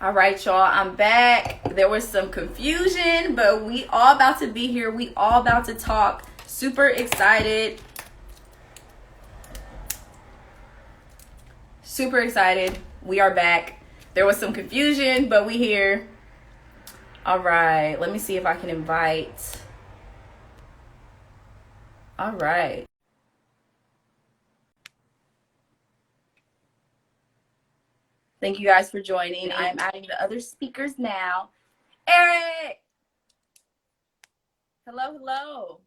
All right, y'all, I'm back. There was some confusion, but we all about to be here. We all about to talk. Super excited. Super excited. We are back. There was some confusion, but we here. All right, let me see if I can invite. All right. Thank you guys for joining. I am adding the other speakers now. Eric! Hello, hello.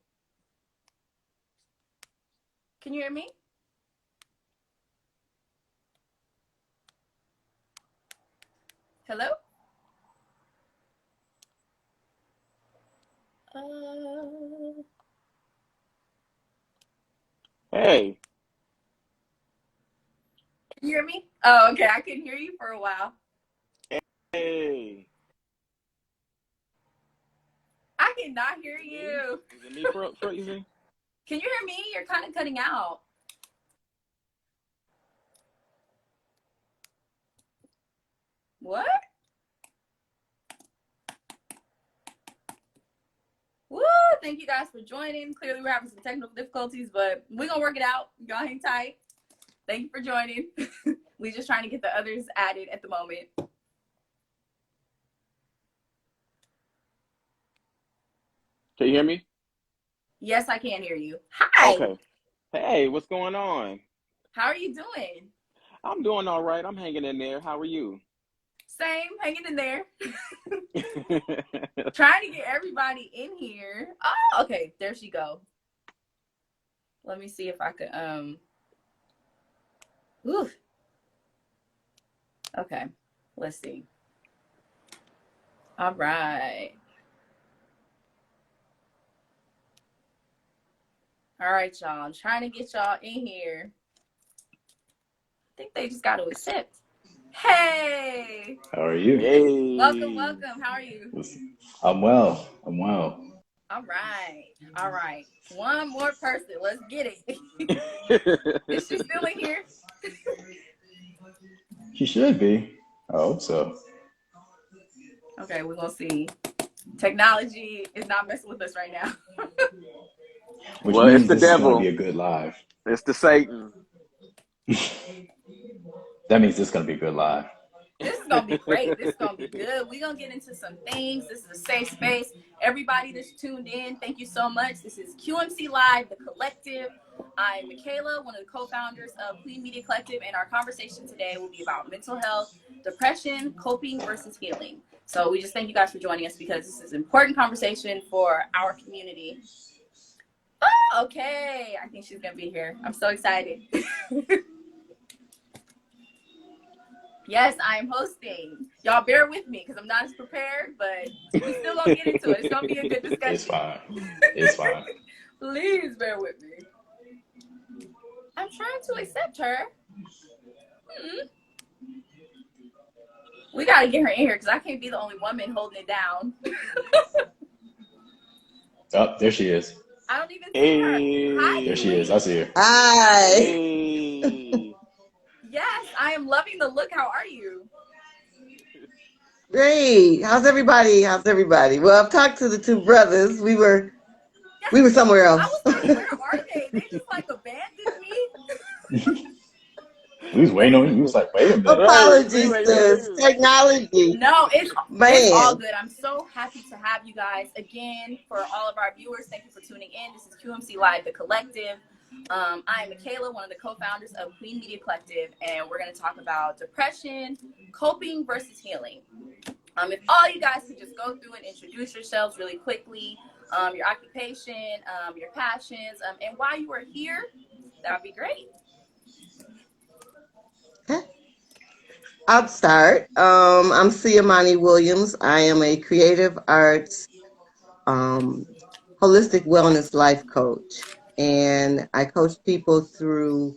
Can you hear me? Hello? Hey. Can you hear me? Oh, okay. I couldn't hear you for a while. Hey. I cannot hear you. Is it me freezing? Can you hear me? You're kind of cutting out. What? Woo! Thank you guys for joining. Clearly, we're having some technical difficulties, but we're going to work it out. Y'all hang tight. Thank you for joining. We're just trying to get the others added at the moment. Can you hear me? Yes, I can hear you. Hi. Okay. Hey, what's going on? How are you doing? I'm doing all right. I'm hanging in there. How are you? Same, hanging in there. Trying to get everybody in here. Oh, okay. There she go. Let me see if I could, okay. Let's see. All right. All right, y'all. I'm trying to get y'all in here. I think they just got to accept. Hey. How are you? Hey. Welcome, welcome. How are you? I'm well. I'm well. All right. All right. One more person. Let's get it. Is she still in here? She should be. I hope so. Okay, we're going to see. Technology is not messing with us right now. Which Well, means it's the this is going devil. to be a good live. It's the Satan. That means this is going to be a good live. This is going to be great. This is going to be good. We're going to get into some things. This is a safe space. Everybody that's tuned in, thank you so much. This is QMC Live, the collective. I'm Michaela, one of the co-founders of Queen Media Collective, and our conversation today will be about mental health, depression, coping versus healing. So we just thank you guys for joining us because this is an important conversation for our community. Oh, okay. I think she's going to be here. I'm so excited. Yes, I am hosting. Y'all bear with me because I'm not as prepared, but we still gonna get into it. It's gonna be a good discussion. It's fine. It's fine. Please bear with me. I'm trying to accept her. We gotta get her in here because I can't be the only woman holding it down. Oh, there she is. I don't even see her. Hi, There she is. I see her. Hi. Hey. Yes, I am loving the look. How are you? Great. How's everybody? Well, I've talked to the two brothers. We were somewhere else. I was like, where are they? They just like abandoned me. We was waiting on you. We was like, wait a minute. Apologies, Right. sis. Technology. No, it's all good. I'm so happy to have you guys again. For all of our viewers, thank you for tuning in. This is QMC Live, the collective. I'm Michaela, one of the co-founders of Queen Media Collective, and we're going to talk about depression, coping versus healing. If all you guys could just go through and introduce yourselves really quickly, your occupation, your passions, and why you are here, that would be great. Okay. I'll start. I'm Siamani Williams. I am a creative arts, holistic wellness life coach, and I coach people through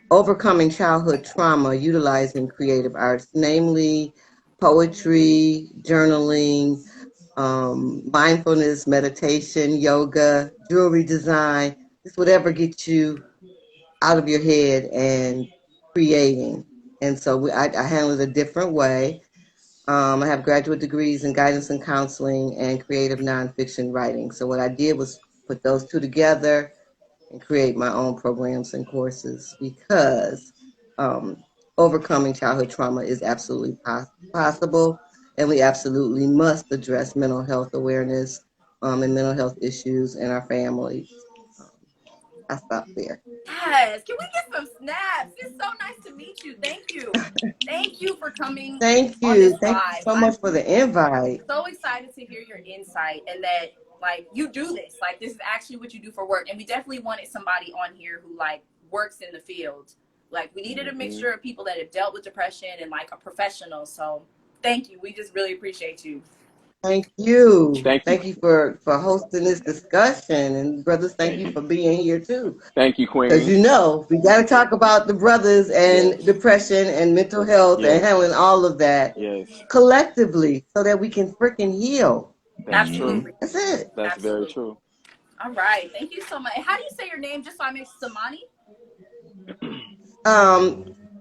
overcoming childhood trauma utilizing creative arts, namely poetry, journaling, mindfulness, meditation, yoga, jewelry design, just whatever gets you out of your head and creating. And so I handle it a different way. I have graduate degrees in guidance and counseling and creative nonfiction writing. So what I did was put those two together and create my own programs and courses because overcoming childhood trauma is absolutely possible, and we absolutely must address mental health awareness and mental health issues in our families. I stop there. Yes. Can we get some snaps? It's so nice to meet you. Thank you. Thank you for coming Thank on this you. Thank you live. so much for the invite. So excited to hear your insight and that like you do this. Like this is actually what you do for work. And we definitely wanted somebody on here who like works in the field. Like we needed a mixture of people that have dealt with depression and like a professional. So thank you. We just really appreciate you. Thank you. Thank you. Thank you for hosting this discussion. And brothers, thank you for being here too. Thank you, Because Queen. you know, we got to talk about the brothers and Yes. depression and mental health and Yes. handling all of that Yes. collectively so that we can freaking heal. That's true. Absolutely. That's it. That's Absolutely. very true. All right. Thank you so much. How do you say your name just so I make Samani?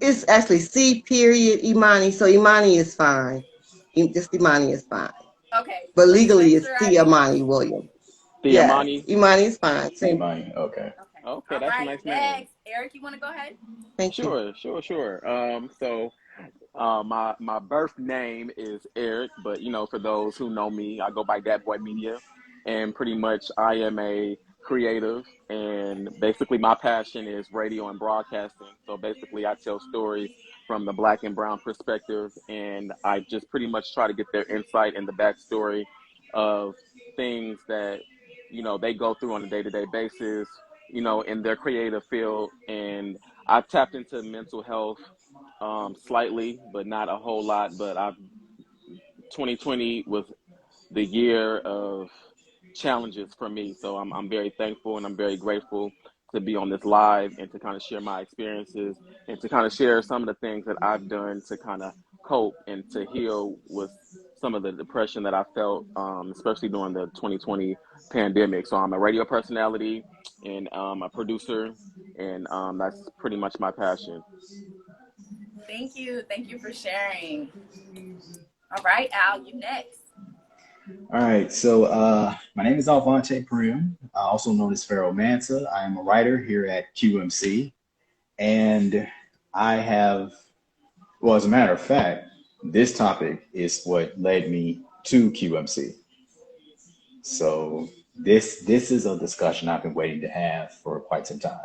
It's actually C period Imani, so Imani is fine. Just Imani is fine. Okay. But Let me legally make it's sure I C make Imani Williams. Theomani. Yes, Imani is fine. Same. Imani. Okay. Okay. Okay, All that's a right. nice name. Next. Eric, you want to go ahead? Thank you. Sure. So my birth name is Eric, but you know, for those who know me, I go by Dat Boy Media, and pretty much I am a creative, and basically my passion is radio and broadcasting. So basically, I tell stories from the Black and brown perspective, and I just pretty much try to get their insight and the backstory of things that you know they go through on a day-to-day basis, you know, in their creative field. And I've tapped into mental health slightly, but not a whole lot. But 2020 was the year of challenges for me, so I'm very thankful and I'm very grateful to be on this live and to kind of share my experiences and to kind of share some of the things that I've done to kind of cope and to heal with some of the depression that I felt, especially during the 2020 pandemic. So I'm a radio personality and a producer, and that's pretty much my passion. Thank you. Thank you for sharing. All right, Al, you next. All right. So my name is Alvante Prim, also known as Pharaoh Mansa. I am a writer here at QMC, and I have, well, as a matter of fact, this topic is what led me to QMC. So this is a discussion I've been waiting to have for quite some time.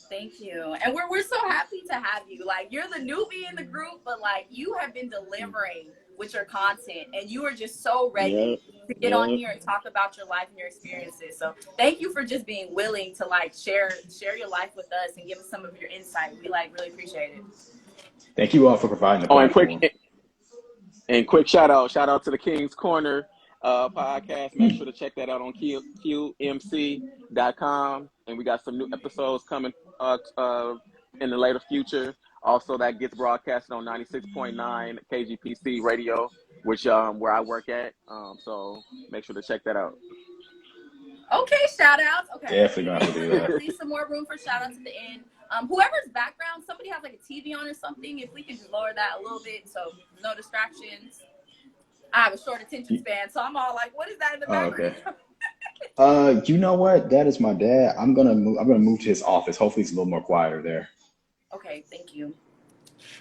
Thank you. And we're so happy to have you. Like, you're the newbie in the group, but like you have been delivering with your content and you are just so ready to get on here and talk about your life and your experiences. So thank you for just being willing to like share your life with us and give us some of your insight. We like really appreciate it. Thank you all for providing the platform. And quick shout out to the King's Corner podcast. Make sure to check that out on qmc.com. And we got some new episodes coming in the later future. Also, that gets broadcasted on 96.9 KGPC radio, which where I work at. So make sure to check that out. Okay, shout outs. Okay. Definitely gonna have to do that. Leave some more room for shout outs at the end. Whoever's background, somebody has like a TV on or something. If we can just lower that a little bit so no distractions. I have a short attention span, so I'm all like, what is that in the background? Okay. You know what? That is my dad. I'm gonna move to his office. Hopefully it's a little more quieter there. Okay, thank you.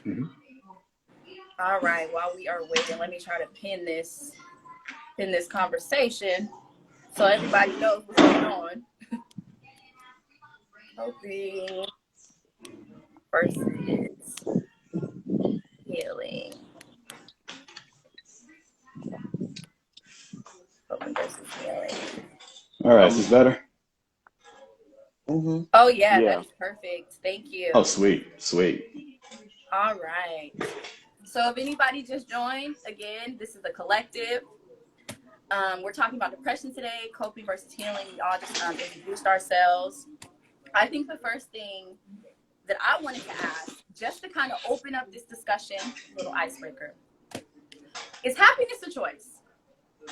Mm-hmm. All right, while we are waiting, let me try to pin this conversation so everybody knows what's going on. Hoping versus healing. Hoping versus healing. All right, is this better? Mm-hmm. Oh yeah, that is perfect. Thank you. Oh, sweet. All right. So if anybody just joined, again, this is the collective. We're talking about depression today, coping versus healing. We all just introduced ourselves. I think the first thing that I wanted to ask, just to kind of open up this discussion, little icebreaker, is happiness a choice?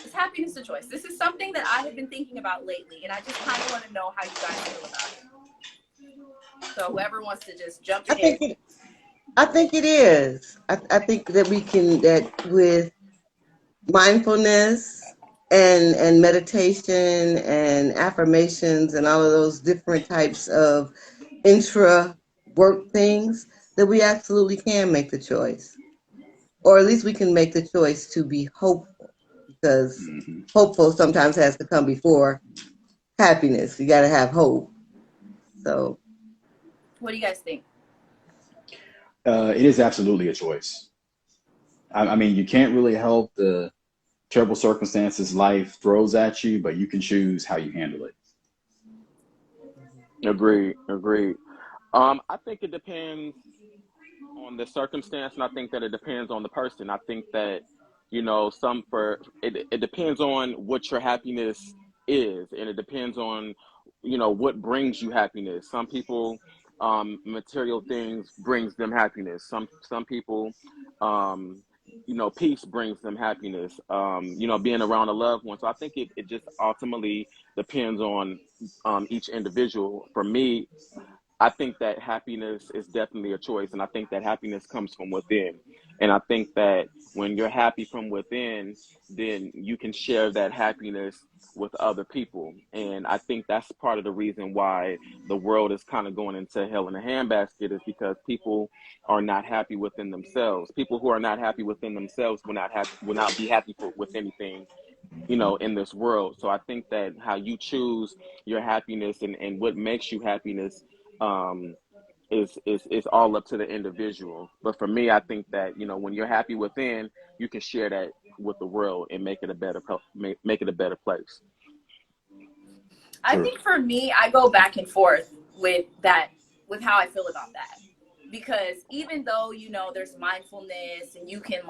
Is happiness a choice? This is something that I have been thinking about lately, and I just kind of want to know how you guys feel about it. So whoever wants to just jump in. I think it is. I think that we can, that with mindfulness and meditation and affirmations and all of those different types of intra work things, that we absolutely can make the choice. Or at least we can make the choice to be hopeful, because Mhm. hopeful sometimes has to come before happiness. You got to have hope. So, What do you guys think? It is absolutely a choice. I mean, you can't really help the terrible circumstances life throws at you, but you can choose how you handle it. Agreed, agreed. I think it depends on the circumstance, and I think that it depends on the person. I think that some for it depends on what your happiness is, and it depends on what brings you happiness. Some people, material things brings them happiness. Some people, peace brings them happiness. Being around a loved one. So I think it just ultimately depends on each individual. For me, I think that happiness is definitely a choice, and I think that happiness comes from within. And I think that when you're happy from within, then you can share that happiness with other people. And I think that's part of the reason why the world is kind of going into hell in a handbasket, is because people are not happy within themselves. People who are not happy within themselves will not be happy with anything in this world. So I think that how you choose your happiness and what makes you happiness, um, is all up to the individual. But for me, I think that when you're happy within, you can share that with the world and make it a make it a better place. I True. think for me, I go back and forth with that, with how I feel about that. Because even though, there's mindfulness and you can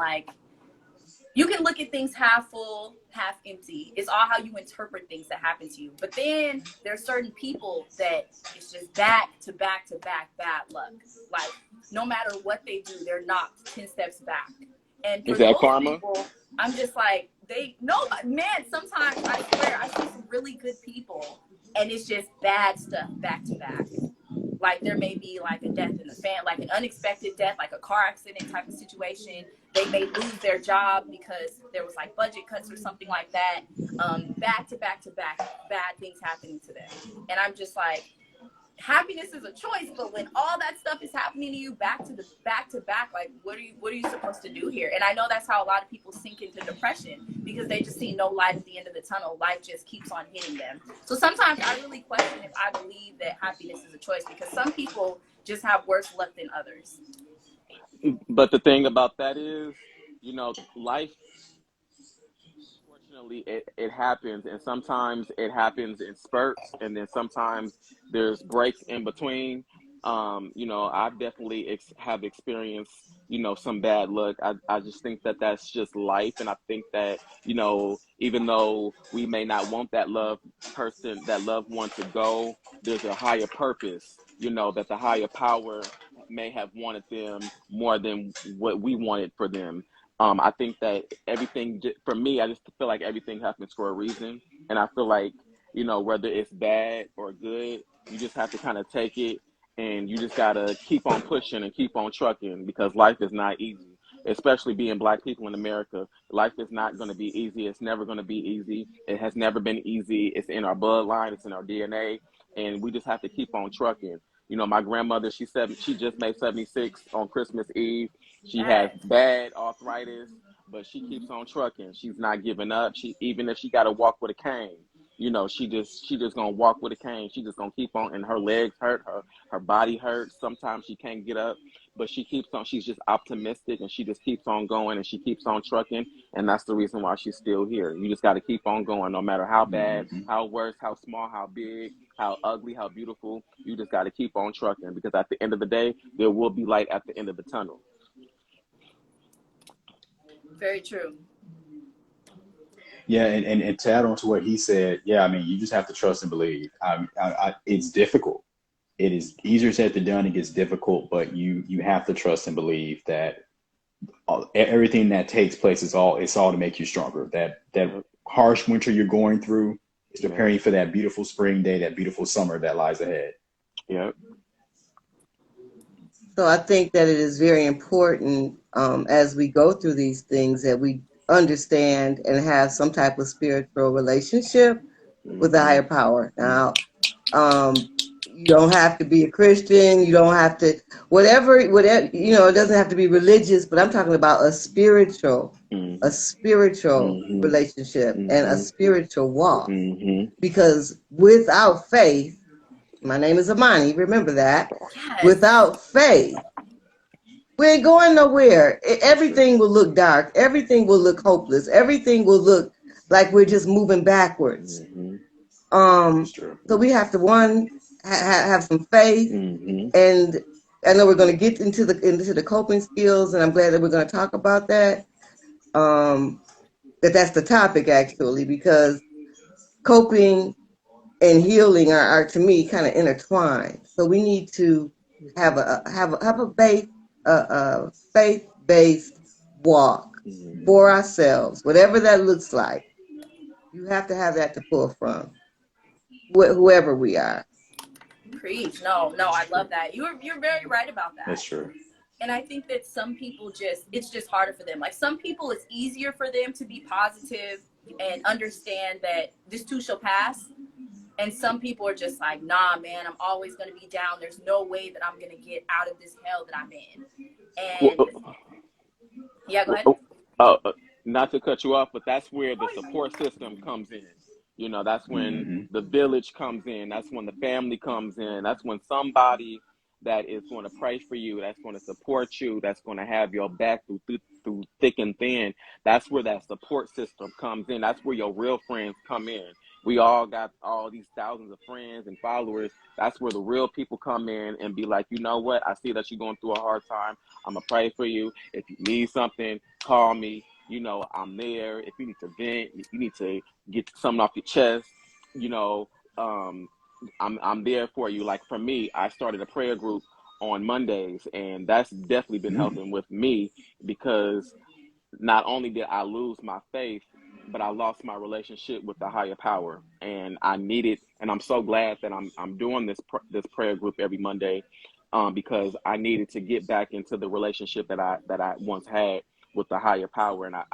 look at things half full, half empty. It's all how you interpret things that happen to you. But then there's certain people that it's just back to back to back bad luck. Like no matter what they do, they're knocked 10 steps back. And Is for that those karma? people, I'm just like, they no man, sometimes I swear I see some really good people and it's just bad stuff back to back. Like there may be like a death in the like an unexpected death, like a car accident type of situation. They may lose their job because there was like budget cuts or something like that. Back to back to back, bad things happening to them. And I'm just like, happiness is a choice, but when all that stuff is happening to you back to back, like what are you supposed to do here? And I know that's how a lot of people sink into depression, because they just see no light at the end of the tunnel. Life just keeps on hitting them. So sometimes I really question if I believe that happiness is a choice, because some people just have worse luck than others. But the thing about that is, life, unfortunately, it happens, and sometimes it happens in spurts, and then sometimes there's breaks in between. I've definitely have experienced, some bad luck. I just think that that's just life, and I think that, even though we may not want that loved one to go, there's a higher purpose, that the higher power may have wanted them more than what we wanted for them. I think that for me, I just feel like everything happens for a reason. And I feel like, whether it's bad or good, you just have to kind of take it, and you just got to keep on pushing and keep on trucking, because life is not easy, especially being Black people in America. Life is not going to be easy. It's never going to be easy. It has never been easy. It's in our bloodline. It's in our DNA. And we just have to keep on trucking. My grandmother, she just made 76 on Christmas Eve. She has Bad. bad arthritis, but she keeps on trucking. She's not giving up. Even if she got to walk with a cane, she just gonna walk with a cane. She just gonna keep on, and her legs hurt, her body hurts. Sometimes she can't get up, but she keeps on. She's just optimistic, and she just keeps on going, and she keeps on trucking, and that's the reason why she's still here. You just got to keep on going, no matter how bad, Hmm. how worse, how small, how big, how ugly, how beautiful. You just got to keep on trucking, because at the end of the day, there will be light at the end of the tunnel. Very true. Yeah, and to add on to what he said, yeah, I mean, you just have to trust and believe. It's difficult. It is easier said than done. It gets difficult, but you have to trust and believe that everything that takes place it's all to make you stronger. That Yep. harsh winter you're going through is Yep. preparing you for that beautiful spring day, that beautiful summer that lies ahead. Yep. So I think that it is very important as we go through these things that we understand and have some type of spiritual relationship with the higher power. Now, you don't have to be a Christian. You don't have to, whatever, it doesn't have to be religious, but I'm talking about a spiritual relationship and a spiritual walk. Because without faith, my name is Amani, remember that. Yes. Without faith, we ain't going nowhere. Everything will look dark. Everything will look hopeless. Everything will look like we're just moving backwards. So we have to have some faith, and I know we're going to get into the coping skills, and I'm glad that we're going to talk about that. That's the topic actually, because coping and healing are to me kind of intertwined. So we need to have a faith-based walk for ourselves, whatever that looks like. You have to have that to pull from, whoever we are. Preach. No, I love that. You're very right about that. That's true. And I think that some people it's just harder for them. Like some people, it's easier for them to be positive and understand that this too shall pass. And some people are just like, nah, man, I'm always going to be down. There's no way that I'm going to get out of this hell that I'm in. And yeah, go ahead. Not to cut you off, but that's where the support system comes in. That's when the village comes in. That's when the family comes in. That's when somebody that is going to pray for you, that's going to support you, that's going to have your back through thick and thin. That's where that support system comes in. That's where your real friends come in. We all got all these thousands of friends and followers. That's where the real people come in and be like, you know what? I see that you're going through a hard time. I'm going to pray for you. If you need something, call me. I'm there. If you need to vent, if you need to get something off your chest, I'm there for you. Like for me, I started a prayer group on Mondays, and that's definitely been helping with me, because not only did I lose my faith, but I lost my relationship with the higher power, and I needed. And I'm so glad that I'm doing this prayer group every Monday, because I needed to get back into the relationship that I once had with the higher power, and I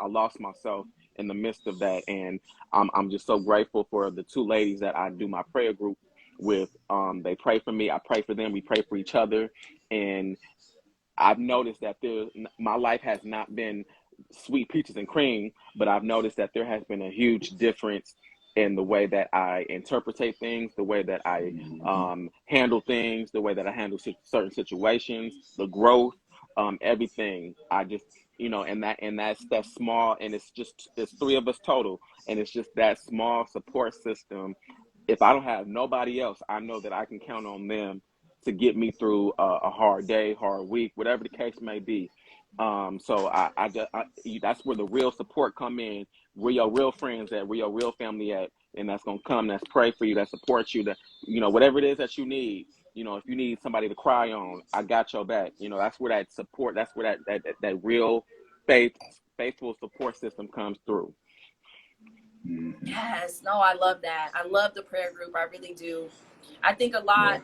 lost myself in the midst of that. And I'm just so grateful for the two ladies that I do my prayer group with. They pray for me, I pray for them, we pray for each other, and I've noticed that my life has not been sweet peaches and cream, but I've noticed that there has been a huge difference in the way that I interpretate things, the way that I handle things, the way that I handle certain situations, the growth, everything. I just, and that's small, and it's three of us total, and it's just that small support system. If I don't have nobody else, I know that I can count on them to get me through a hard day, hard week, whatever the case may be. So that's where the real support come in, where your real friends at, where your real family at, and that's gonna come, that's pray for you, that support you, that whatever it is that you need. If you need somebody to cry on, I got your back. That's where that support, that's where that real faithful support system comes through. Yes, no, I love that. I love the prayer group. I really do. I think a lot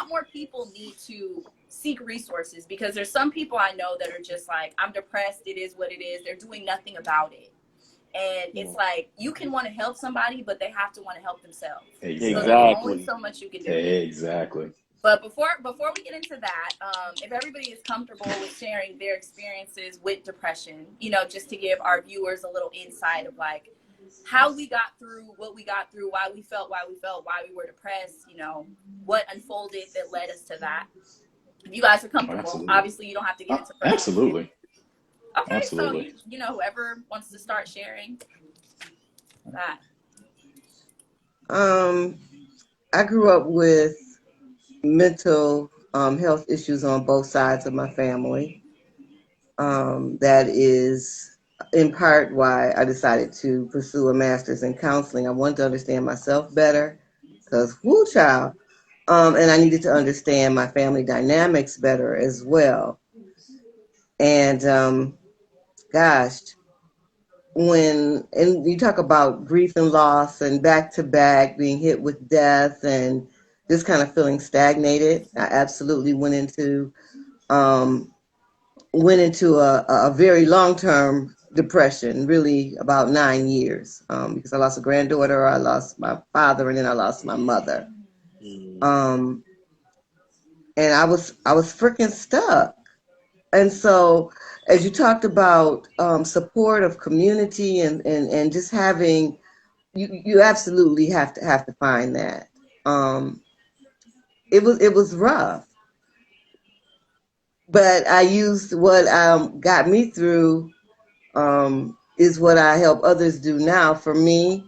more people need to seek resources, because there's some people I know that are just like, I'm depressed. It is what it is. They're doing nothing about it. And it's like, you can want to help somebody, but they have to want to help themselves. Exactly. So there's only so much you can do. Exactly. But before we get into that, if everybody is comfortable with sharing their experiences with depression, just to give our viewers a little insight of like how we got through what we got through, why we felt, why we were depressed, what unfolded that led us to that. If you guys are comfortable, obviously you don't have to get into personal. Absolutely. Okay, Absolutely. so whoever wants to start sharing that. I grew up with mental health issues on both sides of my family. That is in part why I decided to pursue a master's in counseling. I wanted to understand myself better, because whoo child, and I needed to understand my family dynamics better as well. And gosh, and you talk about grief and loss and back to back being hit with death and just kind of feeling stagnated. I absolutely went into a very long-term depression, really about 9 years, because I lost a granddaughter, I lost my father, and then I lost my mother. Um, and I was freaking stuck. And so, as you talked about support of community and just having, you absolutely have to find that. Um, it was rough, but I used what got me through, is what I help others do now. For me,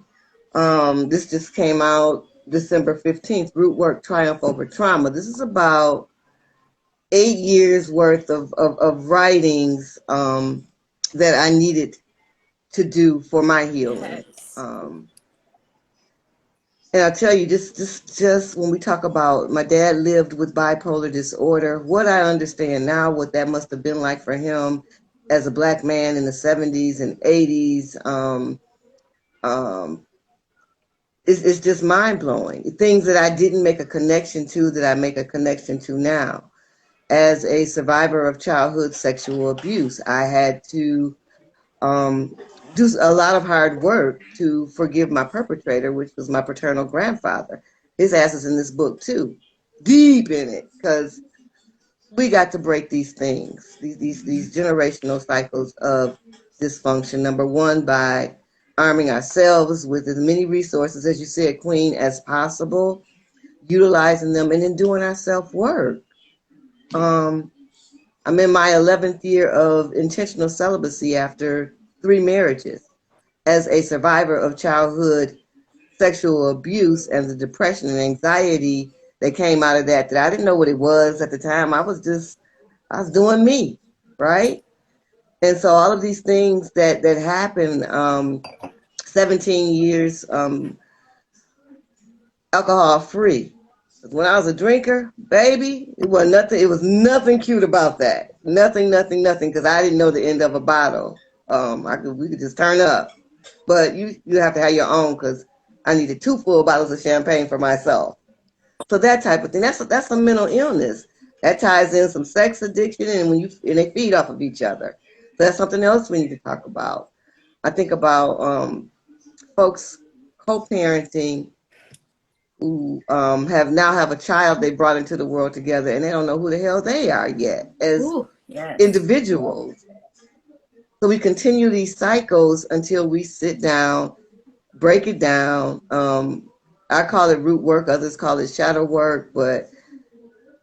this just came out December 15th, Root Work Triumph Over Trauma. This is about 8 years worth of writings that I needed to do for my healing. Yes. And I'll tell you, just when we talk about my dad lived with bipolar disorder, what I understand now, what that must have been like for him as a Black man in the 70s and 80s, it's just mind blowing. Things that I didn't make a connection to that I make a connection to now. As a survivor of childhood sexual abuse, I had to do a lot of hard work to forgive my perpetrator, which was my paternal grandfather. His ass is in this book too, deep in it, because we got to break these things, these generational cycles of dysfunction. Number one, by arming ourselves with as many resources, as you said, Queen, as possible, utilizing them, and then doing our self work. I'm in my 11th year of intentional celibacy after 3 marriages. As a survivor of childhood sexual abuse and the depression and anxiety that came out of that I didn't know what it was at the time. I was doing me, right? And so all of these things that happened, 17 years alcohol free. When I was a drinker, baby, it was nothing cute about that. Nothing, because I didn't know the end of a bottle. We could just turn up. But you have to have your own, because I needed 2 full bottles of champagne for myself. So that type of thing. That's a mental illness. That ties in some sex addiction, and they feed off of each other. So that's something else we need to talk about. I think about folks co-parenting who have a child they brought into the world together, and they don't know who the hell they are yet as Yes. individuals. So we continue these cycles until we sit down, break it down. I call it root work, others call it shadow work, but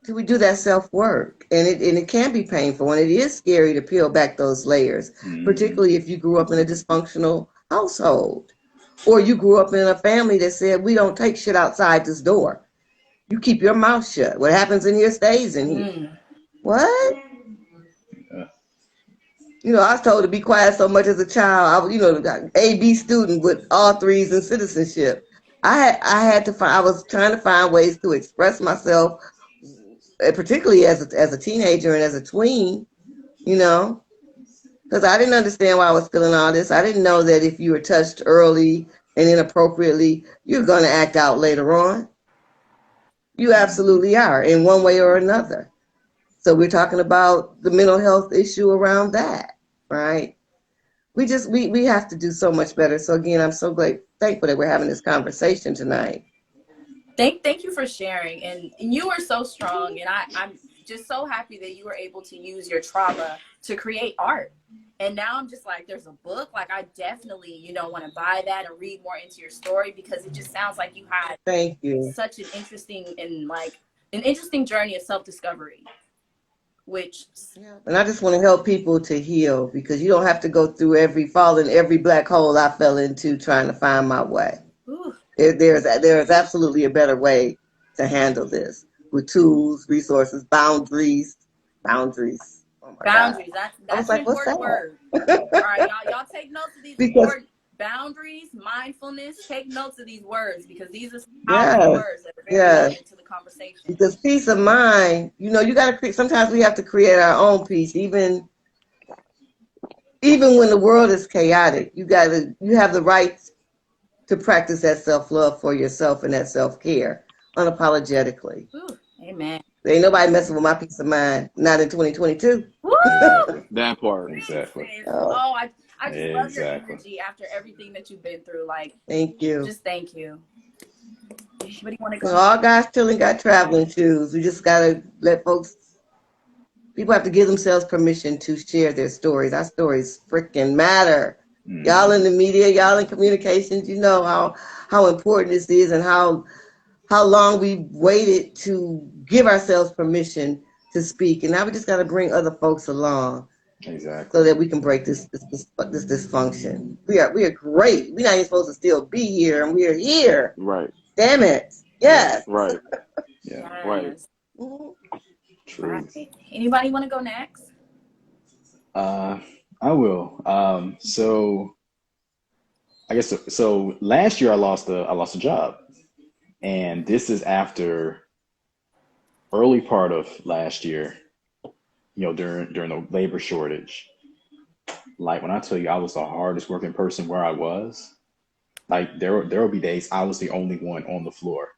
we do that self work, and it can be painful, and it is scary to peel back those layers, particularly if you grew up in a dysfunctional household, or you grew up in a family that said we don't take shit outside this door. You keep your mouth shut. What happens in here stays in here. What? I was told to be quiet so much as a child. I was, A/B student with all threes in citizenship. I was trying to find ways to express myself, particularly as a teenager and as a tween, because I didn't understand why I was feeling all this. I didn't know that if you were touched early and inappropriately, you're going to act out later on. You absolutely are, in one way or another. So we're talking about the mental health issue around that, right? We have to do so much better. So again, I'm so thankful that we're having this conversation tonight. Thank you for sharing, and you are so strong, and I'm just so happy that you were able to use your trauma to create art. And now I'm just like, there's a book, like I definitely want to buy that and read more into your story, because it just sounds like you had Thank you. such an interesting journey of self-discovery. And I just want to help people to heal, because you don't have to go through every black hole I fell into trying to find my way. There's absolutely a better way to handle this, with tools, resources, boundaries. Oh my boundaries. God. That's an important word. All right, y'all take notes of these important boundaries, mindfulness. Take notes of these words, because these are powerful words that are very relevant to the conversation. Because peace of mind, you got to. Sometimes we have to create our own peace, even when the world is chaotic. You have the right to practice that self-love for yourself and that self-care. unapologetically. Ooh, amen. There ain't nobody messing with my peace of mind, not in 2022. Woo! Exactly. That part. Exactly. Sis. Oh, Oh, I just love your Exactly. energy after everything that you've been through. Like, thank you. just thank you. What do you want to So go? all guys still ain't got traveling shoes. We just gotta let people have to give themselves permission to share their stories. Our stories freaking matter. Y'all in the media, y'all in communications, you know how important this is and how long we waited to give ourselves permission to speak. And now we just got to bring other folks along Exactly. so that we can break this dysfunction. We are great. We're not even supposed to still be here, and we are here. Right. Damn it. Yes. Right. Yeah. Right. Yes. Mhm. True. Right. Anybody want to go next? I will. So I guess so. Last year I lost a job, and this is after early part of last year. During the labor shortage. Like when I tell you I was the hardest working person where I was, like there will be days I was the only one on the floor.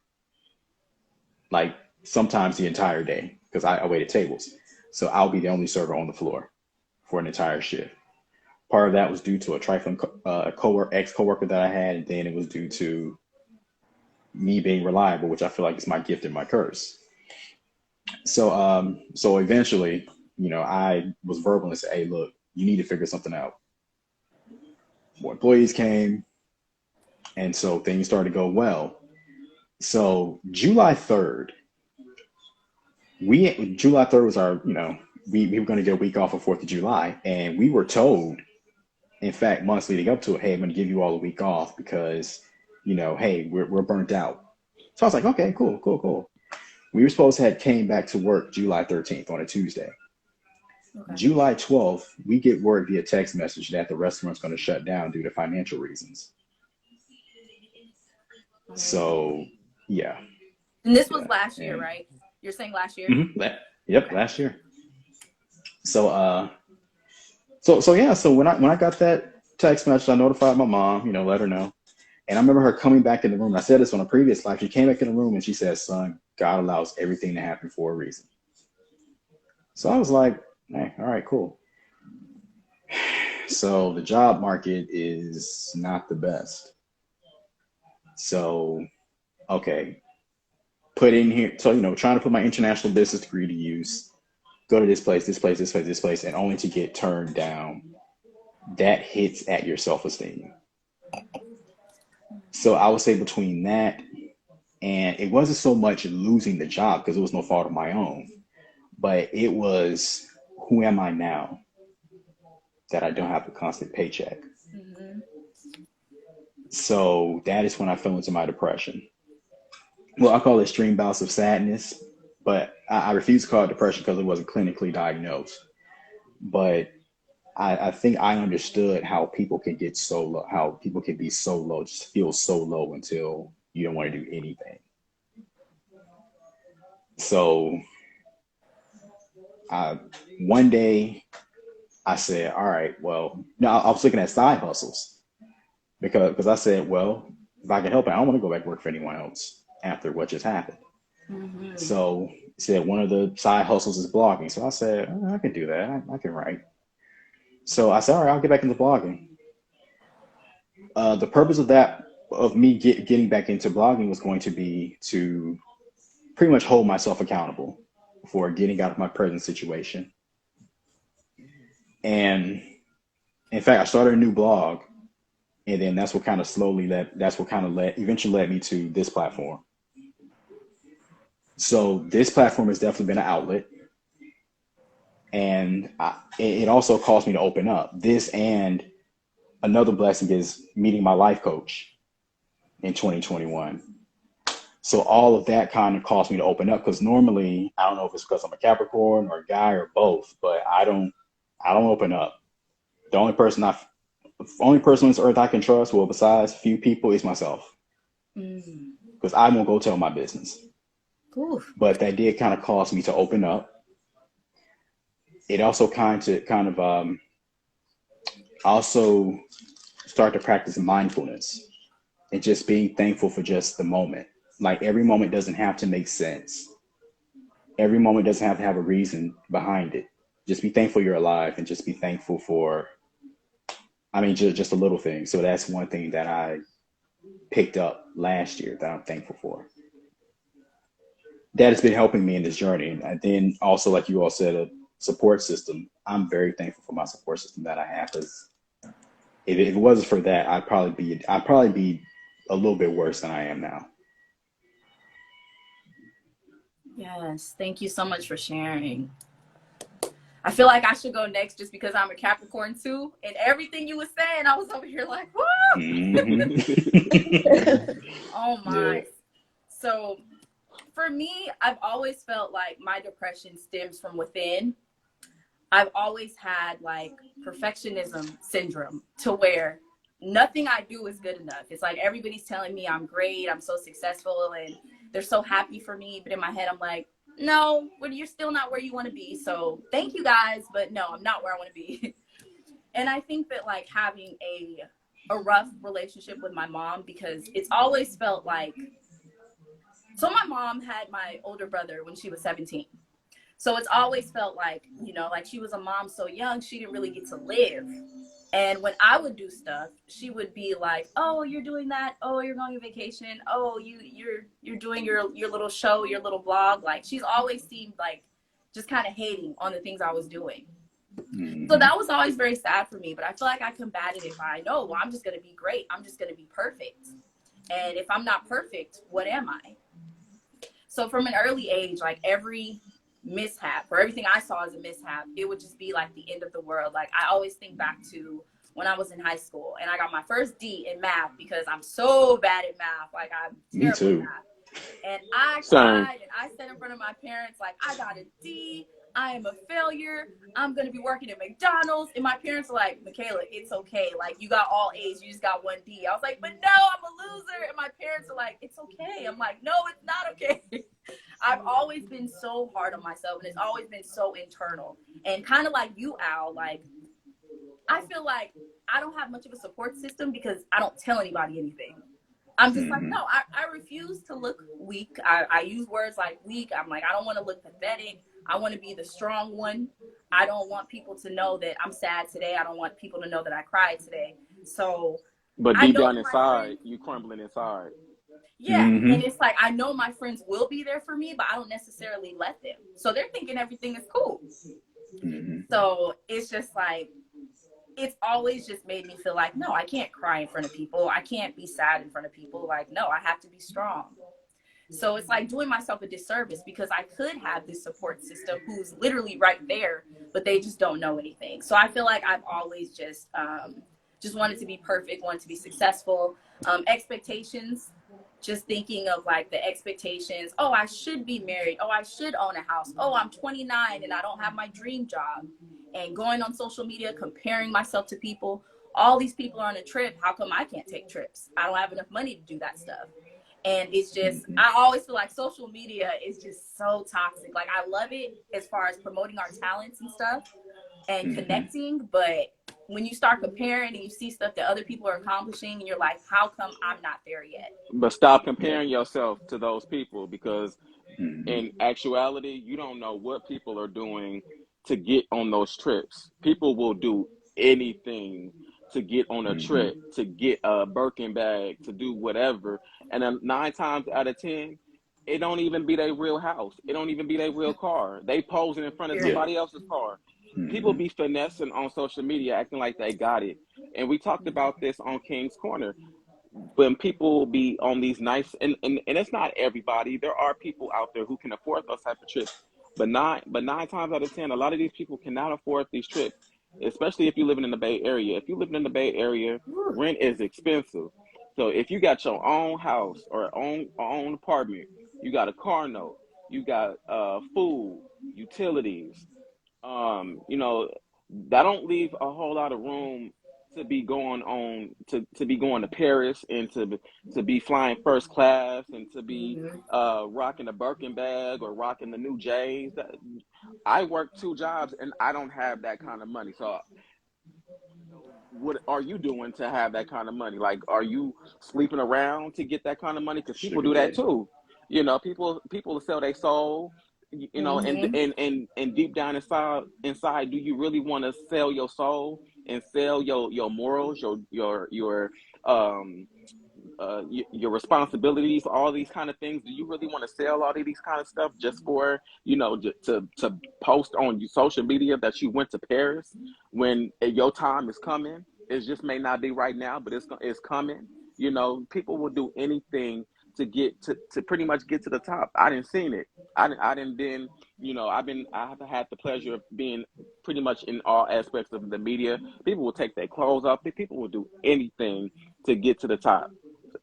Like sometimes the entire day because I waited tables, so I'll be the only server on the floor for an entire shift. Part of that was due to a trifling ex-coworker that I had, and then it was due to me being reliable, which I feel like is my gift and my curse. So eventually, I was verbal and said, "Hey, look, you need to figure something out." More employees came, and so things started to go well. So July 3rd was our, we were going to get a week off of 4th of July, and we were told, in fact, months leading up to it, hey, I'm going to give you all a week off because, hey, we're burnt out. So I was like, okay, cool. We were supposed to have came back to work July 13th on a Tuesday. Okay. July 12th, we get word via text message that the restaurant's going to shut down due to financial reasons. So, yeah. And this was Yeah. last year, And right? You're saying last year? Yep, Okay. last year. So so when I got that text message, I notified my mom, let her know. And I remember her coming back in the room. I said this on a previous live. She came back in the room and she said, "Son, God allows everything to happen for a reason." So I was like, hey, all right, cool. So the job market is not the best. So, okay, put in here. So, trying to put my international business degree to use, go to this place, and only to get turned down. That hits at your self-esteem. So I would say between that and it wasn't so much losing the job because it was no fault of my own, but it was who am I now that I don't have a constant paycheck. Mm-hmm. So that is when I fell into my depression. Well, I call it extreme bouts of sadness, but I refuse to call it depression because it wasn't clinically diagnosed. But I think I understood how people can get so low, how people can be so low, just feel so low until you don't want to do anything. So one day I said, all right, well, no, I was looking at side hustles because I said, well, if I can help it, I don't want to go back and work for anyone else after what just happened. Mm-hmm. So he said one of the side hustles is blogging. So I said, I can do that. I can write. So I said, all right, I'll get back into blogging. The purpose of me getting back into blogging was going to be to pretty much hold myself accountable for getting out of my present situation. And in fact, I started a new blog, and then that's what kind of eventually led me to this platform. So this platform has definitely been an outlet, and it also caused me to open up. This and another blessing is meeting my life coach in 2021. So all of that kind of caused me to open up because normally I don't know if it's because I'm a Capricorn or a guy or both, but I don't open up. The only person on this earth I can trust, well, besides a few people, is myself. Because I won't go tell my business. Oof. But that did kind of cause me to open up. It also also start to practice mindfulness and just being thankful for just the moment. Like every moment doesn't have to make sense. Every moment doesn't have to have a reason behind it. Just be thankful you're alive, and just be thankful for, I mean, just a little thing. So that's one thing that I picked up last year that I'm thankful for. That has been helping me in this journey. And then also, like you all said, a support system. I'm very thankful for my support system that I have, because if it wasn't for that, I'd probably be a little bit worse than I am now. Yes, thank you so much for sharing. I feel like I should go next just because I'm a Capricorn too, and everything you were saying, I was over here like, woo! Mm-hmm. Oh my. Yeah. So for me, I've always felt like my depression stems from within. I've always had like perfectionism syndrome, to where nothing I do is good enough. It's like everybody's telling me I'm great, I'm so successful, and they're so happy for me. But in my head, I'm like, no, well, you're still not where you want to be. So thank you guys, but no, I'm not where I want to be. And I think that like having a rough relationship with my mom, because it's always felt like, so my mom had my older brother when she was 17. So it's always felt like, you know, like she was a mom so young, she didn't really get to live. And when I would do stuff, she would be like, "Oh, you're doing that. Oh, you're going on vacation. Oh, you're doing your little show, your little blog." Like she's always seemed like just kind of hating on the things I was doing. Mm-hmm. So that was always very sad for me. But I feel like I combated it by, no, well, I'm just going to be great. I'm just going to be perfect. And if I'm not perfect, what am I? So from an early age, like every mishap or everything I saw as a mishap, it would just be like the end of the world. Like I always think back to when I was in high school and I got my first D in math, because I'm so bad at math. Like I'm terrible at math. And I cried and I said in front of my parents, like, I got a D. I am a failure. I'm going to be working at McDonald's. And my parents were like, Michaela, it's okay. Like, you got all A's. You just got one D. I was like, but no, I'm a loser. And my parents are like, it's okay. I'm like, no, it's not okay. I've always been so hard on myself, and it's always been so internal. And kind of like you, Al, like, I feel like I don't have much of a support system because I don't tell anybody anything. I'm just like, no, I refuse to look weak. I use words like weak. I'm like, I don't want to look pathetic. I want to be the strong one. I don't want people to know that I'm sad today. I don't want people to know that I cried today. So, but deep down inside, you crumbling inside. Yeah. Mm-hmm. And it's like, I know my friends will be there for me, but I don't necessarily let them. So they're thinking everything is cool. Mm-hmm. So it's just like, it's always just made me feel like, no, I can't cry in front of people. I can't be sad in front of people. Like, no, I have to be strong. So it's like doing myself a disservice, because I could have this support system who's literally right there, but they just don't know anything. So I feel like I've always just wanted to be perfect, wanted to be successful. Expectations, just thinking of like the expectations. Oh, I should be married. Oh, I should own a house. Oh, I'm 29 and I don't have my dream job. And going on social media, comparing myself to people. All these people are on a trip. How come I can't take trips? I don't have enough money to do that stuff. And it's just, I always feel like social media is just so toxic. Like, I love it as far as promoting our talents and stuff and connecting. But when you start comparing and you see stuff that other people are accomplishing, and you're like, how come I'm not there yet? But stop comparing yourself to those people, because in actuality, you don't know what people are doing to get on those trips. People will do anything to get on a trip, to get a Birkin bag, to do whatever. And then 9 times out of 10, it don't even be their real house. It don't even be their real car. They posing in front of somebody else's car. People be finessing on social media, acting like they got it. And we talked about this on King's Corner. When people be on these nice, and it's not everybody. There are people out there who can afford those type of trips. But nine times out of 10, a lot of these people cannot afford these trips, especially if you're living in the Bay Area. If you're living in the Bay Area, rent is expensive. So if you got your own house or own apartment, you got a car note, you got food, utilities, you know, that don't leave a whole lot of room to be going on to be going to Paris, and to be flying first class, and to be rocking a Birkin bag or rocking the new J's. I work 2 jobs and I don't have that kind of money. So what are you doing to have that kind of money? Like, are you sleeping around to get that kind of money? Because people Sugar do that daddy. too. You know, people sell their soul. You know, Mm-hmm. and deep down inside, do you really want to sell your soul and sell your morals, um your responsibilities, all these kind of things? Do you really want to sell all of these kind of stuff just for, you know, to post on your social media that you went to Paris when your time is coming? It just may not be right now, but it's coming. You know, people will do anything to get to pretty much get to the top. I didn't seen it. I didn't been, you know, I've had the pleasure of being pretty much in all aspects of the media. People will take their clothes off. People will do anything to get to the top.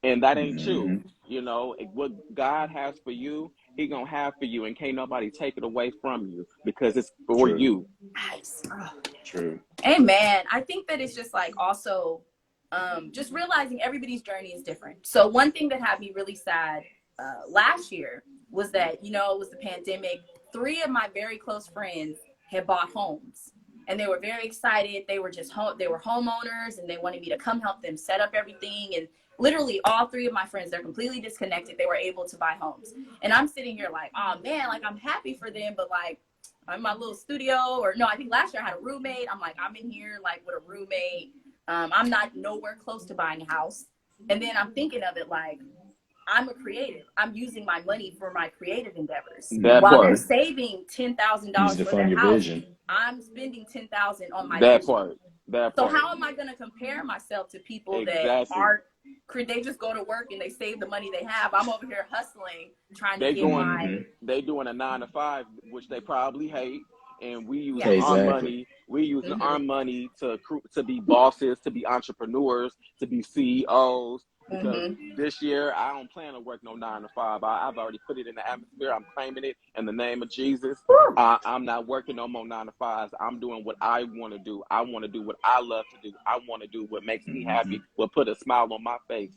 And that ain't you. Hmm. You know, what God has for you, He gonna have for you, and can't nobody take it away from you because it's for True. you. Nice. True. Amen. I think that it's just like also just realizing everybody's journey is different. So one thing that had me really sad last year was that, you know, it was the pandemic. 3 of my very close friends had bought homes and they were very excited. They were they were homeowners and they wanted me to come help them set up everything. And literally all 3 of my friends, they're completely disconnected. They were able to buy homes. And I'm sitting here like, oh man, like I'm happy for them, but like, I'm in my little studio, or no, I think last year I had a roommate. I'm like, I'm in here like with a roommate. I'm not nowhere close to buying a house. And then I'm thinking of it like, I'm a creative. I'm using my money for my creative endeavors. That While they're part. saving Use $10,000 to for their fund your house, vision. I'm spending $10,000 on my That vision. part. That So part. how am I going to compare myself to people that Exactly. they just go to work and they save the money they have? I'm over here hustling, trying to They get going my, Hmm. they doing a 9 to 5, which they probably hate, and we using yeah. our Exactly. money. We using Mm-hmm. our money to be bosses, to be entrepreneurs, to be CEOs. Because Mm-hmm. this year I don't plan to work no 9 to 5. I've already put it in the atmosphere. I'm claiming it in the name of Jesus. I'm not working no more 9 to 5s. I'm doing what I want to do. I want to do what I love to do. I want to do what makes me Hmm. happy, what put a smile on my face.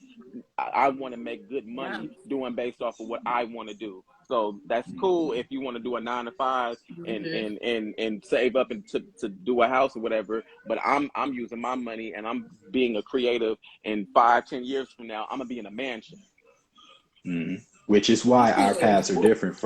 I want to make good Yeah. money doing based off of what I want to do. So that's cool if you want to do a 9 to 5 and Mm-hmm. save up and to do a house or whatever. But I'm using my money and I'm being a creative. And 5-10 years from now, I'm gonna be in a mansion. Hmm. Which is why our Ooh. paths are different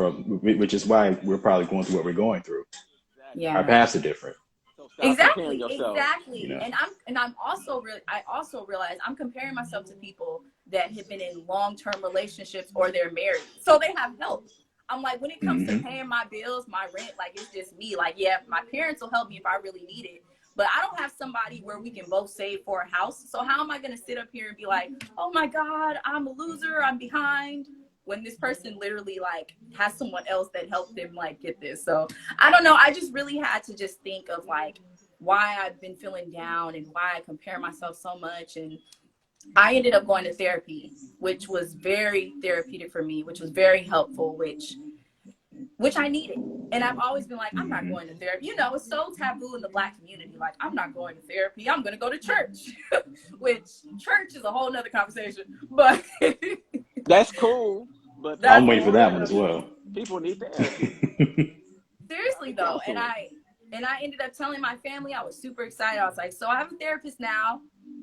which is why we're probably going through what we're going through. Exactly. Our Yeah. paths are different, So stop comparing Exactly. yourself. you Exactly. know. And I'm also really, I also realize I'm comparing myself to people that have been in long-term relationships or they're married, so they have help. I'm like, when it comes to Hmm. paying my bills, my rent, like it's just me. Like, yeah, my parents will help me if I really need it, but I don't have somebody where we can both save for a house. So how am I going to sit up here and be like, oh my God, I'm a loser, I'm behind, when this person literally like has someone else that helped them like get this? So I don't know. I just really had to just think of like why I've been feeling down and why I compare myself so much. And I ended up going to therapy, which was very therapeutic for me, which was very helpful, which I needed. And I've always been like, I'm not Hmm. going to therapy. You know, it's so taboo in the Black community. Like, I'm not going to therapy. I'm going to go to church, which church is a whole nother conversation. But That's cool, but I'm that's a waiting for whole that one nother. as well. people need therapy. Seriously Find though, and counseling. I ended up telling my family. I was super excited. I was like, so I have a therapist now,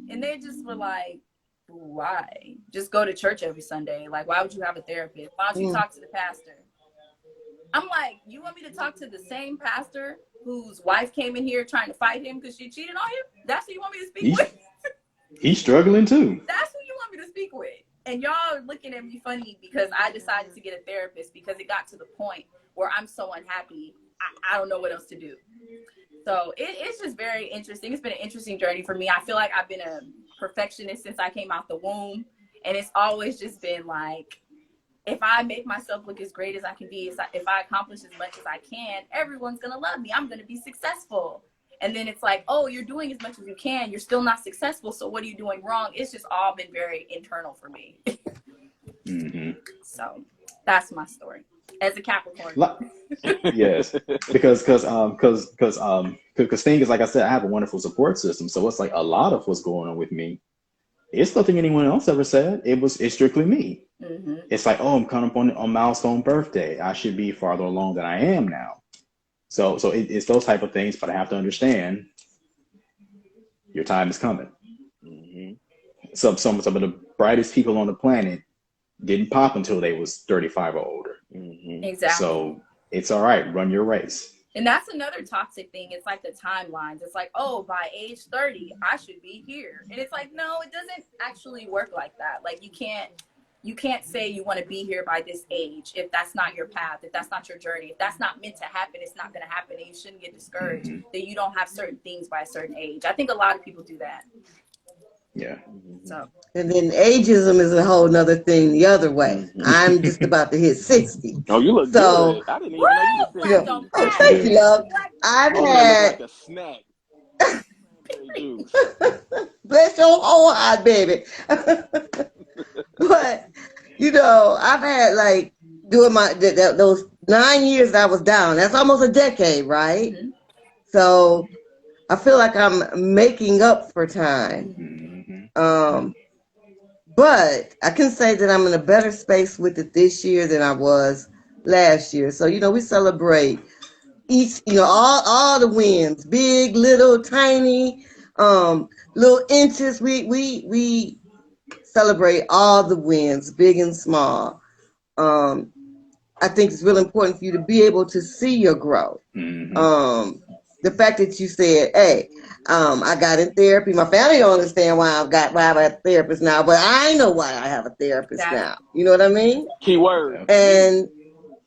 and they just were like, why? Just go to church every Sunday. Like, why would you have a therapist? Why don't you Mm. talk to the pastor? I'm like, you want me to talk to the same pastor whose wife came in here trying to fight him because she cheated on him? That's who you want me to speak he's with? he's struggling too. That's who you want me to speak with. And y'all are looking at me funny because I decided to get a therapist because it got to the point where I'm so unhappy. I don't know what else to do. So it's just very interesting. It's been an interesting journey for me. I feel like I've been a perfectionist since I came out the womb. And it's always just been like, if I make myself look as great as I can be, if I accomplish as much as I can, everyone's going to love me. I'm going to be successful. And then it's like, oh, you're doing as much as you can. You're still not successful. So what are you doing wrong? It's just all been very internal for me. Hmm. So that's my story as a Capricorn. Yes, because thing is, like I said, I have a wonderful support system, so it's like a lot of what's going on with me. It's nothing anyone else ever said. It's strictly me. Mm-hmm. It's like, oh, I'm coming up on milestone birthday. I should be farther along than I am now. So it's those type of things, but I have to understand Your time is coming. Mm-hmm. Some of the brightest people on the planet didn't pop until they was 35 or older. Mm-hmm. Exactly. So it's all right. Run your race. And that's another toxic thing. It's like the timelines. It's like, oh, by age 30, I should be here. And it's like, no, it doesn't actually work like that. Like, you can't say you want to be here by this age if that's not your path, if that's not your journey, if that's not meant to happen, it's not going to happen, and you shouldn't get discouraged that you don't have certain things by a certain age. I think a lot of people do that. Yeah. So. And then ageism is a whole nother thing the other way. I'm just about to hit 60. Oh, you look So, good. I didn't even know you were you know, 60. oh, thank you, love. I've Oh, that had, look like a snack. Juice. bless your whole heart, baby. But, you know, I've had like doing those 9 years that I was down. That's almost a decade, right? Mm-hmm. So I feel like I'm making up for time. But I can say that I'm in a better space with it this year than I was last year. So, you know, we celebrate each, you know, all the wins, big, little, tiny, little inches. We celebrate all the wins, big and small. I think it's really important for you to be able to see your growth. The fact that you said, hey, I got in therapy. My family don't understand why I have a therapist now, but I know why I have a therapist now. You know what I mean? Keyword. And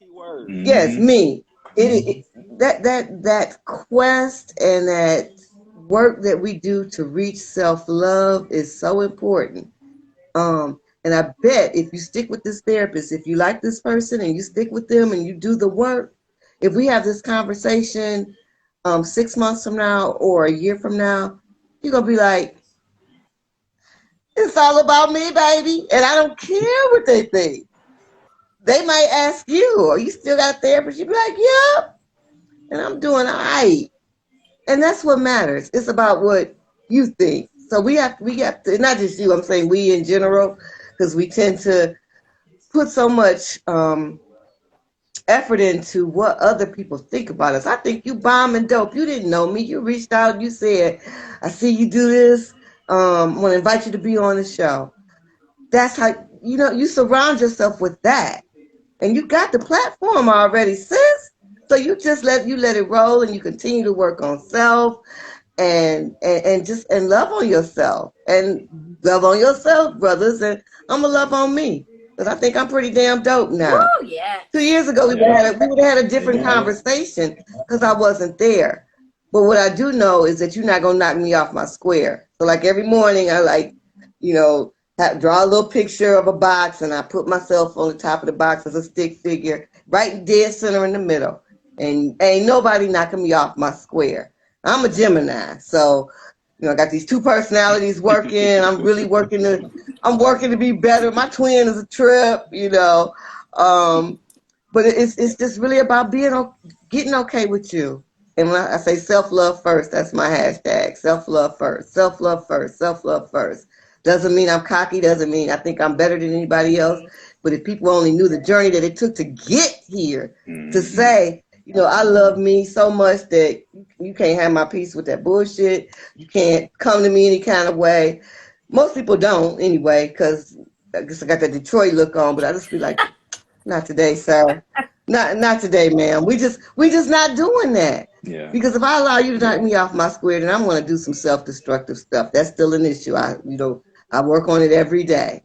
Keyword. yes, me. That quest and that work that we do to reach self-love is so important. And I bet if you stick with this therapist, if you like this person and you stick with them and you do the work, if we have this conversation 6 months from now or a year from now, you're going to be like, it's all about me, baby. And I don't care what they think. They might ask you, are you still got a therapist? You'd be like, yep. And I'm doing all right. And that's what matters. It's about what you think. So we have to, not just you, I'm saying we in general, because we tend to put so much effort into what other people think about us. I think you bomb and dope. You didn't know me. You reached out. You said, I see you do this. I want to invite you to be on the show. That's how, you know, you surround yourself with that. And you got the platform already, sis. So you just let it roll and you continue to work on self and love on yourself. And love on yourself, brothers. And I'm going to love on me. Because I think I'm pretty damn dope now. Woo, yeah. 2 years ago, we would have had a different conversation because I wasn't there. But what I do know is that you're not going to knock me off my square. So like every morning, I draw a little picture of a box and I put myself on the top of the box as a stick figure, right dead center in the middle. And ain't nobody knocking me off my square. I'm a Gemini. So, you know, I got these two personalities working. I'm really working to be better. My twin is a trip, you know. But it's just really about getting okay with you. And when I say self-love first, that's my hashtag. Self-love first. Self-love first. Self-love first. Doesn't mean I'm cocky. Doesn't mean I think I'm better than anybody else. But if people only knew the journey that it took to get here, to say, you know, I love me so much that you can't have my peace with that bullshit. You can't come to me any kind of way. Most people don't anyway, because I guess I got that Detroit look on, but I just be like, not today, sir. Not today, ma'am. We just not doing that. Yeah. Because if I allow you to knock me off my square, then I'm going to do some self-destructive stuff. That's still an issue. I work on it every day.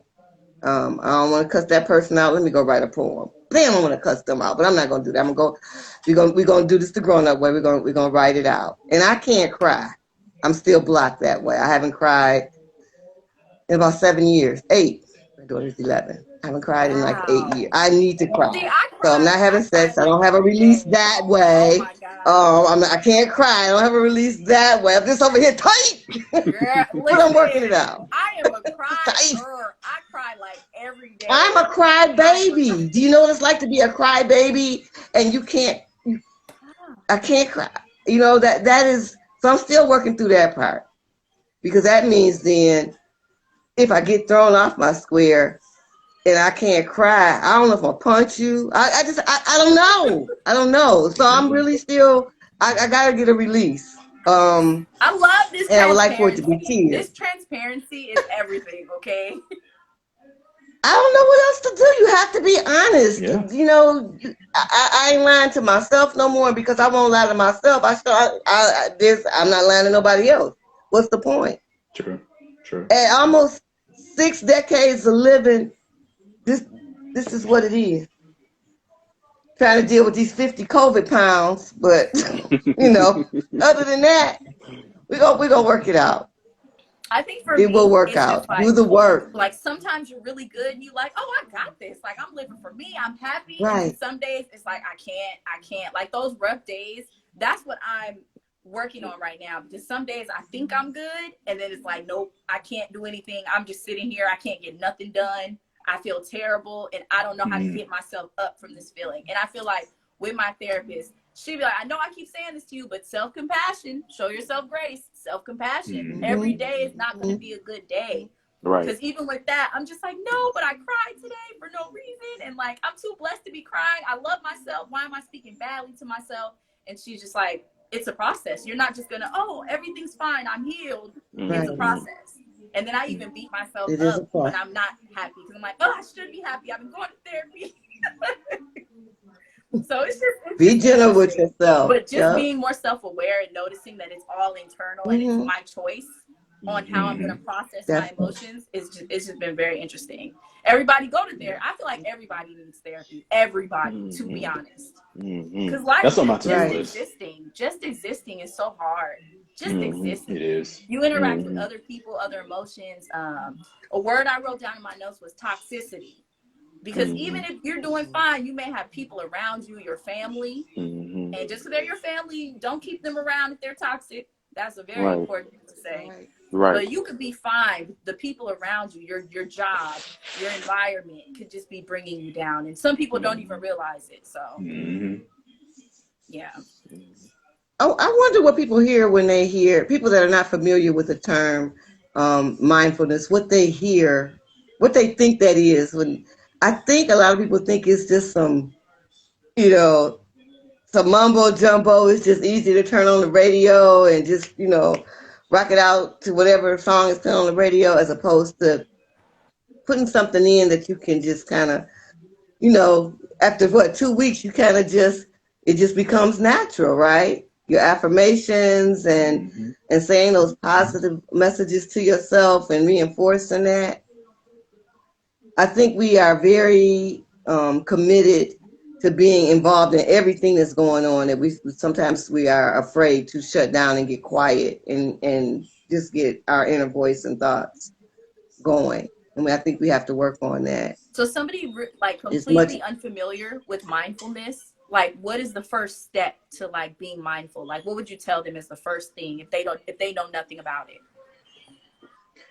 I don't want to cuss that person out. Let me go write a poem. Damn, I want to cuss them out, but I'm not going to do that. We're going to do this the grown-up way. We're going to write it out. And I can't cry. I'm still blocked that way. I haven't cried in about 7 years. 8. My daughter's 11. I haven't cried in like 8 years. I need to cry. See, So I'm not having sex. I don't have a release that way. Oh my God. I can't cry. I don't have a release that way. I'm just over here tight. Girl, But I'm working it out. I am a crier. I cry like every day. I'm a cry baby. Do you know what it's like to be a cry baby? And I can't cry. You know, that is, so I'm still working through that part. Because that means then, if I get thrown off my square and I can't cry, I don't know if I'll punch you. I don't know. So I'm really still, I got to get a release. I love this And I would like for it to be transparency. tears. This transparency is everything, okay? I don't know what else to do. You have to be honest. Yeah. You know, I ain't lying to myself no more because I won't lie to myself. I'm not lying to nobody else. What's the point? True. True. At almost 6 decades of living, this is what it is. Trying to deal with these 50 COVID pounds, but you know, other than that, we gonna work it out. I think for It will me, work it's just out. Do the work. like sometimes you're really good and you like, oh, I got this. Like I'm living for me. I'm happy. And then Right. some days it's like I can't. Like those rough days, that's what I'm working on right now. Because some days I think I'm good, and then it's like, nope, I can't do anything. I'm just sitting here. I can't get nothing done. I feel terrible, and I don't know how to get myself up from this feeling. And I feel like with my therapist, she'd be like, I know I keep saying this to you, but self-compassion, show yourself grace, self-compassion. Every day is not going to be a good day. Right. Because even with that, I'm just like, no, but I cried today for no reason. And like, I'm too blessed to be crying. I love myself. Why am I speaking badly to myself? And she's just like, it's a process. You're not just going to, oh, everything's fine. I'm healed. It's a process. And then I even beat myself up when I'm not happy. Because I'm like, oh, I should be happy. I've been going to therapy. So it's just be gentle with yourself. But just being more self-aware and noticing that it's all internal and it's my choice on how I'm going to process my emotions it's just been very interesting. Everybody go to therapy. I feel like everybody needs therapy. Everybody, to be honest. Because life just existing is so hard. Just existing. It is. You interact with other people, other emotions. A word I wrote down in my notes was toxicity. Because even if you're doing fine, you may have people around you, your family, and just because they're your family, don't keep them around if they're toxic. That's a very important thing to say. Right. But you could be fine. The people around you, your job, your environment could just be bringing you down. And some people don't even realize it. So, yeah. Oh, I wonder what people hear when they hear, people that are not familiar with the term mindfulness, what they hear, what they think that is. When I think a lot of people think it's just some, you know, some mumbo jumbo. It's just easy to turn on the radio and just, you know, rock it out to whatever song is playing on the radio, as opposed to putting something in that you can just kind of, you know, after 2 weeks, you kind of just, it just becomes natural, right? Your affirmations and saying those positive messages to yourself and reinforcing that. I think we are very committed to being involved in everything that's going on, that we sometimes we are afraid to shut down and get quiet and just get our inner voice and thoughts going. And I think we have to work on that. So somebody like completely unfamiliar with mindfulness, like what is the first step to like being mindful? Like what would you tell them is the first thing if they know nothing about it?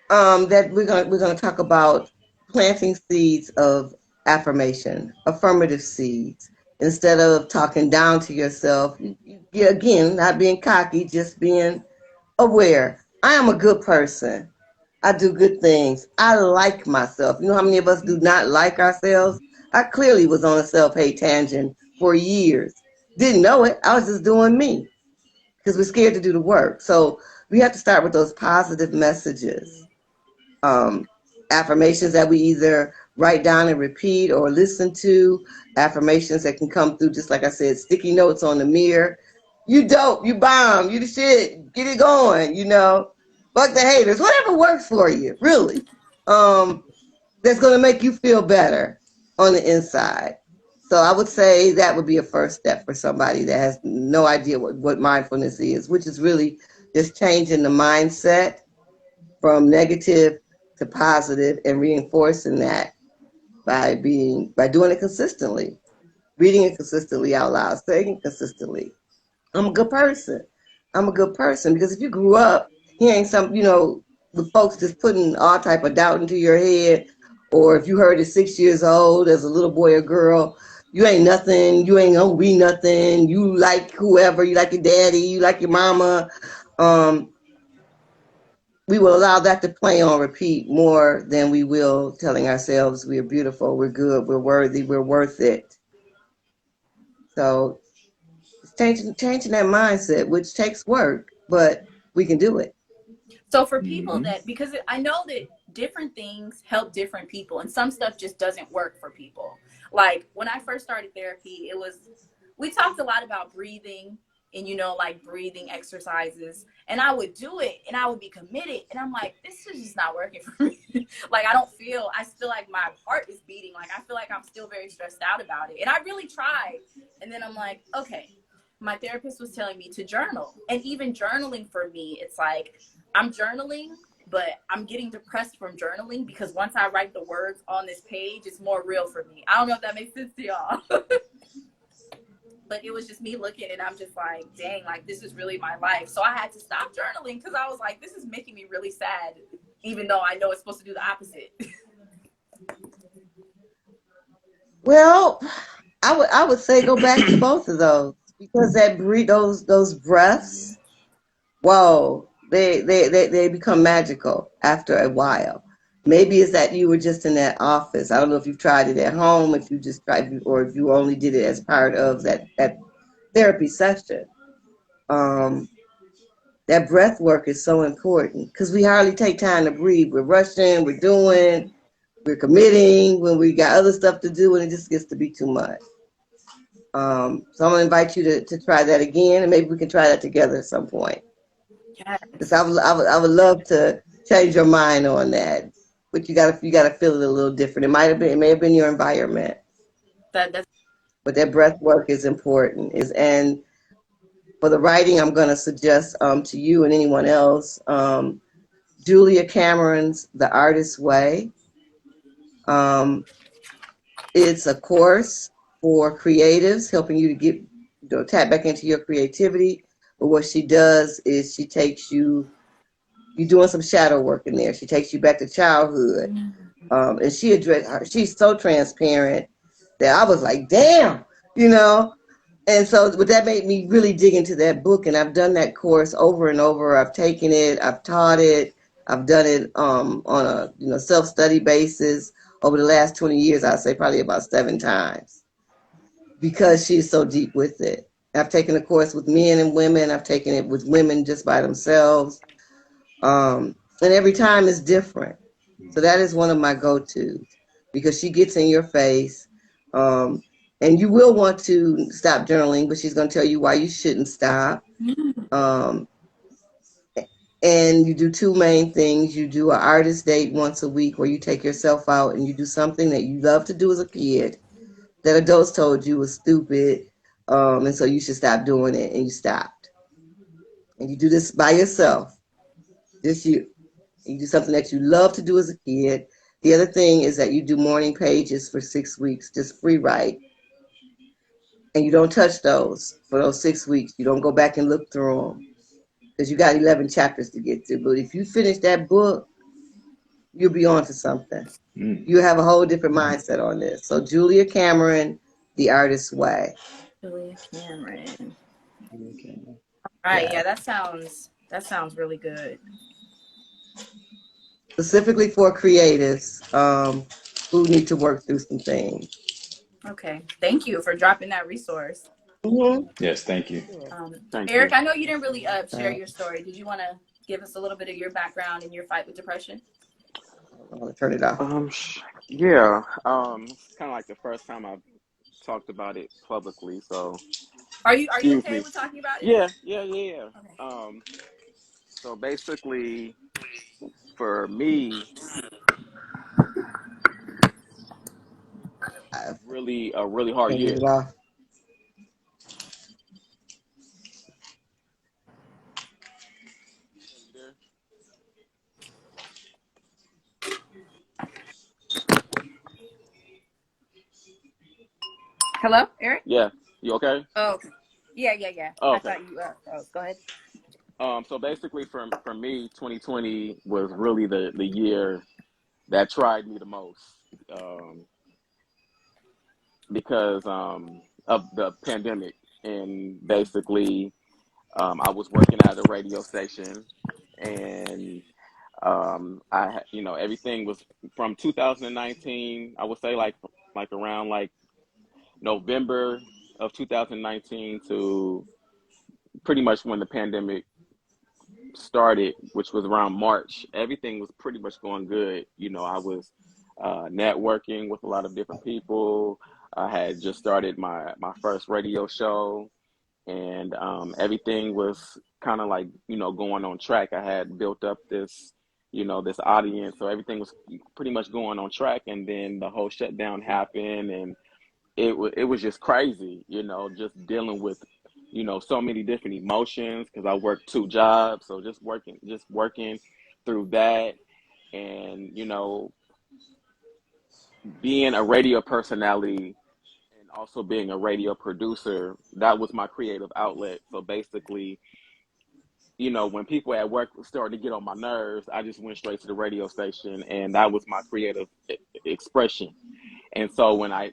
That we're gonna talk about planting seeds of affirmation, affirmative seeds. Instead of talking down to yourself, again, not being cocky, just being aware. I am a good person. I do good things. I like myself. You know how many of us do not like ourselves? I clearly was on a self-hate tangent for years. Didn't know it. I was just doing me because we're scared to do the work. So we have to start with those positive messages. Affirmations that we either write down and repeat or listen to, affirmations that can come through, just like I said, sticky notes on the mirror. You dope, you bomb, you the shit, get it going, you know. Fuck the haters, whatever works for you, really. That's going to make you feel better on the inside. So I would say that would be a first step for somebody that has no idea what mindfulness is, which is really just changing the mindset from negative to positive and reinforcing that by doing it consistently, reading it consistently out loud, saying it consistently. I'm a good person. I'm a good person. Because if you grew up hearing some, you know, with folks just putting all type of doubt into your head, or if you heard at 6 years old as a little boy or girl, you ain't nothing, you ain't gonna be nothing, you like whoever, you like your daddy, you like your mama, we will allow that to play on repeat more than we will telling ourselves we're beautiful, we're good, we're worthy, we're worth it. So it's changing that mindset, which takes work. but we can do it. So for people that, because I know that different things help different people and some stuff just doesn't work for people. Like when I first started therapy, we talked a lot about breathing and, like breathing exercises. And I would do it and I would be committed. And I'm like, this is just not working for me. Like, I feel like my heart is beating. Like, I feel like I'm still very stressed out about it. And I really tried. And then I'm like, okay, my therapist was telling me to journal. And even journaling for me, it's like, I'm journaling, but I'm getting depressed from journaling because once I write the words on this page, it's more real for me. I don't know if that makes sense to y'all. But it was just me looking and I'm just like, dang, like this is really my life. So I had to stop journaling because I was like, this is making me really sad, even though I know it's supposed to do the opposite. Well, I would say go back to both of those, because those breaths, whoa, they become magical after a while. Maybe it's that you were just in that office. I don't know if you've tried it at home, if you just tried, or if you only did it as part of that therapy session. That breath work is so important because we hardly take time to breathe. We're rushing, we're committing when we got other stuff to do, and it just gets to be too much. So I'm gonna invite you to try that again, and maybe we can try that together at some point. Yes. Because I would love to change your mind on that, but you gotta feel it a little different. It may have been your environment, That's but that breath work is important. And for the writing, I'm gonna suggest to you and anyone else, Julia Cameron's The Artist's Way. It's a course for creatives, helping you to tap back into your creativity. But what she does is she takes you're doing some shadow work in there. She takes you back to childhood. And she's so transparent that I was like, damn, you know? And so but that made me really dig into that book. And I've done that course over and over. I've taken it, I've taught it, I've done it on a self-study basis over the last 20 years. I'd say probably about 7 times, because she's so deep with it. I've taken a course with men and women. I've taken it with women just by themselves. And every time is different. So that is one of my go-tos, because she gets in your face. And you will want to stop journaling, but she's going to tell you why you shouldn't stop. And you do 2 main things. You do an artist date once a week where you take yourself out and you do something that you loved to do as a kid that adults told you was stupid, and so you should stop doing it, and you stopped. And you do this by yourself, just you. You do something that you love to do as a kid. The other thing is that you do morning pages for 6 weeks, just free write. And you don't touch those for those 6 weeks. You don't go back and look through them, because you got 11 chapters to get to. But if you finish that book, you'll be on to something. You have a whole different mindset on this. So Julia Cameron, The Artist's Way. Julia Cameron. Right, yeah, that sounds really good. Specifically for creatives who need to work through some things. Okay, thank you for dropping that resource. Yes, thank you. Eric, I know you didn't really share your story. Did you want to give us a little bit of your background and your fight with depression? I'm gonna turn it off. Yeah. It's kind of like the first time I've talked about it publicly, so Are you excuse okay me. with talking about it? Yeah. Okay. So basically, for me, really a really hard Turn year. it off. Hello, Eric? Yeah. You okay? Oh, okay. Yeah. Oh, I okay. thought you go ahead. So basically, for me, 2020 was really the year that tried me the most, because of the pandemic. And basically, I was working at a radio station, and everything was from 2019. I would say like around like November of 2019 to pretty much when the pandemic started, which was around March, everything was pretty much going good. You know, I was networking with a lot of different people. I had just started my first radio show, and everything was kind of like, you know, going on track. I had built up this, you know, this audience, so everything was pretty much going on track. And then the whole shutdown happened, and it was just crazy, you know, just dealing with, you know, so many different emotions because I worked two jobs, so just working through that, and you know, being a radio personality and also being a radio producer, that was my creative outlet. So basically, you know, when people at work started to get on my nerves, I just went straight to the radio station, and that was my creative expression. And so when I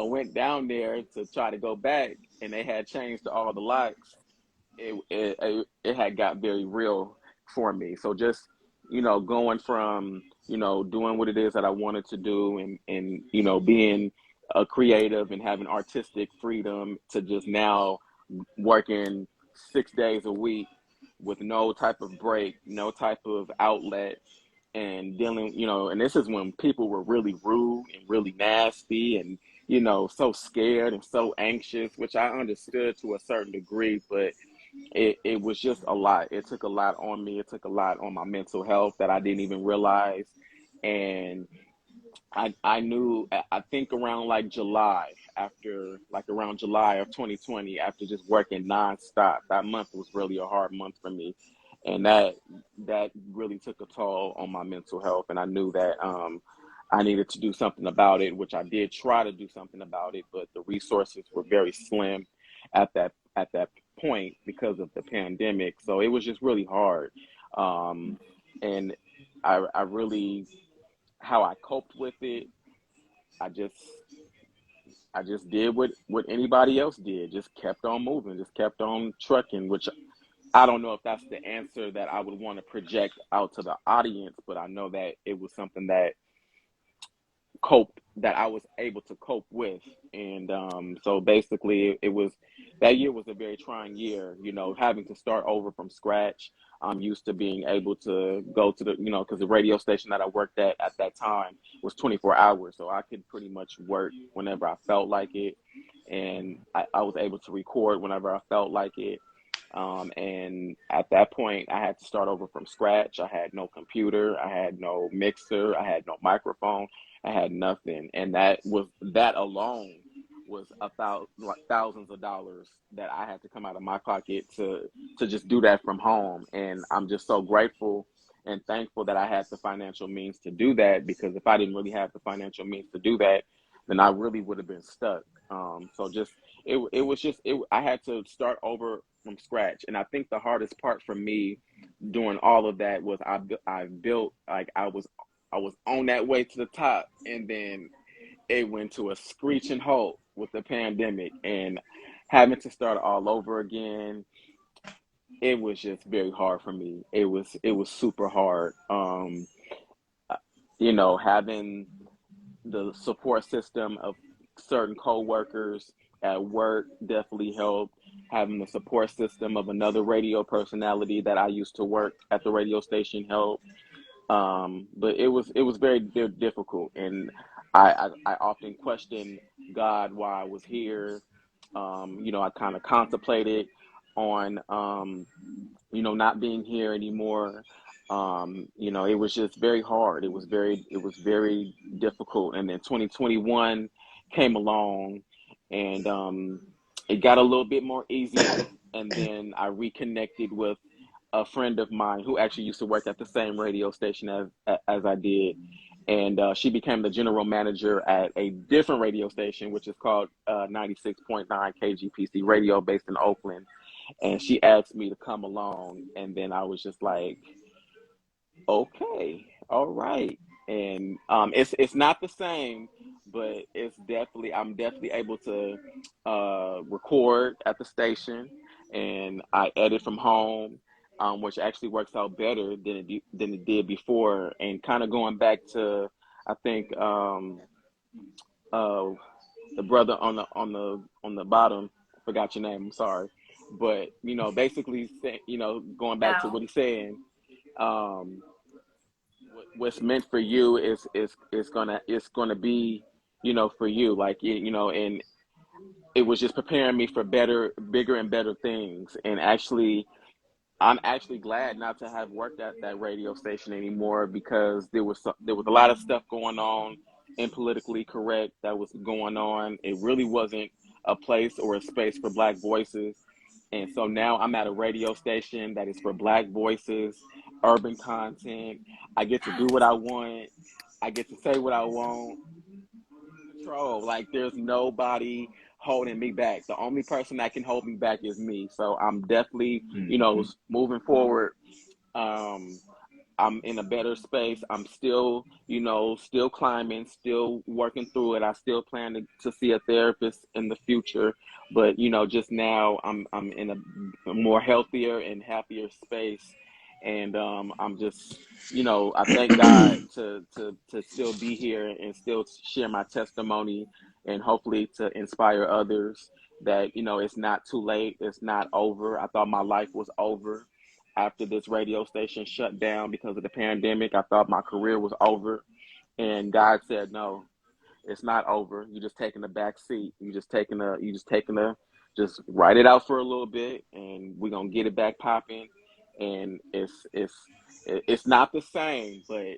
went down there to try to go back, and they had changed all the locks, it had got very real for me. So just, you know, going from, you know, doing what it is that I wanted to do, and you know, being a creative and having artistic freedom, to just now working 6 days a week with no type of break, no type of outlet, and dealing, you know, and this is when people were really rude and really nasty, and, you know, so scared and so anxious, which I understood to a certain degree, but it was just a lot. It took a lot on me. It took a lot on my mental health that I didn't even realize. And I knew, I think around like July, after like around July of 2020, after just working nonstop, that month was really a hard month for me. And that really took a toll on my mental health. And I knew that I needed to do something about it, which I did try to do something about it, but the resources were very slim at that point because of the pandemic. So it was just really hard. And I really, how I coped with it, I just I just did what anybody else did, just kept on moving, just kept on trucking, which I don't know if that's the answer that I would want to project out to the audience, but I know that it was something that I was able to cope with. And so basically it was, that year was a very trying year, you know, having to start over from scratch. I'm used to being able to go to the, you know, because the radio station that I worked at that time was 24 hours. So I could pretty much work whenever I felt like it. And I was able to record whenever I felt like it. And at that point, I had to start over from scratch. I had no computer, I had no mixer, I had no microphone, I had nothing. And that alone was about like thousands of dollars that I had to come out of my pocket to just do that from home. And I'm just so grateful and thankful that I had the financial means to do that, because if I didn't really have the financial means to do that, then I really would have been stuck. So just it was just it. I had to start over from scratch, and I think the hardest part for me doing all of that was I built, like, I was on that way to the top, and then it went to a screeching halt with the pandemic, and having to start all over again. It was just very hard for me. It was super hard. You know, having the support system of certain coworkers at work definitely helped. Having the support system of another radio personality that I used to work at the radio station helped. But it was very difficult, and I often questioned God why I was here. You know, I kind of contemplated on you know, not being here anymore. You know, it was just very hard. It was very difficult. And then 2021 came along, and it got a little bit more easier. And then I reconnected with a friend of mine who actually used to work at the same radio station as I did. And she became the general manager at a different radio station, which is called 96.9 KGPC radio, based in Oakland. And she asked me to come along, and then I was just like, okay, all right. And it's not the same, but I'm definitely able to record at the station, and I edit from home, which actually works out better than it did before. And kind of going back to, I think, uh, the brother on the bottom, forgot your name, I'm sorry. But basically, going back to Wow. what he's saying, um, what's meant for you is gonna be for you, like and it was just preparing me for better, bigger and better things. And actually, I'm actually glad not to have worked at that radio station anymore, because there was a lot of stuff going on and politically correct that was going on. It really wasn't a place or a space for Black voices. And so now I'm at a radio station that is for Black voices, urban content. I get to do what I want. I get to say what I want. Control. Like, there's nobody holding me back. The only person that can hold me back is me. So I'm definitely, Mhm. moving forward. Um, I'm in a better space. I'm still, still climbing, still working through it. I still plan to see a therapist in the future, but just now I'm in a more healthier and happier space, and I'm just, I thank God to still be here and still share my testimony, and hopefully to inspire others that it's not too late. It's not over. I thought my life was over after this radio station shut down because of the pandemic. I thought my career was over, and God said, "No, it's not over. You're just taking a back seat. Just write it out for a little bit, and we're gonna get it back popping." And it's not the same, but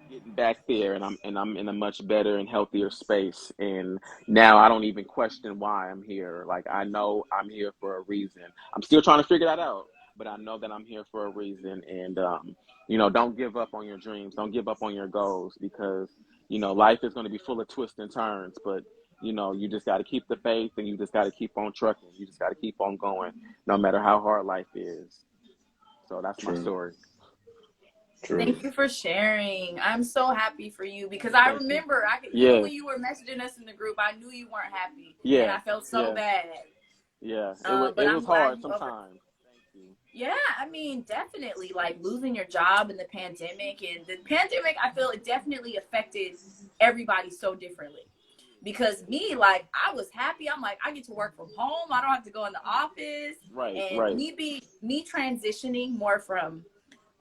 getting back there, and I'm in a much better and healthier space. And now I don't even question why I'm here. Like, I know I'm here for a reason. I'm still trying to figure that out, but I know that I'm here for a reason. And don't give up on your dreams. Don't give up on your goals, because life is going to be full of twists and turns. But you just got to keep the faith, and you just got to keep on trucking. You just got to keep on going, no matter how hard life is. So that's my True. story. True. Thank you for sharing. I'm so happy for you, because I Thank you. remember even Yes. when you were messaging us in the group, I knew you weren't happy, and Yeah. I felt so Yeah. bad. Yeah, it was But it I'm was glad hard you over. sometimes. Thank you. Yeah, I mean, definitely, like losing your job in the pandemic, and the pandemic, I feel it definitely affected everybody so differently. Because me, like, I was happy. I'm like, I get to work from home. I don't have to go in the office. Right, And right, me transitioning more from,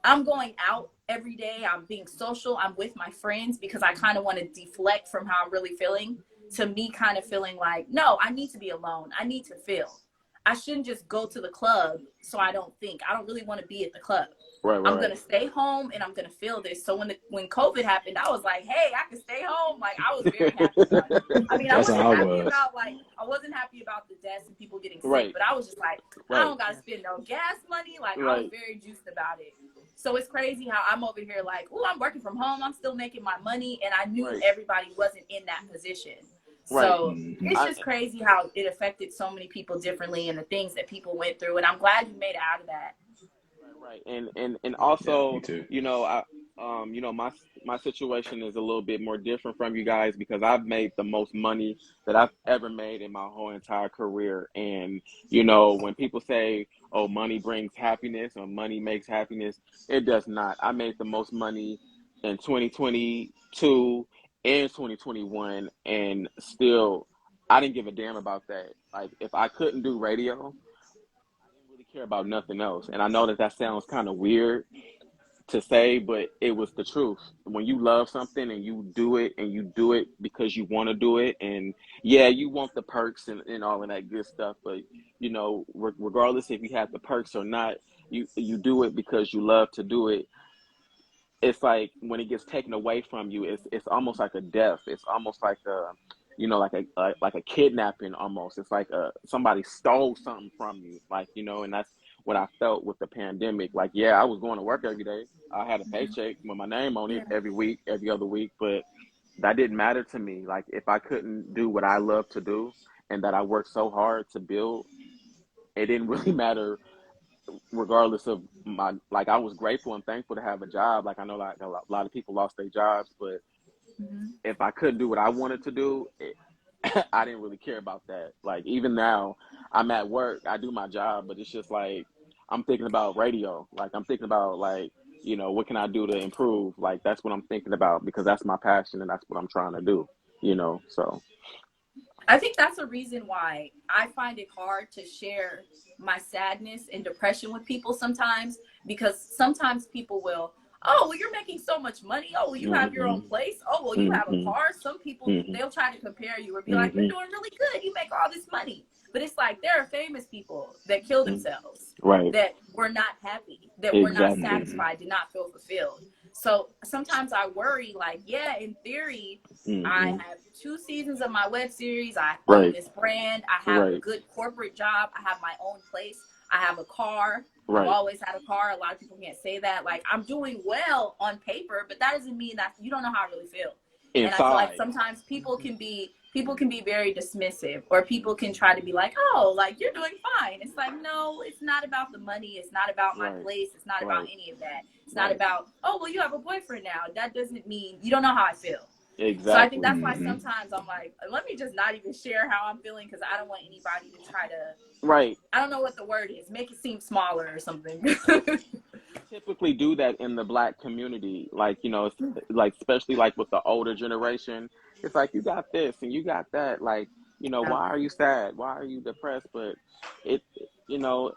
I'm going out every day, I'm being social, I'm with my friends, because I kind of want to deflect from how I'm really feeling, to me kind of feeling like, no, I need to be alone. I need to feel. I shouldn't just go to the club so I don't think. I don't really want to be at the club. right, I'm right, gonna stay home and I'm gonna feel this. So when COVID happened, I was like, hey, I can stay home. Like, I was very happy about it. I mean, That's how I was. I wasn't happy about the deaths and people getting sick, right, but I was just like, I right, don't gotta spend no gas money. Like, I was right, very juiced about it. So it's crazy how I'm over here like, oh, I'm working from home. I'm still making my money, and I knew right, everybody wasn't in that position. right. So Hmm. it's I just crazy how it affected so many people differently, and the things that people went through. And I'm glad you made it out of that. Right, right, and Yeah, me also, too. I, my situation is a little bit more different from you guys, because I've made the most money that I've ever made in my whole entire career. And when people say, "Oh, money brings happiness," or "money makes happiness," it does not. I made the most money in 2022 and 2021, and still, I didn't give a damn about that. Like, if I couldn't do radio, I didn't really care about nothing else. And I know that sounds kind of weird to say, but it was the truth. When you love something and you do it because you want to do it, and yeah, you want the perks and all of that good stuff, but regardless if you have the perks or not, you do it because you love to do it. It's like when it gets taken away from you, it's almost like a death. It's almost like a like a kidnapping almost. It's like somebody stole something from you, like and that's what I felt with the pandemic. Like, yeah, I was going to work every day. I had a paycheck with my name on it Yeah. every week, every other week, but that didn't matter to me. Like, if I couldn't do what I love to do and that I worked so hard to build, it didn't really matter, regardless of my, like, I was grateful and thankful to have a job. Like, I know, like, a lot of people lost their jobs, but Mm-hmm. if I couldn't do what I wanted to do, I didn't really care about that. Like, even now, I'm at work, I do my job, but it's just like I'm thinking about radio. Like, I'm thinking about, like, what can I do to improve? Like, that's what I'm thinking about, because that's my passion and that's what I'm trying to do. So I think that's a reason why I find it hard to share my sadness and depression with people sometimes, because sometimes people will, oh, well, you're making so much money. Oh, well, you have your own place. Oh, well, you have a car. Some people, they'll try to compare you or be like, you're doing really good. You make all this money. But it's like there are famous people that kill themselves, Right. that were not happy, that were not satisfied, did not feel fulfilled. So sometimes I worry, like, yeah, in theory, I have 2 seasons of my web series. I own this brand. I have a good corporate job. I have my own place. I have a car. I've always had a car. A lot of people can't say that. Like, I'm doing well on paper, but that doesn't mean that you don't know how I really feel. Inside. And I feel like sometimes people can be very dismissive, or people can try to be like, oh, like, you're doing fine. It's like, no, it's not about the money. It's not about my place. It's not about any of that. It's not about, oh, well, you have a boyfriend now. That doesn't mean you don't know how I feel. Exactly. So I think that's why sometimes I'm like, let me just not even share how I'm feeling, because I don't want anybody to try to, I don't know what the word is, make it seem smaller or something. Typically do that in the Black community, like, you know, like, especially like with the older generation. It's like, you got this and you got that, like, you know, why are you sad, why are you depressed? But it, you know,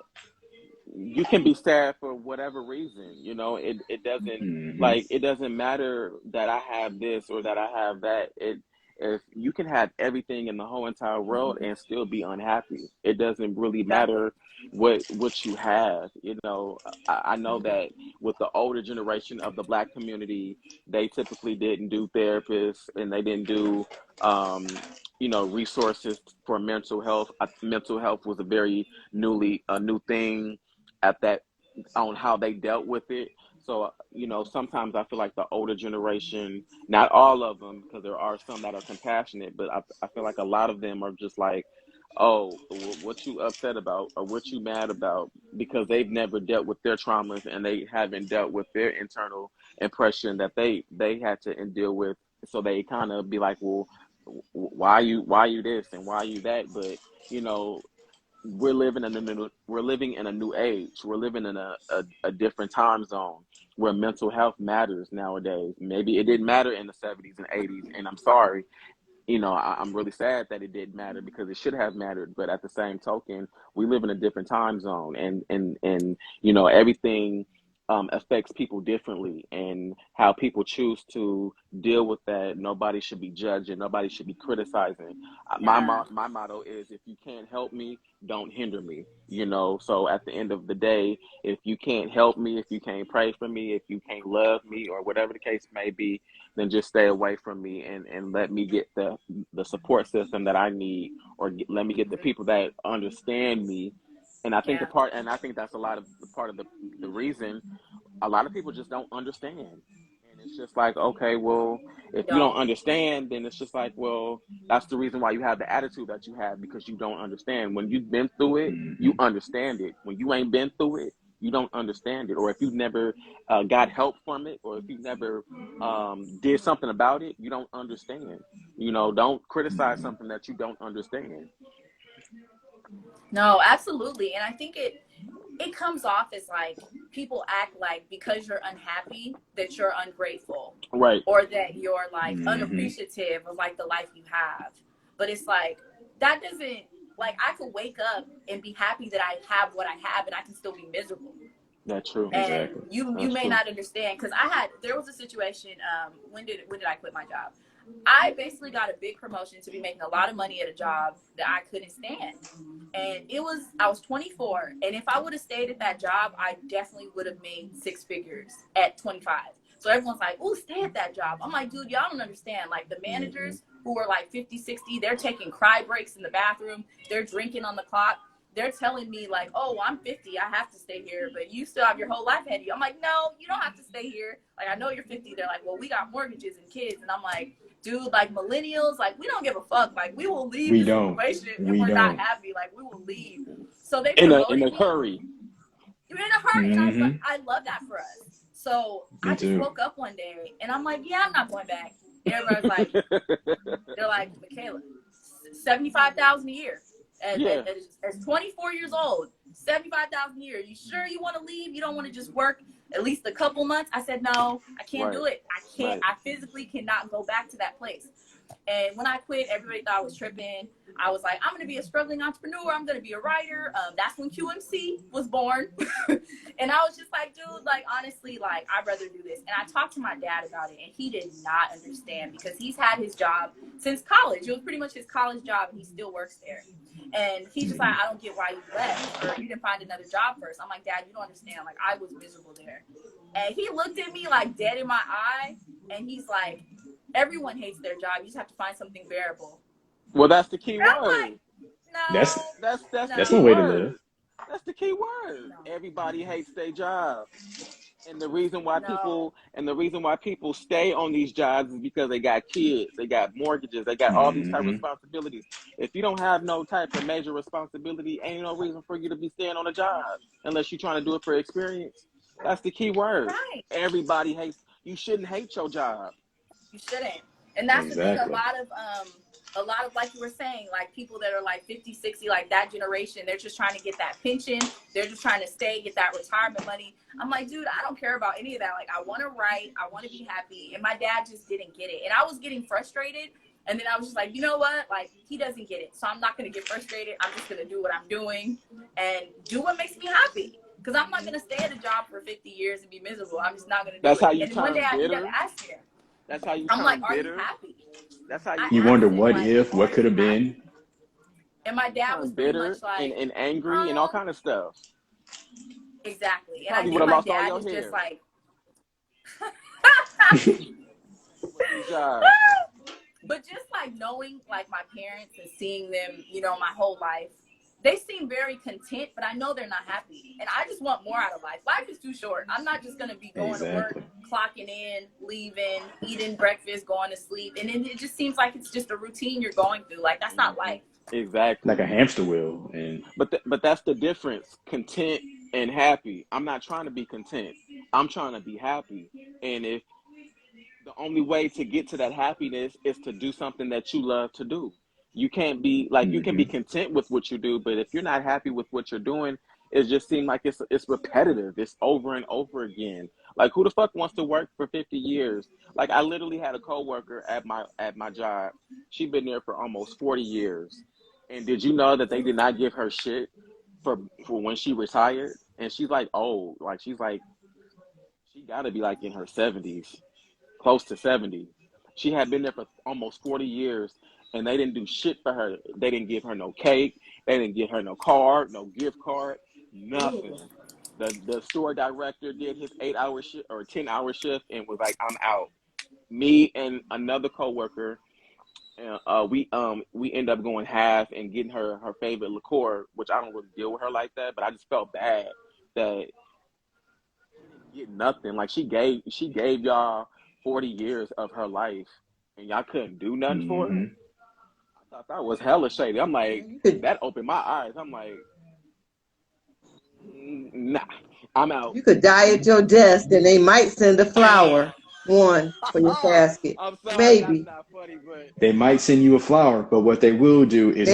you can be sad for whatever reason, you know. It doesn't like, it doesn't matter that I have this or that I have that. If you can have everything in the whole entire world and still be unhappy, it doesn't really matter what you have, you know. I know that with the older generation of the Black community, they typically didn't do therapists, and they didn't do you know, resources for mental health. Mental health was a very new thing at that, on how they dealt with it. So, you know, sometimes I feel like the older generation, not all of them, because there are some that are compassionate, but I feel like a lot of them are just like, oh, what you upset about or what you mad about, because they've never dealt with their traumas and they haven't dealt with their internal impression that they had to deal with. So they kind of be like, well, why you this and why you that? But, you know, we're living in a new age. We're living in a different time zone where mental health matters nowadays. Maybe it didn't matter in the 70s and 80s, and I'm sorry. You know, I'm really sad that it didn't matter, because it should have mattered. But at the same token, we live in a different time zone, and you know, everything affects people differently, and how people choose to deal with that. Nobody should be judging. Nobody should be criticizing. My motto is, if you can't help me, don't hinder me. You know, so at the end of the day, if you can't help me, if you can't pray for me, if you can't love me, or whatever the case may be, then just stay away from me, and let me get the support system that I need, or let me get the people that understand me. And I think I think that's a lot of part of the reason a lot of people just don't understand. And it's just like, okay, well, if you don't understand, then it's just like, well, that's the reason why you have the attitude that you have, because you don't understand. When you've been through it, you understand it. When you ain't been through it, you don't understand it. Or if you've never got help from it, or if you've never did something about it, you don't understand. You know, don't criticize something that you don't understand. No, absolutely. And I think it comes off as like, people act like because you're unhappy that you're ungrateful, Right. or that you're like unappreciative of like the life you have. But it's like, that doesn't, like, I could wake up and be happy that I have what I have, and I can still be miserable. That's true. And you may not understand, because there was a situation, when did I quit my job? I basically got a big promotion to be making a lot of money at a job that I couldn't stand. And I was 24. And if I would have stayed at that job, I definitely would have made 6 figures at 25. So everyone's like, oh, stay at that job. I'm like, dude, y'all don't understand. Like, the managers who are like 50, 60, they're taking cry breaks in the bathroom. They're drinking on the clock. They're telling me like, oh, I'm 50, I have to stay here, but you still have your whole life ahead of you. I'm like, no, you don't have to stay here. Like, I know you're 50. They're like, well, we got mortgages and kids. And I'm like, dude, like, millennials, like, we don't give a fuck. Like, we will leave this situation if we're not happy. Like, we will leave. So they in a promoted hurry. You're in a hurry. And I was like, I love that for us. So I just woke up one day and I'm like, yeah, I'm not going back. And everybody's like, they're like, Michaela, $75,000 a year. As 24 years old, $75,000 a year. You sure you want to leave? You don't want to just work at least a couple months? I said, no, I can't do it. I can't. I physically cannot go back to that place. And when I quit, everybody thought I was tripping. I was like, I'm going to be a struggling entrepreneur. I'm going to be a writer. That's when QMC was born. And I was just like, dude, like, honestly, like, I'd rather do this. And I talked to my dad about it, and he did not understand because he's had his job since college. It was pretty much his college job, and he still works there. And he's just like, I don't get why you left, or you didn't find another job first. I'm like, Dad, you don't understand. Like, I was miserable there. And he looked at me like dead in my eye, and he's like, everyone hates their job. You just have to find something bearable. Well, that's the key word. Like, no, That's no way to live. That's the key word. No. Everybody hates their job. And the reason why people stay on these jobs is because they got kids, they got mortgages, they got all these type of responsibilities. If you don't have no type of major responsibility, ain't no reason for you to be staying on a job unless you're trying to do it for experience. That's the key word. Right. Everybody hates. You shouldn't hate your job. You shouldn't. And that's the thing. A lot of, like you were saying, like people that are like 50, 60, like that generation, they're just trying to get that pension. They're just trying to stay, get that retirement money. I'm like, dude, I don't care about any of that. Like, I want to write. I want to be happy. And my dad just didn't get it. And I was getting frustrated. And then I was just like, you know what? Like, he doesn't get it. So I'm not going to get frustrated. I'm just going to do what I'm doing and do what makes me happy. Because I'm not going to stay at a job for 50 years and be miserable. I'm just not going to do That's it. how you and turn one day bitter. I asked him. That's how you I'm turn like, bitter. Are you happy? That's how you wonder what if, what could have been. And my dad was pretty bitter much like, and angry and all kind of stuff. Exactly. And probably I think my dad was just like, but just like knowing like my parents and seeing them, you know, my whole life, they seem very content, but I know they're not happy. And I just want more out of life. Life is too short. I'm not just going to be going to work, clocking in, leaving, eating breakfast, going to sleep. And then it just seems like it's just a routine you're going through. Like, that's not life. Exactly. Like a hamster wheel. But that's the difference. Content and happy. I'm not trying to be content. I'm trying to be happy. And if the only way to get to that happiness is to do something that you love to do. You can't be like, you can be content with what you do, but if you're not happy with what you're doing, it just seems like it's repetitive. It's over and over again. Like, who the fuck wants to work for 50 years? Like, I literally had a coworker at my job. She'd been there for almost 40 years. And did you know that they did not give her shit for when she retired? And she's like old. Like, she's like, she got to be like in her 70s, close to 70. She had been there for almost 40 years. And they didn't do shit for her. They didn't give her no cake. They didn't give her no card, no gift card, nothing. The store director did his 8-hour shift or 10-hour shift and was like, I'm out. Me and another coworker, we end up going half and getting her favorite liqueur, which I don't really deal with her like that, but I just felt bad that she didn't get nothing. Like, she gave y'all 40 years of her life and y'all couldn't do nothing for her. I thought that was hella shady. I'm like, that opened my eyes. I'm like, nah, I'm out. You could die at your desk and they might send a flower, one, for your casket. I'm sorry, maybe. that's not funny, but They might send you a flower, but what they will do is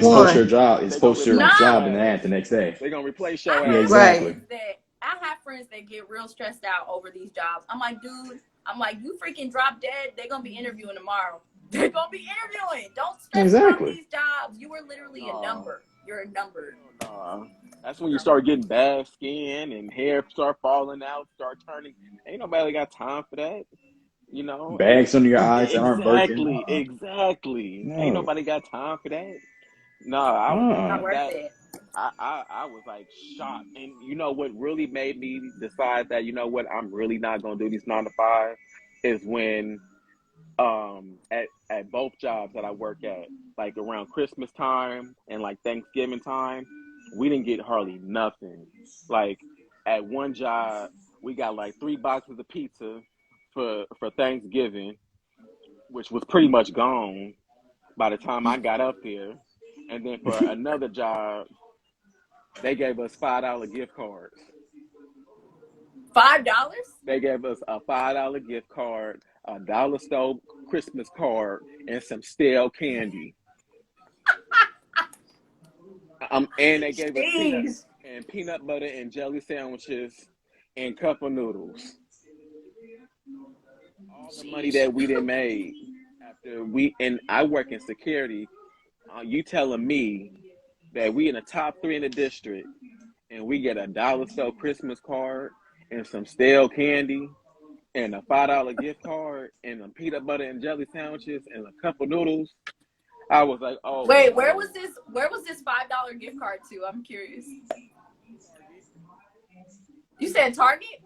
post your job. It's post your job in the ad the next day. They're gonna replace your ass. Yeah, exactly. Right. I have friends that get real stressed out over these jobs. I'm like, dude, you freaking drop dead. They're gonna be interviewing tomorrow. They're gonna be interviewing. Don't stress about these jobs. You are literally a number. You're a number. That's when you start getting bad skin and hair start falling out, start turning. Ain't nobody got time for that. You know, bags under your eyes that aren't burning. Exactly. No. Ain't nobody got time for that. No, not worth it. I was like shocked. And you know what really made me decide that, you know what, I'm really not gonna do these 9 to 5 is when at both jobs that I work at, like around Christmas time and like Thanksgiving time, we didn't get hardly nothing. Like at one job, we got like 3 boxes of pizza for Thanksgiving, which was pretty much gone by the time I got up there. And then for another job, they gave us $5 gift cards. $5? They gave us a $5 gift card, a dollar store Christmas card, and some stale candy. And they gave us peanut butter and jelly sandwiches and cup of noodles. All the money that we didn't made I work in security. You telling me that we in the top 3 in the district, and we get a dollar store Christmas card and some stale candy and a $5 gift card and a peanut butter and jelly sandwiches and a cup of noodles. I was like, oh Wait, no. where was this $5 gift card to? I'm curious. You said Target?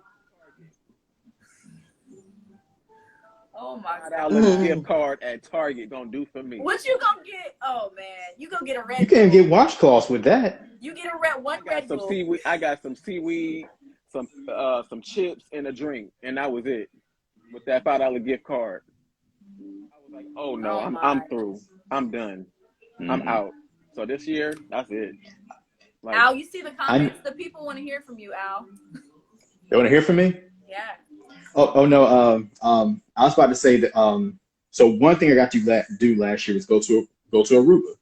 Oh my God. $5 gift card at Target gonna do for me. What you gonna get? Oh man, you gonna get a Red You Bull. can't get washcloths with that. You get a Red Bull. Seaweed. I got some seaweed, some chips, and a drink, and that was it. With that $5 gift card, I was like, oh no, I'm through. I'm done. I'm out. So this year, that's it. Like, Al, you see the comments? The people want to hear from you, Al. They want to hear from me? Yeah. Oh no. I was about to say that. So one thing I got to do last year was go to Aruba,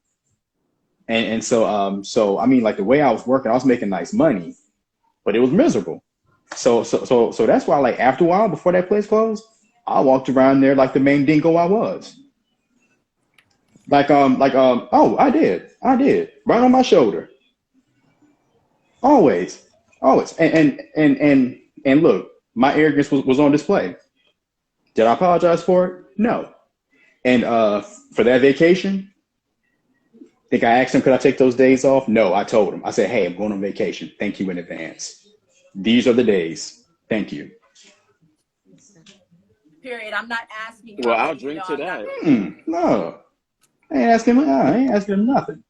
and so I mean, like the way I was working, I was making nice money, but it was miserable. So that's why, like, after a while, before that place closed, I walked around there like the main dingo I was. Oh, I did right on my shoulder. Always. And look, my arrogance was on display. Did I apologize for it? No. And for that vacation, think I asked him, could I take those days off? No, I told him. I said, hey, I'm going on vacation. Thank you in advance. These are the days. Thank you. Period. I'm not asking you. Well, I'll drink to that. No. I ain't asking him nothing.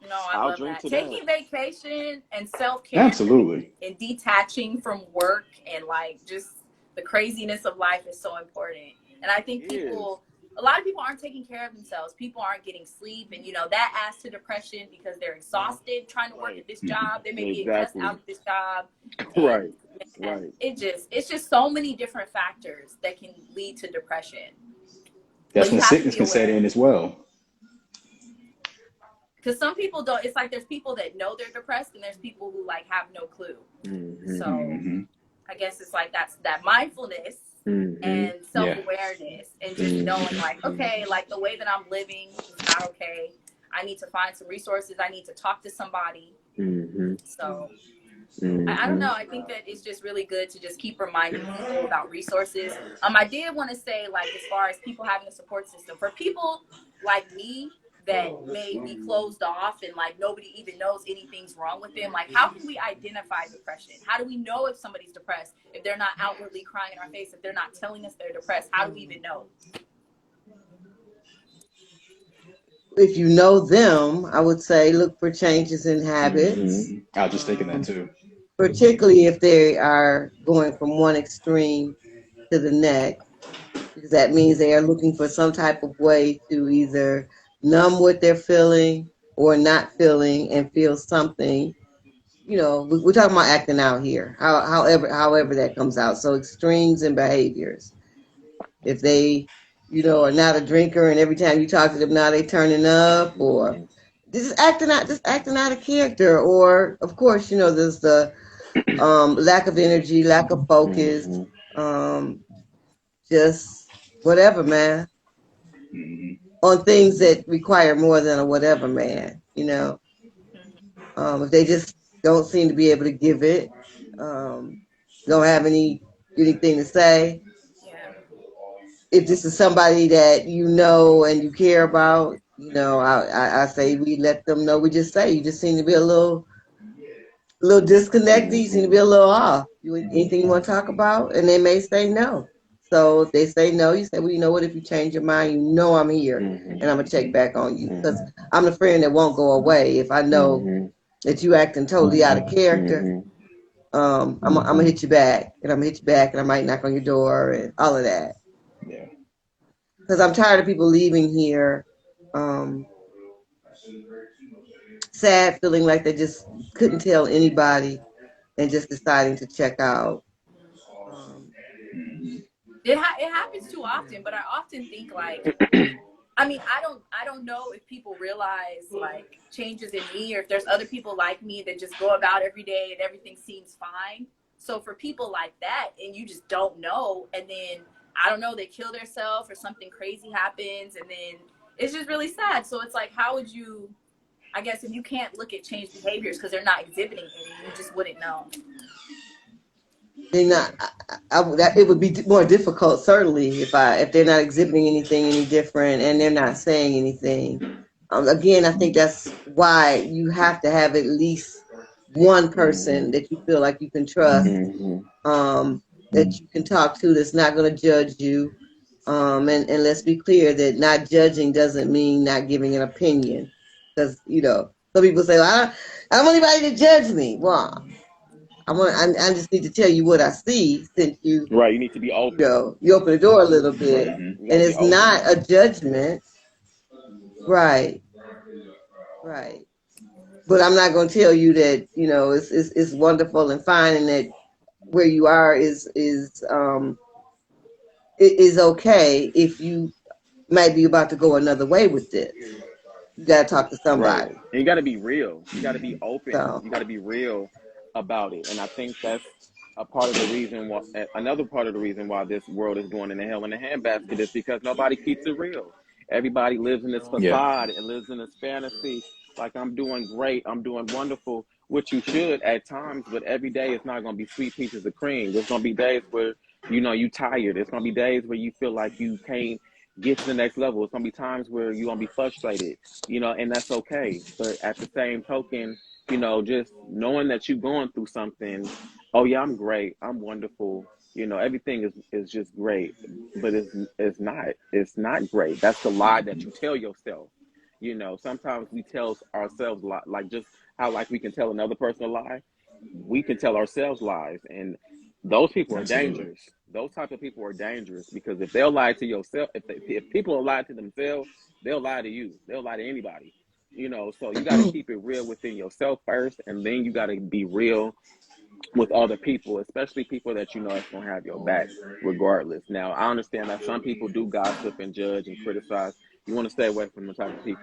No, I love that. Taking vacation and self-care. Absolutely. And detaching from work and like just the craziness of life is so important. And I think a lot of people aren't taking care of themselves. People aren't getting sleep, and that adds to depression because they're exhausted trying to work at this job. They may be just out of this job. Right. It's just so many different factors that can lead to depression. That's when sickness can set in as well. Because some people don't. It's like there's people that know they're depressed, and there's people who like have no clue. So I guess it's like that mindfulness and self-awareness and just knowing like, okay, like the way that I'm living is not okay. I need to find some resources. I need to talk to somebody. So I don't know. I think that it's just really good to just keep reminding people about resources. I did want to say, like, as far as people having a support system, for people like me that may be closed off and like nobody even knows anything's wrong with them, like how can we identify depression? How do we know if somebody's depressed if they're not outwardly crying in our face, if they're not telling us they're depressed? How do we even know? If you know them, I would say look for changes in habits. I was just thinking that too. Particularly if they are going from one extreme to the next, because that means they are looking for some type of way to either numb what they're feeling or not feeling and feel something. We're talking about acting out here, however that comes out. So extremes in behaviors. If they, are not a drinker and every time you talk to them now they turning up, or just acting out of character, or of course, there's the lack of energy, lack of focus, just whatever, man. On things that require more than a whatever, man. If they just don't seem to be able to give it, don't have anything to say. If this is somebody that you know and you care about, I say we let them know. We just say you just seem to be a little disconnected. You seem to be a little off. Anything you want to talk about? And they may say no. So if they say no, you say, well, you know what? If you change your mind, I'm here and I'm going to check back on you. Because I'm the friend that won't go away. If I know that you acting totally out of character, I'm going to hit you back. And I'm going to hit you back and I might knock on your door and all of that. Yeah. Because I'm tired of people leaving here sad, feeling like they just couldn't tell anybody and just deciding to check out. It happens too often, but I often think like, I don't know if people realize like changes in me, or if there's other people like me that just go about every day and everything seems fine. So for people like that, and you just don't know, and then I don't know, they kill themselves or something crazy happens, and then it's just really sad. So it's like, how would you, I guess, if you can't look at changed behaviors because they're not exhibiting any, you just wouldn't know. They're not. It would be more difficult, certainly, if they're not exhibiting anything any different and they're not saying anything. Again, I think that's why you have to have at least one person that you feel like you can trust, that you can talk to, that's not going to judge you. And let's be clear that not judging doesn't mean not giving an opinion, because some people say, well, I don't want anybody to judge me. Well, I just need to tell you what I see, since you Right. You need to be open. you open the door a little bit, Right. and You gotta be it's open. not a judgment. Right. But I'm not going to tell you that it's wonderful and fine, and that where you are is okay if you might be about to go another way with this. You got to talk to Right. somebody. And you got to be real. You got to be open. So You got to be real about it. And I think that's a part of the reason why, another part of the reason why this world is going in the hell in a handbasket is because nobody keeps it real. Everybody lives in this Yeah. facade and lives in this fantasy. Like, I'm doing great. I'm doing wonderful, which you should at times, but every day it's not going to be sweet peaches of cream. There's going to be days where, you tired. There's going to be days where you feel like you can't get to the next level. It's going to be times where you're going to be frustrated, and that's okay. But at the same token, just knowing that you're going through something, oh yeah, I'm great, I'm wonderful, everything is just great, but it's not great. That's the lie that you tell yourself. Sometimes we tell ourselves like just how like we can tell another person a lie, we can tell ourselves lies, and those people are Absolutely. dangerous. Those type of people are dangerous because if they'll lie to yourself, if people will lie to themselves, they'll lie to you. They'll lie to anybody. So you got to keep it real within yourself first, and then you got to be real with other people, especially people that that's gonna have your back regardless. Now, I understand that some people do gossip and judge and criticize. You want to stay away from the type of people,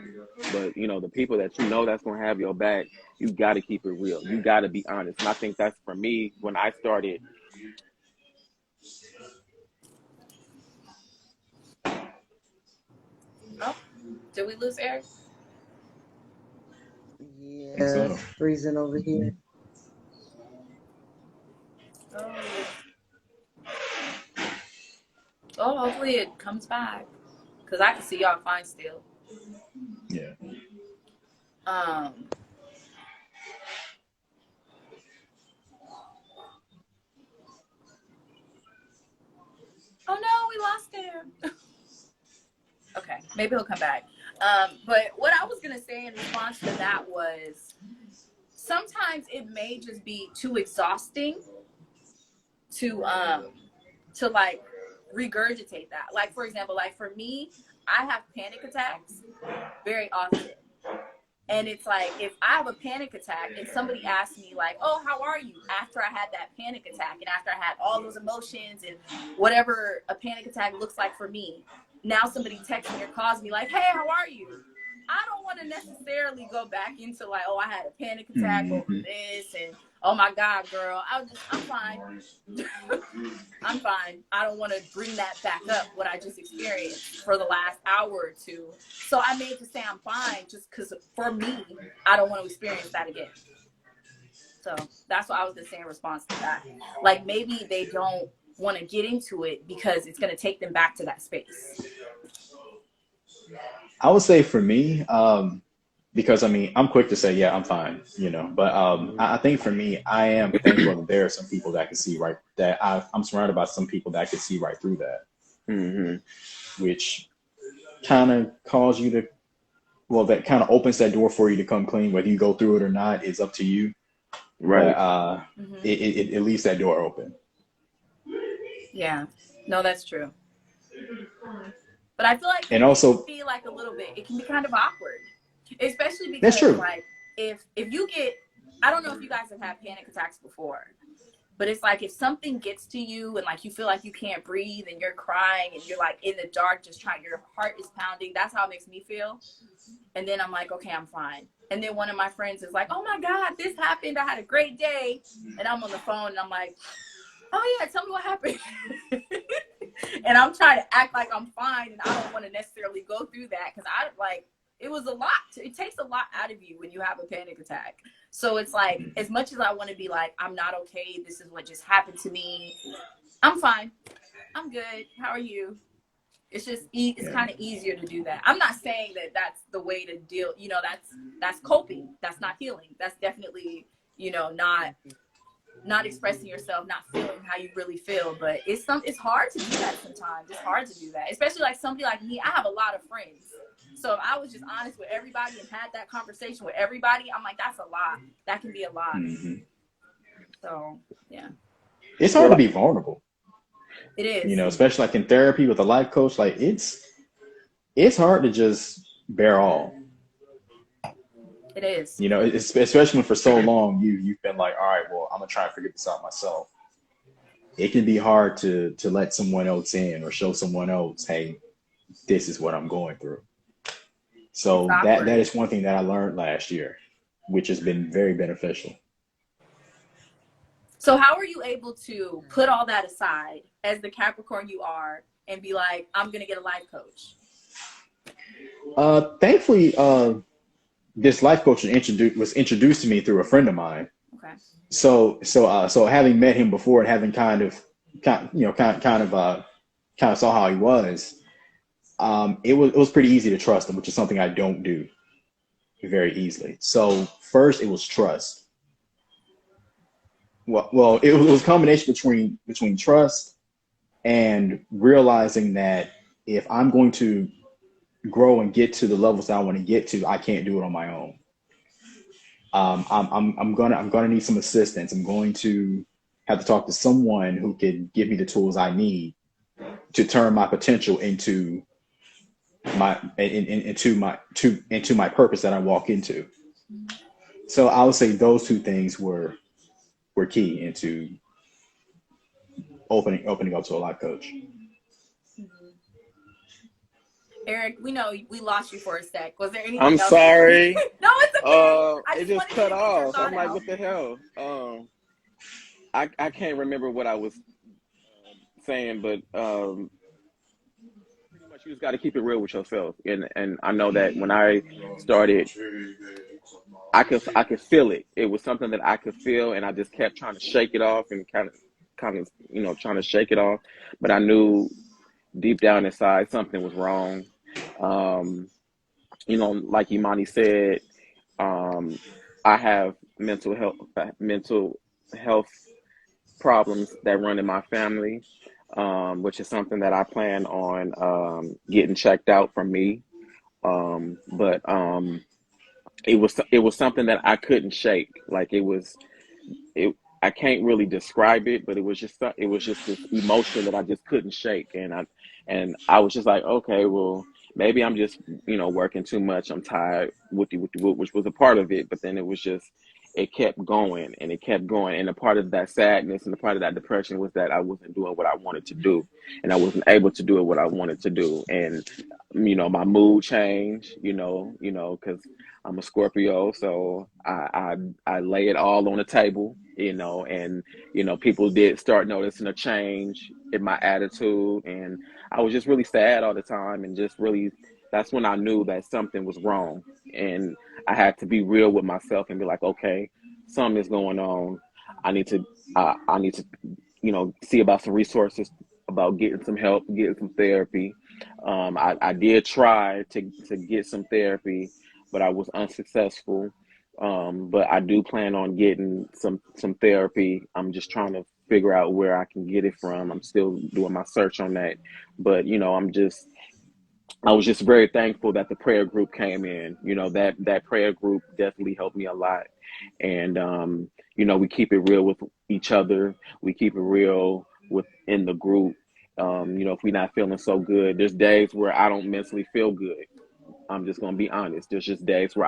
but the people that that's gonna have your back, you got to keep it real. You got to be honest, and I think that's for me when I started. Oh, did we lose Eric? I think yeah, so. it's freezing over here. Oh, hopefully it comes back, because I can see y'all fine still. Yeah. Oh no, we lost him. Okay, maybe he'll come back. But what I was gonna say in response to that was, sometimes it may just be too exhausting to like regurgitate that. Like, for example, like for me, I have panic attacks very often. And it's like, if I have a panic attack and somebody asks me like, oh, how are you? After I had that panic attack and after I had all those emotions and whatever a panic attack looks like for me, now somebody texts me or calls me like, hey, how are you? I don't want to necessarily go back into like, oh, I had a panic attack over this and oh my God, girl, I'm fine. I'm fine. I don't want to bring that back up, what I just experienced for the last hour or two. So I may just say I'm fine just because for me, I don't want to experience that again. So that's what I was going to say in response to that. Like, maybe they don't want to get into it because it's going to take them back to that space. I would say for me, because I'm quick to say, yeah, I'm fine, but I think for me, I am thankful that there are some people that can see I'm surrounded by some people that can see right through that, which kind of cause you to, that kind of opens that door for you to come clean. Whether you go through it or not is up to you. Right. But it leaves that door open. Yeah, no, that's true. But I feel like and also, it can be like a little bit, it can be kind of awkward, especially because that's true. like if you get, I don't know if you guys have had panic attacks before, but it's like if something gets to you and like you feel like you can't breathe and you're crying and you're like in the dark just trying, your heart is pounding. That's how it makes me feel. And then I'm like, okay, I'm fine. And then one of my friends is like, oh my God, this happened, I had a great day. And I'm on the phone and I'm like, oh yeah, tell me what happened. And I'm trying to act like I'm fine, and I don't want to necessarily go through that because it was a lot. It takes a lot out of you when you have a panic attack. So it's like, as much as I want to be like, I'm not okay, this is what just happened to me, I'm fine, I'm good, how are you? It's just it's kind of easier to do that. I'm not saying that that's the way to deal, that's coping, that's not healing, that's definitely not expressing yourself, not feeling how you really feel. But it's hard to do that sometimes. It's hard to do that, especially like somebody like me. I have a lot of friends, so if I was just honest with everybody and had that conversation with everybody, I'm like, that's a lot. That can be a lot. So yeah, it's hard to be vulnerable. It is. Especially like in therapy with a life coach. Like it's hard to just bear all. It is. Especially when for so long you've been like, all right, well, I'm gonna try and figure this out myself. It can be hard to let someone else in or show someone else, hey, this is what I'm going through. So that is one thing that I learned last year, which has been very beneficial. So how are you able to put all that aside as the Capricorn you are and be like, I'm gonna get a life coach? Thankfully, this life coach was introduced to me through a friend of mine. Okay. So having met him before and having kind of saw how he was, it was pretty easy to trust him, which is something I don't do very easily. So first, it was trust. Well, it was a combination between trust and realizing that if I'm going to grow and get to the levels that I want to get to, I can't do it on my own. I'm gonna need some assistance. I'm going to have to talk to someone who can give me the tools I need to turn my potential into my purpose that I walk into. So I would say those two things were key into opening up to a life coach. Eric, we know we lost you for a sec. Was there anything I'm else? sorry. No, it's okay. It just cut off. I'm like, what the hell? I can't remember what I was saying, but pretty much you just got to keep it real with yourself. And I know that when I started, I could feel it. It was something that I could feel, and I just kept trying to shake it off and kind of trying to shake it off. But I knew deep down inside something was wrong. Like Imani said, I have mental health problems that run in my family, which is something that I plan on getting checked out from me. But it was something that I couldn't shake. Like I can't really describe it, but it was just this emotion that I just couldn't shake, and I was just like, okay, well, maybe I'm just working too much. I'm tired, which was a part of it, but then it kept going and it kept going, and a part of that sadness and a part of that depression was that I wasn't doing what I wanted to do, and I wasn't able to do what I wanted to do, and my mood changed, because I'm a Scorpio, so I lay it all on the table, and people did start noticing a change in my attitude, and I was just really sad all the time, and just really, that's when I knew that something was wrong, and I had to be real with myself and be like, okay, something is going on. I need to see about some resources, about getting some help, getting some therapy. I did try to get some therapy, but I was unsuccessful. But I do plan on getting some therapy. I'm just trying to figure out where I can get it from. I'm still doing my search on that. But, I was just very thankful that the prayer group came in. That prayer group definitely helped me a lot. And, we keep it real with each other. We keep it real within the group. If we're not feeling so good, there's days where I don't mentally feel good. I'm just going to be honest. There's just days where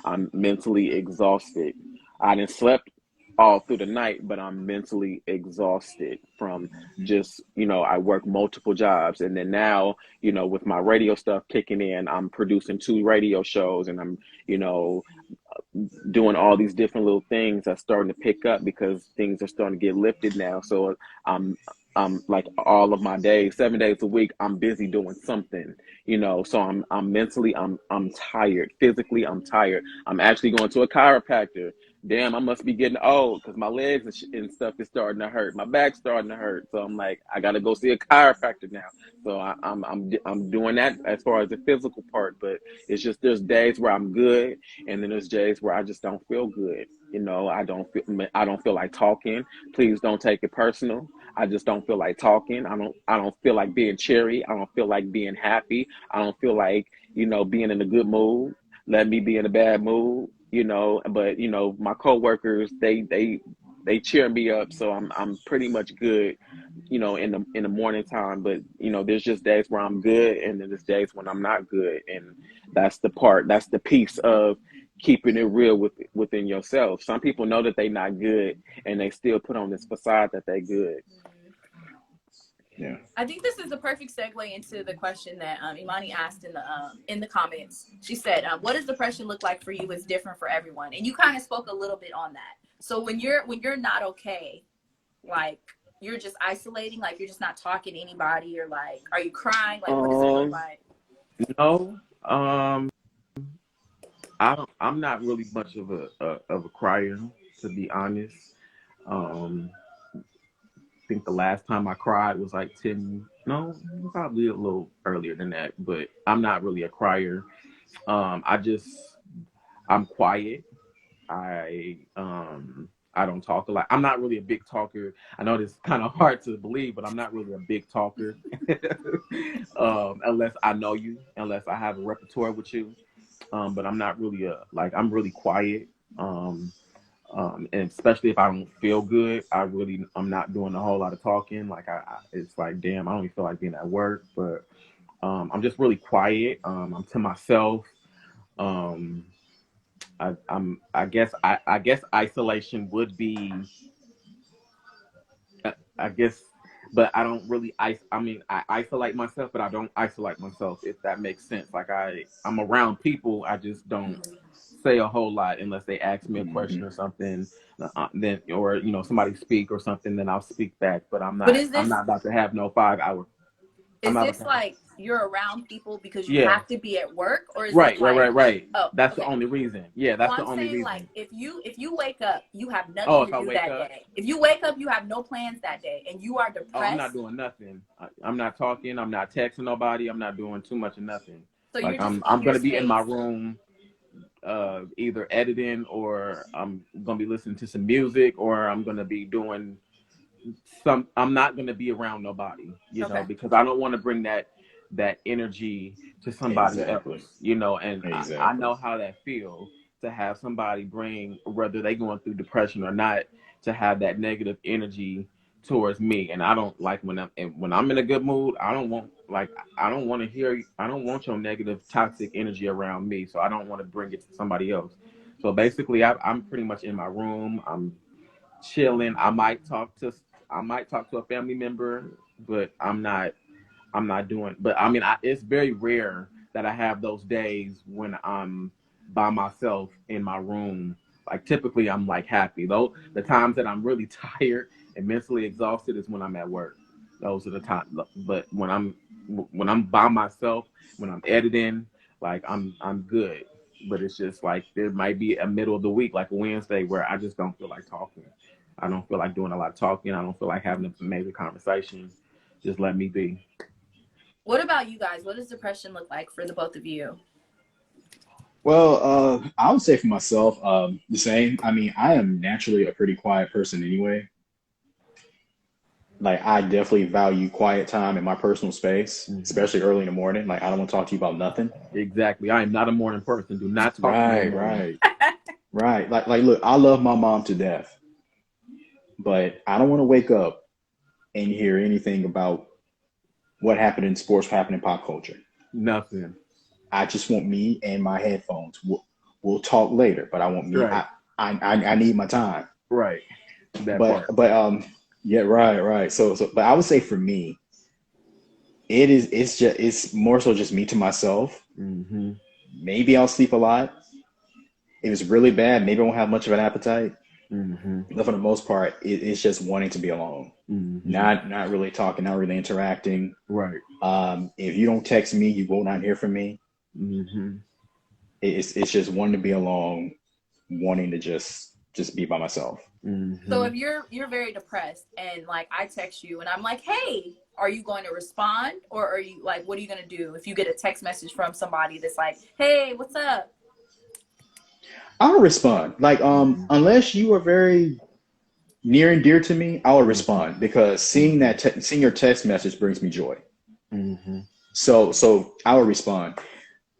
I'm mentally exhausted. I didn't slept all through the night, but I'm mentally exhausted from just, I work multiple jobs. And then now, with my radio stuff kicking in, I'm producing 2 radio shows, and I'm, doing all these different little things that's starting to pick up because things are starting to get lifted now. So I'm I'm like all of my days, 7 days a week, I'm busy doing something, you know. So I'm mentally, I'm tired. Physically, I'm tired. I'm actually going to a chiropractor. Damn, I must be getting old because my legs and stuff is starting to hurt. My back's starting to hurt. So I'm like, I gotta go see a chiropractor now. So I'm doing that as far as the physical part. But it's just there's days where I'm good, and then there's days where I just don't feel good. You know, I don't feel like talking. Please don't take it personal. I just don't feel like talking. I don't feel like being cheery. I don't feel like being happy. I don't feel like, you know, being in a good mood. Let me be in a bad mood, you know. But you know, my coworkers, they cheer me up, so I'm pretty much good, you know, in the morning time. But you know, there's just days where I'm good, and then there's days when I'm not good, and that's the piece of keeping it real within yourself. Some people know that they're not good, and they still put on this facade that they're good. Yeah. I think this is the perfect segue into the question that Imani asked in the comments. She said, "What does depression look like for you? It's different for everyone." And you kind of spoke a little bit on that. So when you're not okay, like you're just isolating, like you're just not talking to anybody, or like, are you crying? Like, what does it look like? No, I'm not really much of a crier, to be honest. I think the last time I cried was like 10, no, probably a little earlier than that, but I'm not really a crier. I'm quiet. I I don't talk a lot. I'm not really a big talker. I know this is kind of hard to believe, but I'm not really a big talker. Unless I know you, unless I have a repertoire with you. But I'm not really I'm really quiet. And especially if I don't feel good, I'm not doing a whole lot of talking. Like it's like, damn, I don't even feel like being at work, but I'm just really quiet. I'm to myself. Um, I guess isolation would be, I guess, but I don't really I mean, I isolate myself, but I don't isolate myself, if that makes sense. Like I'm around people, I just don't say a whole lot unless they ask me a question or something. Then, or you know, somebody speak or something, then I'll speak back. But But is I'm this not about to have no 5 hour. I'm is not this about to, like you're around people because you yeah. have to be at work, or is it like, Right. oh, That's the okay. only reason. Yeah, Well, that's the I'm only saying like reason. if you wake up, you have Oh, nothing if to I do wake that up, day. If you wake up, you have no plans that day, and you are oh, I'm not depressed. doing nothing. I'm not talking. I'm not texting nobody. I'm not doing too much of nothing. So Like you're just in I'm your gonna be in my space. room, either editing, or I'm gonna be listening to some music, or I'm gonna be doing I'm not gonna be around nobody, you know, Okay. because I don't want to bring that energy to somebody Exactly. else, you know, and I Exactly. know how that feels to have somebody bring, whether they going through depression or not, to have that negative energy towards me. And I don't like when I'm in a good mood, I don't want to hear, I don't want your negative toxic energy around me, so I don't want to bring it to somebody else. So basically I'm pretty much in my room. I'm chilling. I might talk to a family member, but I'm not doing. But I mean, it's very rare that I have those days when I'm by myself in my room. Like typically, I'm like happy. Though the times that I'm really tired and mentally exhausted is when I'm at work. Those are the times. But when I'm by myself, when I'm editing, like I'm good. But it's just like there might be a middle of the week, like a Wednesday, where I just don't feel like talking. I don't feel like doing a lot of talking. I don't feel like having a major conversation. Just let me be. What about you guys? What does depression look like for the both of you? Well, I would say for myself, the same. I mean, I am naturally a pretty quiet person anyway. Like, I definitely value quiet time in my personal space, Mhm. especially early in the morning. Like, I don't want to talk to you about nothing. Exactly. I am not a morning person. Do not talk to me in the Right, morning. right, right. Look, I love my mom to death, but I don't want to wake up and hear anything about what happened in sports, what happened in pop culture. Nothing. I just want me and my headphones. We'll talk later, but I want me. Right. I need my time. Right. That But part. yeah, right. So but I would say for me, it's more so just me to myself. Hmm. Maybe I'll sleep a lot. If it's really bad, maybe I won't have much of an appetite. But for the most part, it's just wanting to be alone, not really talking, not really interacting. Right. If you don't text me, you will not hear from me. It's just wanting to be alone, wanting to just be by myself. So if you're very depressed and like I text you and I'm like, hey, are you going to respond, or are you like, what are you going to do if you get a text message from somebody that's like, hey, what's up? I'll respond. Like, unless you are very near and dear to me, I'll respond, because seeing seeing your text message brings me joy. So I will respond.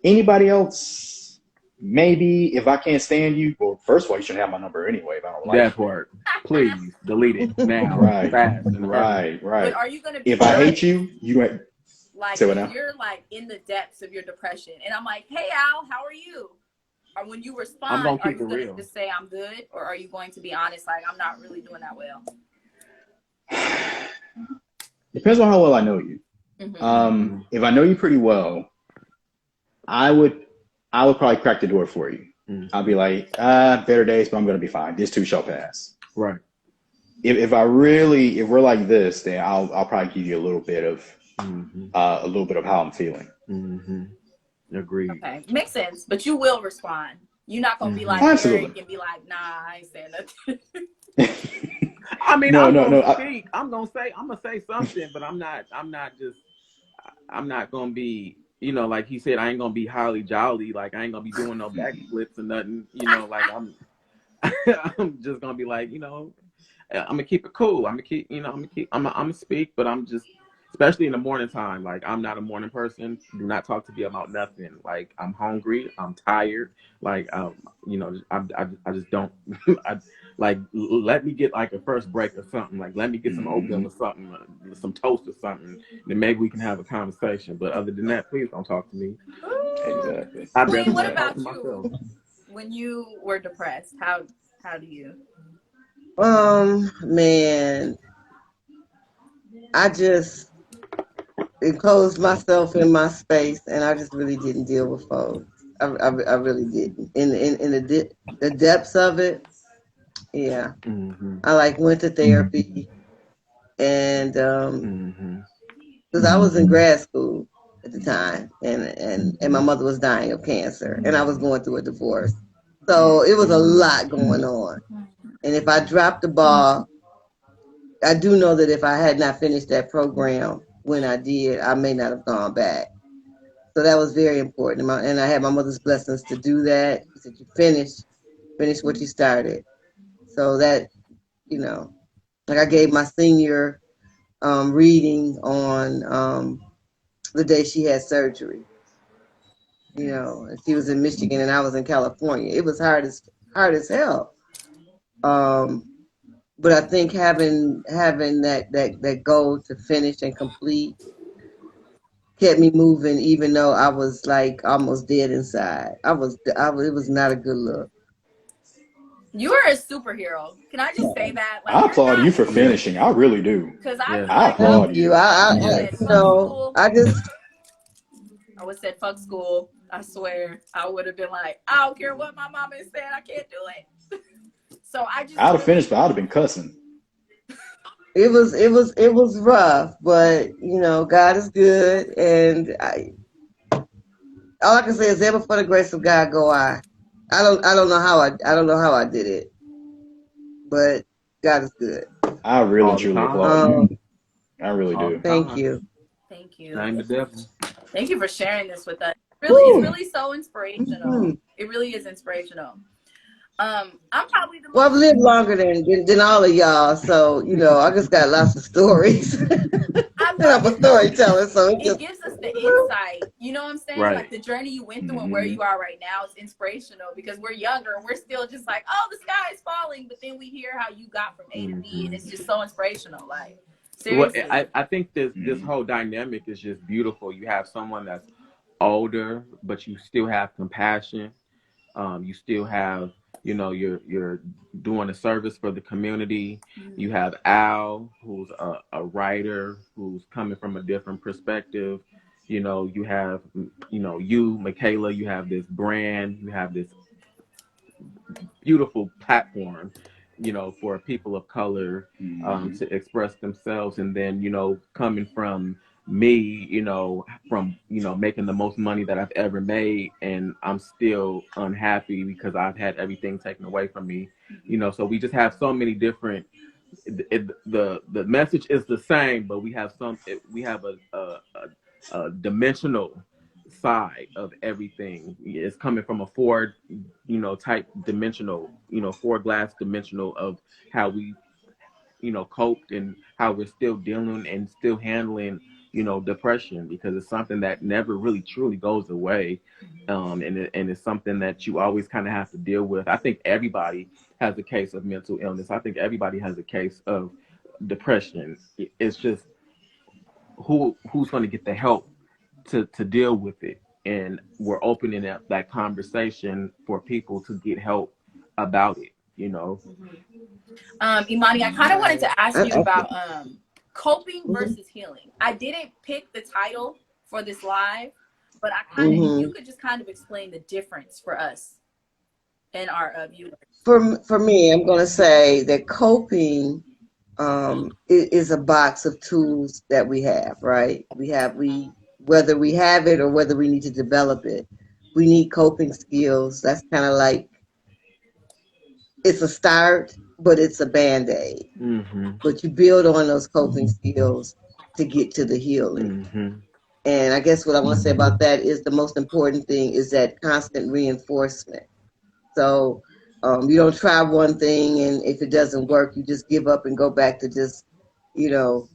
Anybody else, maybe if I can't stand you, well, first of all, you shouldn't have my number anyway if I don't like That part. Please delete it now. Right. Fast and Right. But are you going to be If I hate you, you don't. like, Say what if now? you're like in the depths of your depression and I'm like, hey Al, how are you? Or when you respond, are you going to just say I'm good, or are you going to be honest, like I'm not really doing that well? Depends on how well I know you. If I know you pretty well, I would probably crack the door for you. I'll be like, better days, but I'm going to be fine. This too shall pass. Right. If we're like this, then I'll probably give you a little bit of how I'm feeling. Agreed. Okay, makes sense. But you will respond. You're not gonna be like Eric and be like, nah, I ain't saying nothing. I mean, no. I'm gonna say something, but I'm not gonna be, like he said, I ain't gonna be holly jolly. Like I ain't gonna be doing no backflips or nothing. Like I'm just gonna be like, I'm gonna keep it cool. I'm gonna speak, but I'm just, especially in the morning time, like I'm not a morning person. Do not talk to me about nothing. Like I'm hungry, I'm tired. Like I just don't. Let me get like a first break or something. Like let me get some oatmeal or something, some toast or something. Then maybe we can have a conversation. But other than that, please don't talk to me. Exactly. Queen, what about you? When you were depressed, how do you? Man, I just enclosed myself in my space, and I just really didn't deal with folks. I really didn't. In the depths of it, yeah. I went to therapy, and because I was in grad school at the time, and my mother was dying of cancer, and I was going through a divorce, so it was a lot going on. And if I dropped the ball, I do know that if I had not finished that program when I did, I may not have gone back. So that was very important. And I had my mother's blessings to do that. She said, you finish what you started. So that, like I gave my senior reading on the day she had surgery. And she was in Michigan and I was in California. It was hard as hell. But I think having that goal to finish and complete kept me moving, even though I was like almost dead inside. It was not a good look. You are a superhero. Can I just say that? Like, I applaud you for finishing. I really do. Because I applaud you. I would said fuck school. I swear, I would have been like, I don't care what my mama is saying, I can't do it. So I'd have finished, but I'd have been cussing. It was rough, but God is good, and all I can say is ever for the grace of God go I. I don't know how I did it, but God is good. I really truly applaud you. I really do. Thank you. Thank you. Thank you for sharing this with us. It's really so inspirational. It really is inspirational. I'm probably I've lived longer than all of y'all, so I just got lots of stories. I'm a storyteller, so it gives us the insight. You know what I'm saying? Right. Like the journey you went through and where you are right now is inspirational, because we're younger and we're still just like, oh, the sky is falling, but then we hear how you got from A to B, and it's just so inspirational. Like seriously. Well, I think this whole dynamic is just beautiful. You have someone that's older, but you still have compassion. You still have, you're doing a service for the community. You have Al, who's a writer, who's coming from a different perspective. You have, you, Michaela, you have this brand, you have this beautiful platform. you know, for people of color Mm-hmm. to express themselves. And then, you know, coming from me, you know, from, you know, making the most money that I've ever made, and I'm still unhappy because I've had everything taken away from me, you know. So we just have so many different, the message is the same, but we have we have a dimensional side of everything. It's coming from a four, you know, type dimensional, you know, four glass dimensional of how we, you know, coped and how we're still dealing and still handling, you know, depression, because it's something that never really truly goes away. And it's something that you always kind of have to deal with. I think everybody has a case of mental illness. I think everybody has a case of depression. It's just who's going to get the help to deal with it. And we're opening up that conversation for people to get help about it, you know. Imani, I kind of wanted to ask you I- about coping Mhm. versus healing. I didn't pick the title for this live, but I kind of, if you could just kind of explain the difference for us and our viewers. For me, I'm going to say that coping is a box of tools that we have, right? We whether we have it or whether we need to develop it, we need coping skills. That's kind of like, it's a start, but it's a band-aid. Mm-hmm. But you build on those coping skills to get to the healing. Mm-hmm. And I guess what I want to say about that is the most important thing is that constant reinforcement. So you don't try one thing, and if it doesn't work, you just give up and go back to just, you know,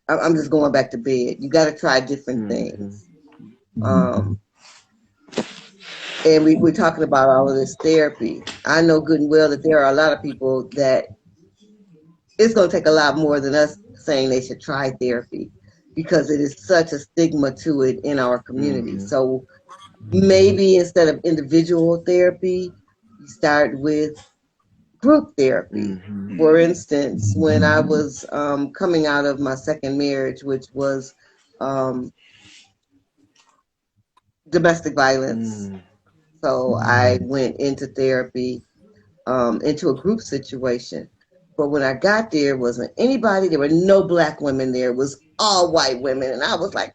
I'm just going back to bed. You got to try different things. And we're talking about all of this therapy. I know good and well that there are a lot of people that it's going to take a lot more than us saying they should try therapy, because it is such a stigma to it in our community. So maybe instead of individual therapy, you start with group therapy. For instance, when I was coming out of my second marriage, which was domestic violence, so I went into therapy, into a group situation. But when I got there, wasn't anybody. There were no black women there. It was all white women, and I was like,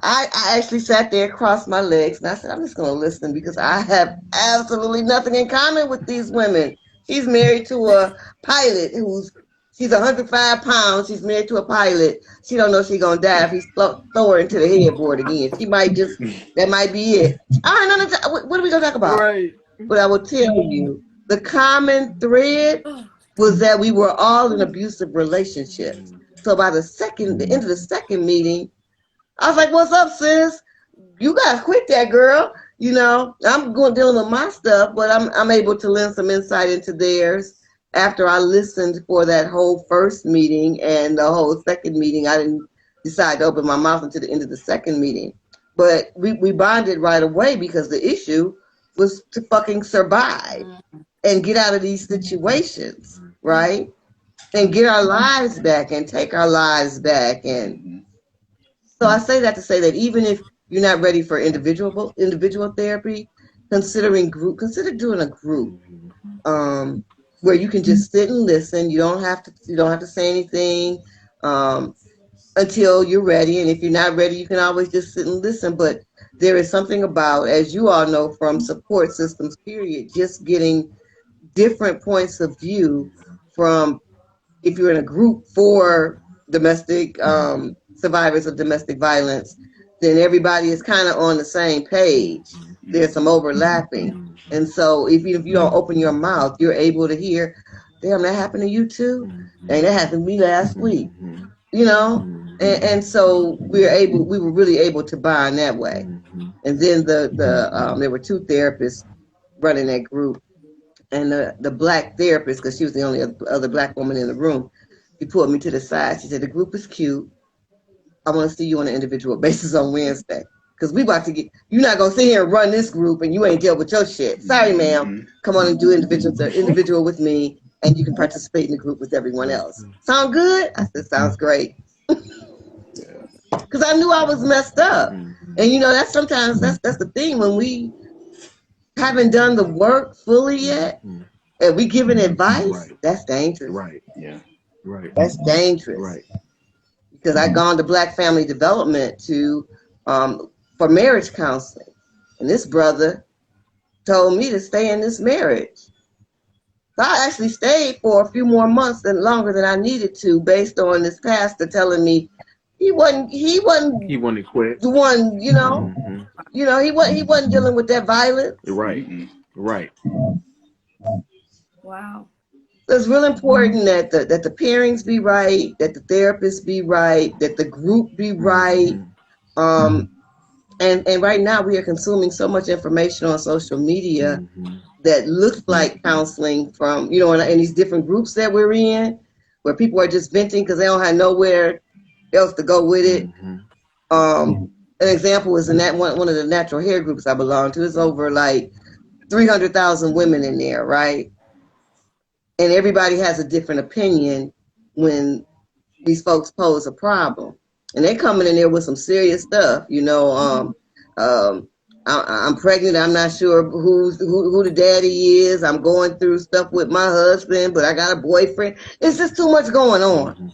I actually sat there, crossed my legs, and I said, I'm just going to listen, because I have absolutely nothing in common with these women. She's married to a pilot she's 105 pounds. She's married to a pilot. She don't know she's going to die if he throw her into the headboard again. She might just, that might be it. What are we going to talk about? Right. But I will tell you, the common thread was that we were all in abusive relationships. So by the end of the second meeting, I was like, what's up, sis? You gotta quit that, girl. You know, I'm going dealing with my stuff, but I'm able to lend some insight into theirs. After I listened for that whole first meeting and the whole second meeting, I didn't decide to open my mouth until the end of the second meeting. But we bonded right away, because the issue was to fucking survive and get out of these situations, right? And get our lives back and take our lives back. And so I say that to say that even if you're not ready for individual therapy, consider doing a group where you can just sit and listen. You don't have to say anything until you're ready. And if you're not ready, you can always just sit and listen. But there is something about, as you all know from support systems, period, just getting different points of view from, if you're in a group for domestic survivors of domestic violence, then everybody is kind of on the same page. There's some overlapping. And so even if you don't open your mouth, you're able to hear, damn, that happened to you too? Dang, that happened to me last week. You know? And so we were really able to bond that way. And then there were two therapists running that group. And the black therapist, because she was the only other black woman in the room, she pulled me to the side. She said, the group is cute. I want to see you on an individual basis on Wednesday. Because you're not going to sit here and run this group and you ain't dealt with your shit. Sorry, ma'am. Come on and do individual with me, and you can participate in the group with everyone else. Sound good? I said, sounds great. Because I knew I was messed up. And you know, that's the thing, when we haven't done the work fully yet, and we giving advice, Right. that's dangerous. Right. Yeah. Right. That's dangerous. Right. Because I've gone to Black Family Development for marriage counseling. And this brother told me to stay in this marriage. So I actually stayed for a few more months and longer than I needed to, based on this pastor telling me he wasn't He wanted to quit. the one, he wasn't dealing with that violence. Right. Mm-mm. Right. Wow. So it's real important that the pairings be right, that the therapists be right, that the group be right. And right now we are consuming so much information on social media that looks like counseling from, in these different groups that we're in, where people are just venting because they don't have nowhere else to go with it. An example is in that one of the natural hair groups I belong to. It's over like 300,000 women in there, right? And everybody has a different opinion when these folks pose a problem. And they're coming in there with some serious stuff, I'm pregnant. I'm not sure who the daddy is. I'm going through stuff with my husband, but I got a boyfriend. It's just too much going on,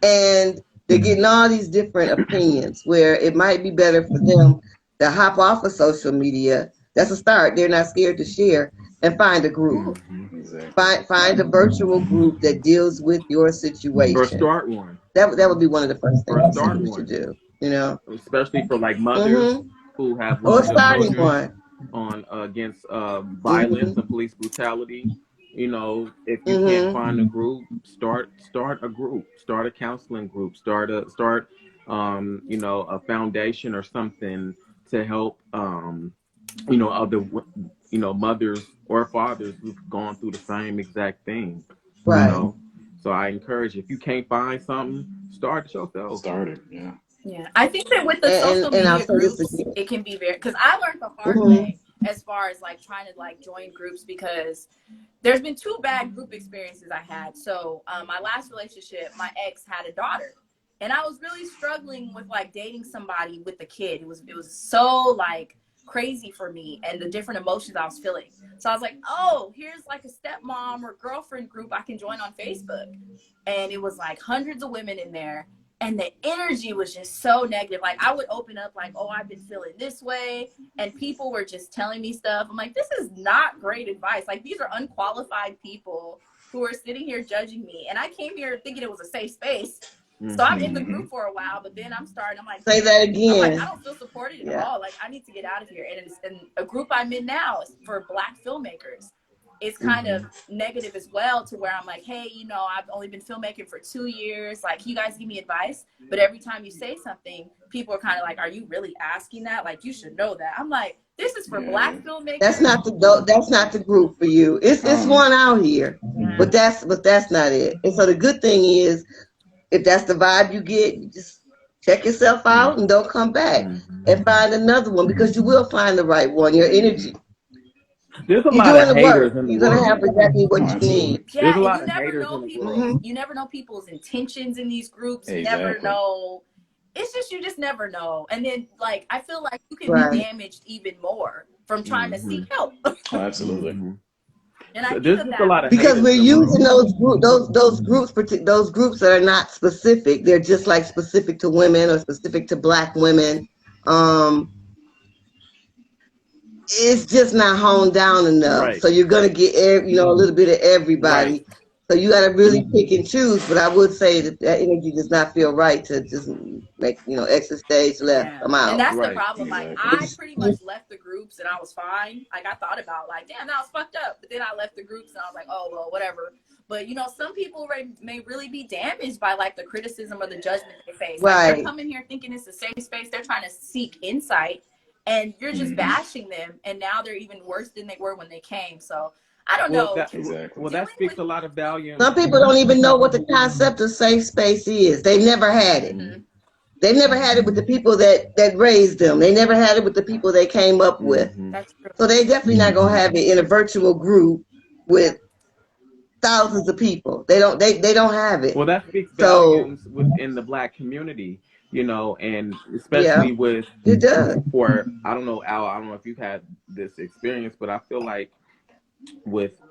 and they're getting all these different opinions where it might be better for them to hop off of social media. That's a start. They're not scared to share and find a group. Exactly. Find a virtual group that deals with your situation. Or start one. That would be one of the first things I start think we one. should do. Especially for like mothers who have Or lost their starting children one. against violence and police brutality. If you can't find a group, start a group, start a counseling group, start a foundation or something to help other mothers or fathers who've gone through the same exact thing. Right. So I encourage you, if you can't find something, start it yourself. Start it, yeah. Yeah, I think that with the social media groups, it can be very, because I learned the hard way as far as like trying to like join groups, because there's been 2 bad group experiences I had. So my last relationship, my ex had a daughter, and I was really struggling with like dating somebody with a kid. It was so like crazy for me, and the different emotions I was feeling. So I was like, oh, here's like a stepmom or girlfriend group I can join on Facebook. And it was like hundreds of women in there. And the energy was just so negative. Like I would open up like, oh, I've been feeling this way. And people were just telling me stuff. I'm like, this is not great advice. Like these are unqualified people who are sitting here judging me. And I came here thinking it was a safe space. So I'm in the group for a while, but then I'm like, say that again. I'm like, I don't feel supported at all. Like I need to get out of here. And a group I'm in now is for Black filmmakers. It's kind of negative as well, to where I'm like, hey, I've only been filmmaking for 2 years. Like, you guys give me advice. But every time you say something, people are kind of like, are you really asking that? Like, you should know that. I'm like, this is for Black filmmakers. That's not the group for you. It's one out here, but that's not it. And so the good thing is, if that's the vibe you get, you just check yourself out and don't come back and find another one, because you will find the right one. Your energy. There's a lot of haters in the You're world. gonna have exactly what you need. Yeah, there's a lot you of never haters know in the people. world. You never know people's intentions in these groups. You Exactly. never know. It's just, you just never know. And then like I feel like you can be damaged even more from trying to seek help. Oh, absolutely. And I There's think just a lot of because haters we're in the using world. those groups that are not specific. They're just like specific to women or specific to Black women. It's just not honed down enough. Right. So you're gonna get a little bit of everybody. Right. So you got to really pick and choose. But I would say that energy does not feel right to just make exit stage left. Yeah. I'm out. And that's Right. the problem. Like I pretty much left the groups and I was fine. Like I thought about like, damn, that was fucked up. But then I left the groups and I was like, oh well, whatever. But some people may really be damaged by like the criticism or the judgment they face. Like they're coming here thinking it's a safe space. They're trying to seek insight, and you're just bashing them. And now they're even worse than they were when they came. So I don't know. That speaks a lot of value. Some people don't even know what the concept of safe space is. They've never had it. They've never had it with the people that raised them. They never had it with the people they came up with. That's true. So they definitely not gonna have it in a virtual group with thousands of people. They don't have it. Well, that speaks volumes within the Black community, and especially with it does. For I don't know, Al, I don't know if you've had this experience, but I feel like with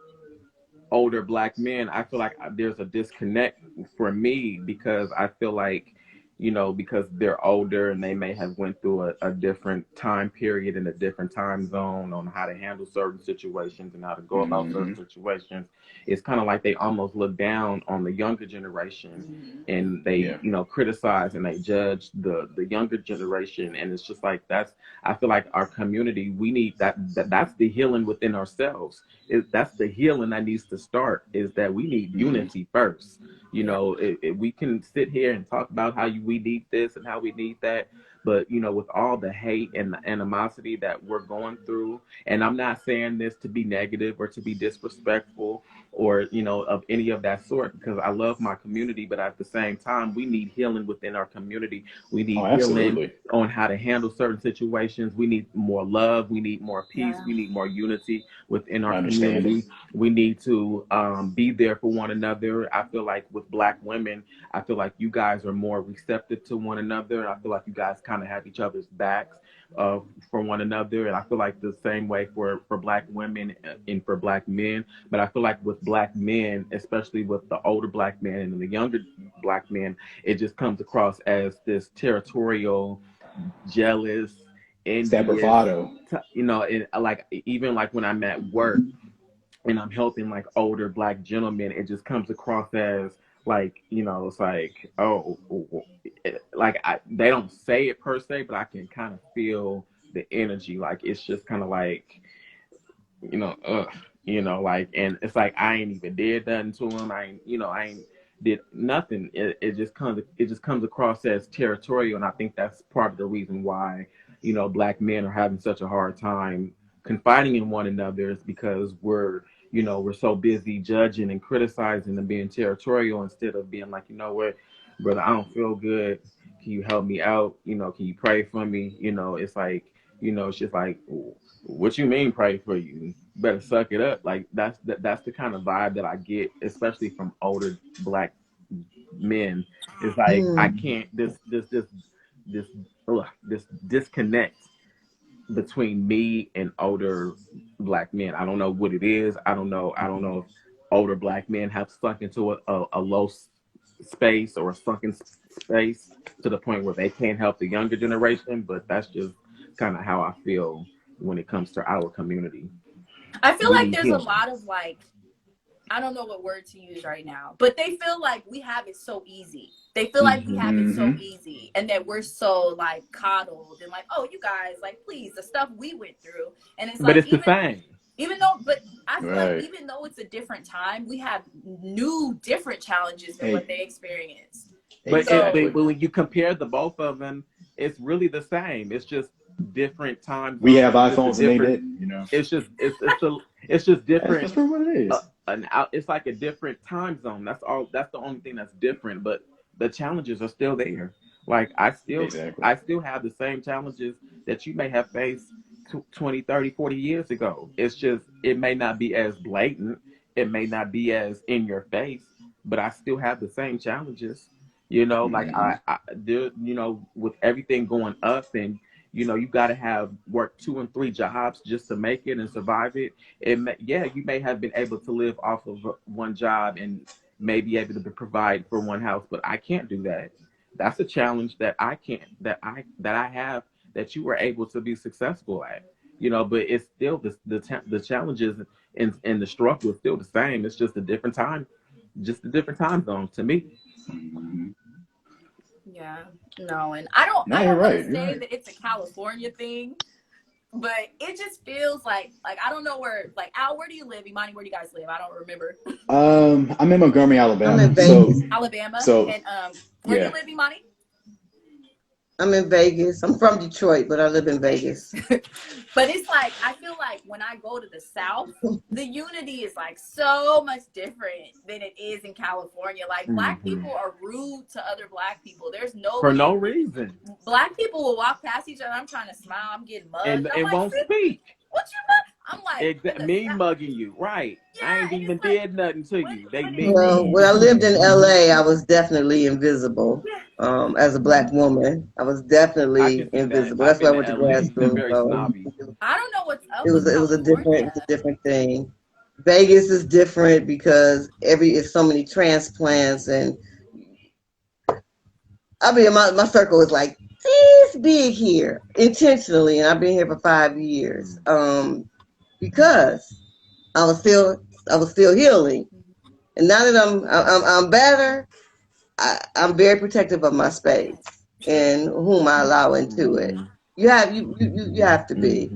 older black men, I feel like there's a disconnect for me because I feel like, because they're older and they may have went through a different time period in a different time zone on how to handle certain situations and how to go about certain situations. It's kind of like they almost look down on the younger generation, and they, criticize and they judge the younger generation. And it's just like, I feel like our community, we need that's the healing within ourselves. That's the healing that needs to start, is that we need unity first. We can sit here and talk about how we need this and how we need that, but with all the hate and the animosity that we're going through, and I'm not saying this to be negative or to be disrespectful or of any of that sort, because I love my community, but at the same time, we need healing within our community. We need healing on how to handle certain situations. We need more love. We need more peace. We need more unity within our community. We need to be there for one another. I feel like with Black women, I feel like you guys are more receptive to one another. I feel like you guys kind of have each other's backs for one another. And I feel like the same way for Black women and for Black men. But I feel like with Black men, especially with the older Black men and the younger Black men, it just comes across as this territorial, jealous, envious, bravado. Like even like when I'm at work and I'm helping like older Black gentlemen, it just comes across as like, it's like, oh, like they don't say it per se, but I can kind of feel the energy. Like it's just kind of like, like, and it's like I ain't even did nothing to him. I ain't did nothing. It just comes across as territorial, and I think that's part of the reason why Black men are having such a hard time confiding in one another, is because we're so busy judging and criticizing and being territorial instead of being like, what, brother, I don't feel good. Can you help me out? Can you pray for me? It's like, it's just like, what you mean pray for you? Better suck it up. Like that's the kind of vibe that I get, especially from older Black men. It's like I can't this disconnect between me and older Black men. I don't know what it is. I don't know if older Black men have sunk into a low space or a sunken space to the point where they can't help the younger generation, but that's just kind of how I feel when it comes to our community. I feel like there's a lot of like, I don't know what word to use right now, but they feel like we have it so easy. They feel like we have it so easy, and that we're so like coddled and like, oh, you guys, like, please, the stuff we went through. And it's like, but it's the same. But I feel like even though it's a different time, we have new, different challenges than what they experienced. But when you compare the both of them, it's really the same. It's just different times. We have iPhones and they did, It's just different. That's what it is. It's like a different time zone. That's all. That's the only thing that's different. But the challenges are still there. Like I still have the same challenges that you may have faced 20, 30, 40 years ago. It's just, it may not be as blatant. It may not be as in your face, but I still have the same challenges. Like I there, with everything going up, and you got to have work 2 and 3 jobs just to make it and survive it. You may have been able to live off of one job and may be able to provide for one house, but I can't do that. That's a challenge that I can't, that I have, that you were able to be successful at. But it's still the challenges and the struggle is still the same. It's just a different time zone to me. Yeah, no, and I don't want to say that it's a California thing, but it just feels like I don't know where, like, Al, where do you live? Imani, where do you guys live? I don't remember. I'm in Montgomery, Alabama. I'm in Vegas. Alabama. So, and where do you live, Imani? I'm in Vegas. I'm from Detroit, but I live in Vegas. But it's like, I feel like when I go to the South, the unity is like so much different than it is in California. Like Black people are rude to other Black people. There's for no reason. Black people will walk past each other. I'm trying to smile. I'm getting mugged. And like, won't speak. What you mug? I'm like, me mugging you, right? Yeah, I ain't even did nothing to you. Well, when I lived in LA, I was definitely invisible. As a Black woman, I was definitely invisible. That's why I went to grad school. Very snobby. I don't know what's up. It was a different thing. Vegas is different because it's so many transplants, and I mean my circle is like this big here intentionally, and I've been here for 5 years. Because I was still healing, and now that I'm better, I'm very protective of my space and whom I allow into it. You have to be.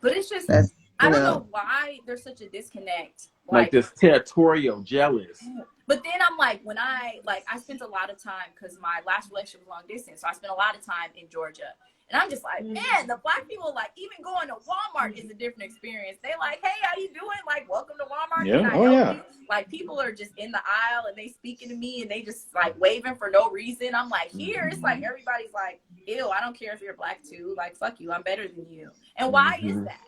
But it's just, That's I don't know why there's such a disconnect. Like this territorial jealous. But then I'm like, when I spent a lot of time, because my last relationship was long distance, so I spent a lot of time in Georgia. And I'm just like, man, the black people, like, even going to Walmart is a different experience. They like, hey, how you doing? Like, welcome to Walmart. Yeah. Can I help you? Like, people are just in the aisle and they speaking to me and they just like waving for no reason. I'm like, here, it's like everybody's like, ew, I don't care if you're black too. Like, fuck you, I'm better than you. And why is that?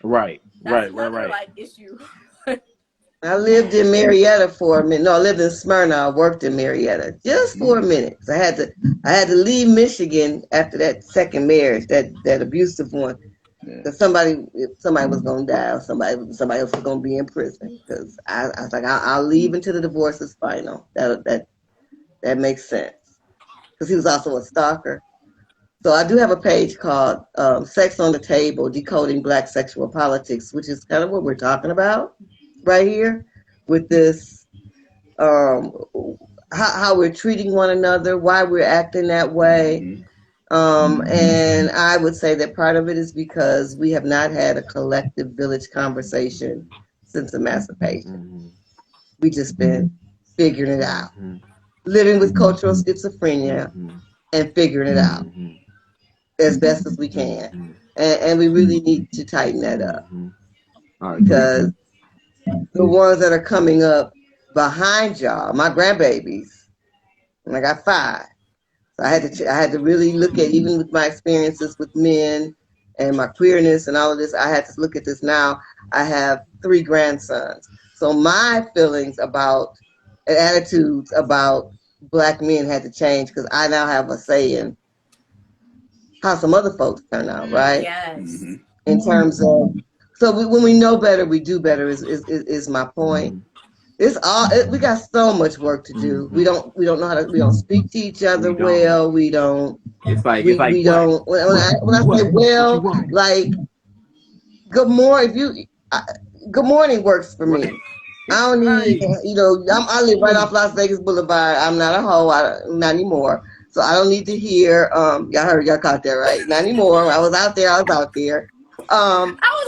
Right. That's another like issue. I lived in Marietta for a minute. No, I lived in Smyrna. I worked in Marietta just for a minute. I had to leave Michigan after that second marriage, that abusive one. Because somebody was gonna die, or somebody else was gonna be in prison. Because I was like, I'll leave until the divorce is final. That makes sense. Because he was also a stalker. So I do have a page called "Sex on the Table: Decoding Black Sexual Politics," which is kind of what we're talking about right here with this, how we're treating one another, why we're acting that way. And I would say that part of it is because we have not had a collective village conversation since emancipation. We just been figuring it out, living with cultural schizophrenia and figuring it out as best as we can. And we really need to tighten that up because the ones that are coming up behind y'all, my grandbabies, and I got 5. So I had to really look at, even with my experiences with men and my queerness and all of this, I had to look at this now. I have 3 grandsons. So my feelings about and attitudes about black men had to change because I now have a say in how some other folks turn out, right? Yes. In terms of, so when we know better, we do better is my point. It's all we got so much work to do. We don't know how to. We don't speak to each other well. We don't. It's like We don't. When I say well, like good morning. Good morning works for me. I don't need, I live right off Las Vegas Boulevard. I'm not a hoe, not anymore. So I don't need to hear, y'all caught that right. Not anymore. I was out there. I was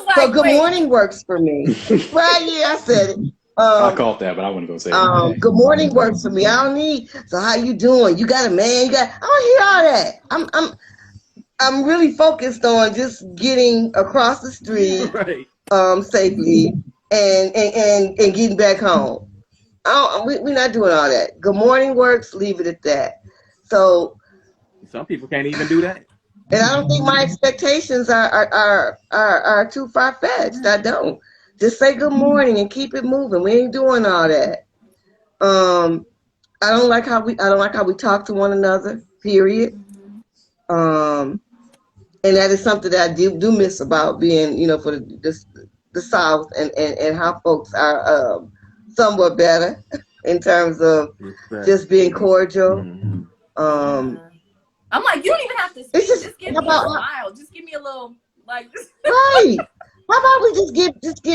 like, so good morning works for me. Right, yeah, I said it. I caught that, but I wasn't gonna say it. Good morning works for me. I don't need, so how you doing? You got a man, I don't hear all that. I'm really focused on just getting across the street safely and getting back home. We're not doing all that. Good morning works, leave it at that. So some people can't even do that. And I don't think my expectations are too far fetched. I don't. Just say good morning and keep it moving. We ain't doing all that. I don't like how we talk to one another. Period. And that is something that I do miss about being, for the South and how folks are somewhat better in terms of just being cordial. I'm like, you don't even have to speak. Just give me a smile. Just give me a little, like. Right. How about we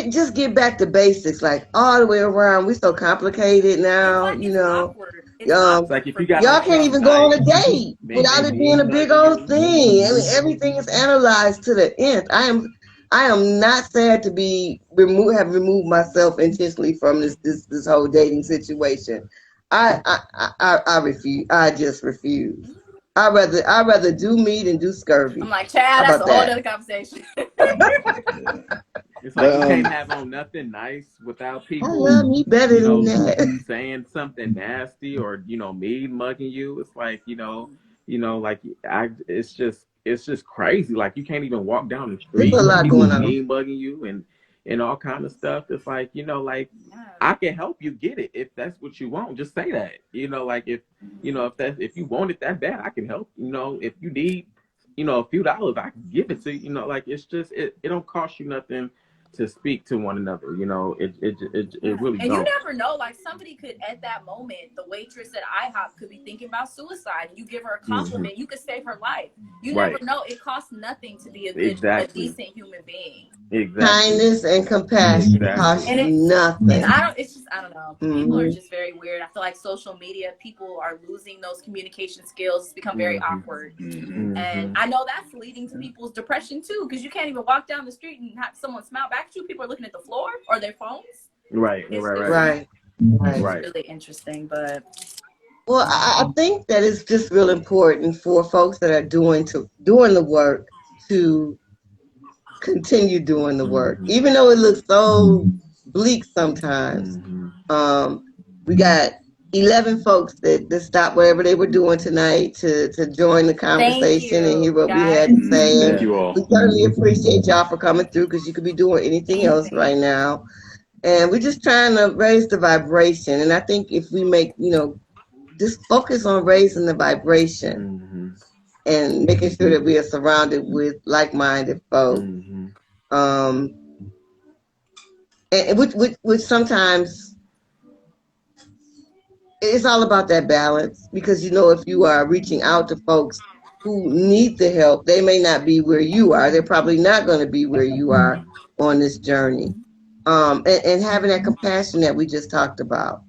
just get back to basics, like all the way around. We so complicated now, It's awkward. It's like if you y'all can't even go on a date without it being a big old thing. I mean, everything is analyzed to the nth. I am not sad to have removed myself intentionally from this whole dating situation. I refuse. I just refuse. I'd rather do me than do scurvy. I'm like, Chad, that's a whole other conversation. It's like you can't have on nothing nice without people. I love me better than that. Saying something nasty or mean mugging you. It's like it's just crazy. Like you can't even walk down the street. There's a lot people going on. Mean mugging you and all kind of stuff. It's like I can help you get it if that's what you want. Just say that. If you want it that bad, I can help. If you need a few dollars, I can give it to you. It's just it don't cost you nothing to speak to one another. You know, it really And you don't. never know, like somebody could at that moment, the waitress at IHOP could be thinking about suicide, and you give her a compliment, you could save her life. You never Right. know. It costs nothing to be a Exactly. decent human being. Exactly. Kindness and compassion costs And Exactly. nothing. it's just, I don't know. People are just very weird. I feel like social media, people are losing those communication skills. It's become very awkward. And I know that's leading to people's depression too, because you can't even walk down the street and have someone smile back at you. People are looking at the floor or their phones. Right. Right. It's really interesting, but Well, I think that it's just real important for folks that are doing the work to continue doing the work, even though it looks so bleak sometimes. We got 11 folks that stopped whatever they were doing tonight to join the conversation and hear what we had to say. Thank you all. We certainly appreciate y'all for coming through, because you could be doing anything else right now. And we're just trying to raise the vibration. And I think if we make, just focus on raising the vibration and making sure that we are surrounded with like-minded folks. And which sometimes it's all about that balance, because if you are reaching out to folks who need the help, they may not be where you are. They're probably not going to be where you are on this journey. And having that compassion that we just talked about.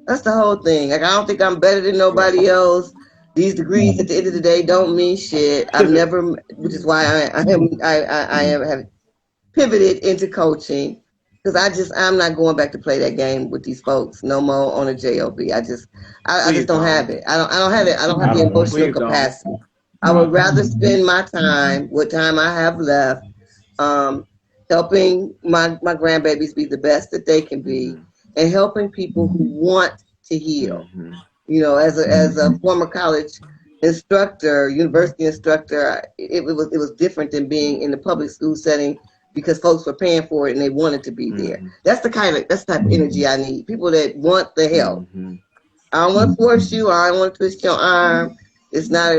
That's the whole thing. Like, I don't think I'm better than nobody else. These degrees at the end of the day don't mean shit. I've never, which is why I have pivoted into coaching, because I'm not going back to play that game with these folks no more on a job. I just don't have it. I don't have it. I don't have the emotional capacity. I would rather spend my time, what time I have left, helping my grandbabies be the best that they can be, and helping people who want to heal. As a former college instructor, university instructor, it was different than being in the public school setting, because folks were paying for it and they wanted to be there. That's the type of energy I need. People that want the help. I don't want to force you. I don't want to twist your arm. It's not.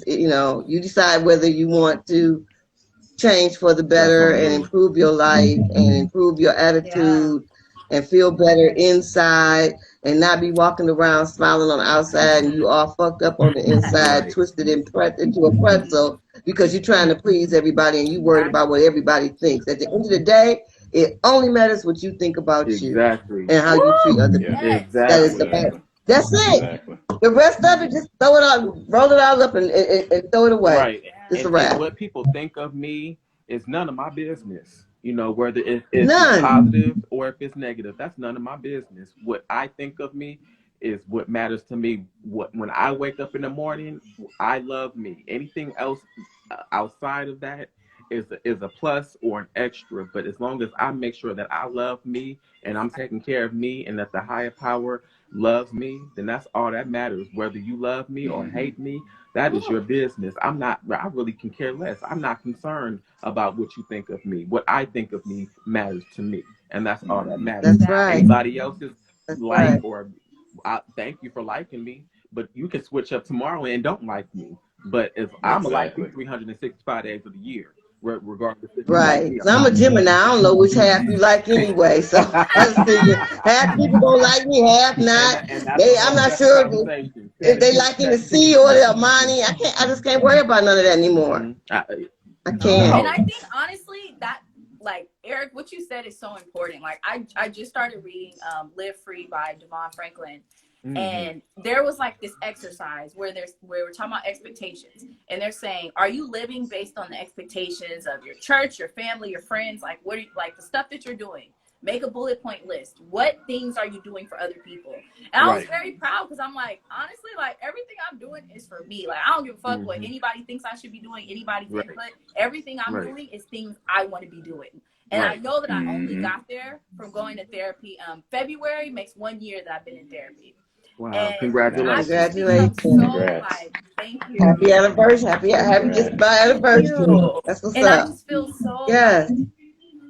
You decide whether you want to change for the better and improve your life and improve your attitude and feel better inside, and not be walking around smiling on the outside and you all fucked up on the inside, twisted into a pretzel, because you're trying to please everybody and you worried about what everybody thinks. At the end of the day, it only matters what you think about you and how you treat other people. That is the best. That's it. The rest of it, just throw it out, roll it all up and throw it away. Right. It's a wrap. And what people think of me is none of my business. Whether it's positive or if it's negative, that's none of my business. What I think of me is what matters to me. When I wake up in the morning, I love me. Anything else outside of that is a plus or an extra. But as long as I make sure that I love me and I'm taking care of me, and that the higher power loves me, then that's all that matters. Whether you love me or hate me, that is your business. I really can care less. I'm not concerned about what you think of me. What I think of me matters to me. And that's all that matters. That's right. Anybody else's or thank you for liking me, but you can switch up tomorrow and don't like me. But if I'm like 365 days of the year, regardless. Right. So I'm a Gemini. I don't know which half you like anyway. So I just figure half people gonna like me, half not. I'm not sure if they liking the C or the Armani. I just can't worry about none of that anymore. I can't. And I think honestly that, like, Eric, what you said is so important. Like, I just started reading Live Free by Devon Franklin. And there was like this exercise where we're talking about expectations, and they're saying, are you living based on the expectations of your church, your family, your friends? Like, what are you, like, the stuff that you're doing? Make a bullet point list. What things are you doing for other people? And I was very proud, because I'm like, honestly, like, everything I'm doing is for me. Like, I don't give a fuck what anybody thinks I should be doing, anybody's input. Everything I'm doing is things I want to be doing. And I know that I only got there from going to therapy. February makes 1 year that I've been in therapy. Wow! And Congratulations! Thank you. Happy anniversary! Happy just by anniversary. That's what's up. And I just feel so.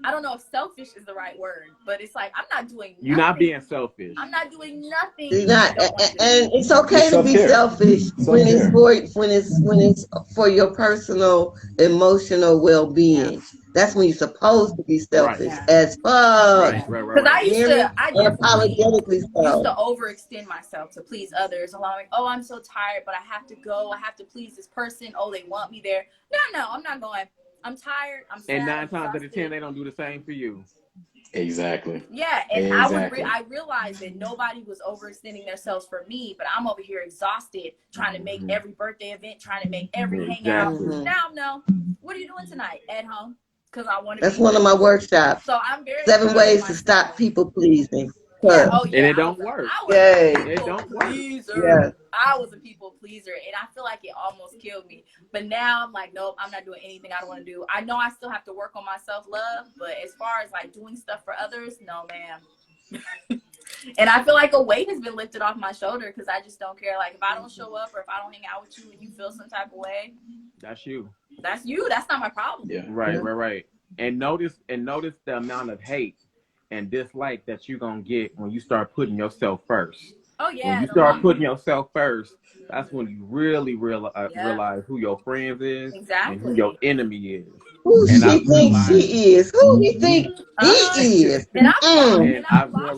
I don't know if selfish is the right word, but it's like I'm not doing nothing. You're not being selfish. I'm not doing nothing. You're not, I don't want to do. and it's okay It's to be self-care. selfish when it's for your personal emotional well-being. That's when you're supposed to be selfish Right. as fuck. Right. Because I You used hear me? to, I definitely Unapologetically used so. to overextend myself to please others. Allowing, oh, I'm so tired, but I have to go. I have to please this person. Oh, they want me there. No, I'm not going. I'm tired. I'm sad. And 9 I'm times out of exhausted. 10, they don't do the same for you. Exactly. Yeah, and Exactly. I realized that nobody was overextending themselves for me, but I'm over here exhausted, trying to make every birthday event, trying to make every hangout. Exactly. Now, no. What are you doing tonight? At home? Because I want to. That's one of my workshops. So I'm very 7 proud of ways to myself. stop people pleasing. Yeah, oh yeah. And it don't work. I was Yay. a It people don't work. pleaser. Yeah. I was a people pleaser, and I feel like it almost killed me. But now I'm like, nope, I'm not doing anything I don't want to do. I know I still have to work on my self-love, but as far as like doing stuff for others, no, ma'am. And I feel like a weight has been lifted off my shoulder because I just don't care. Like if I don't show up or if I don't hang out with you and you feel some type of way, That's you. that's you. That's not my problem. Yeah. Right. And notice the amount of hate and dislike that you're gonna get when you start putting yourself first. Oh yeah. When you start putting yourself first, that's when you really realize who your friends is and who your enemy is. Who And she thinks she is? Who you think he is? And I've lost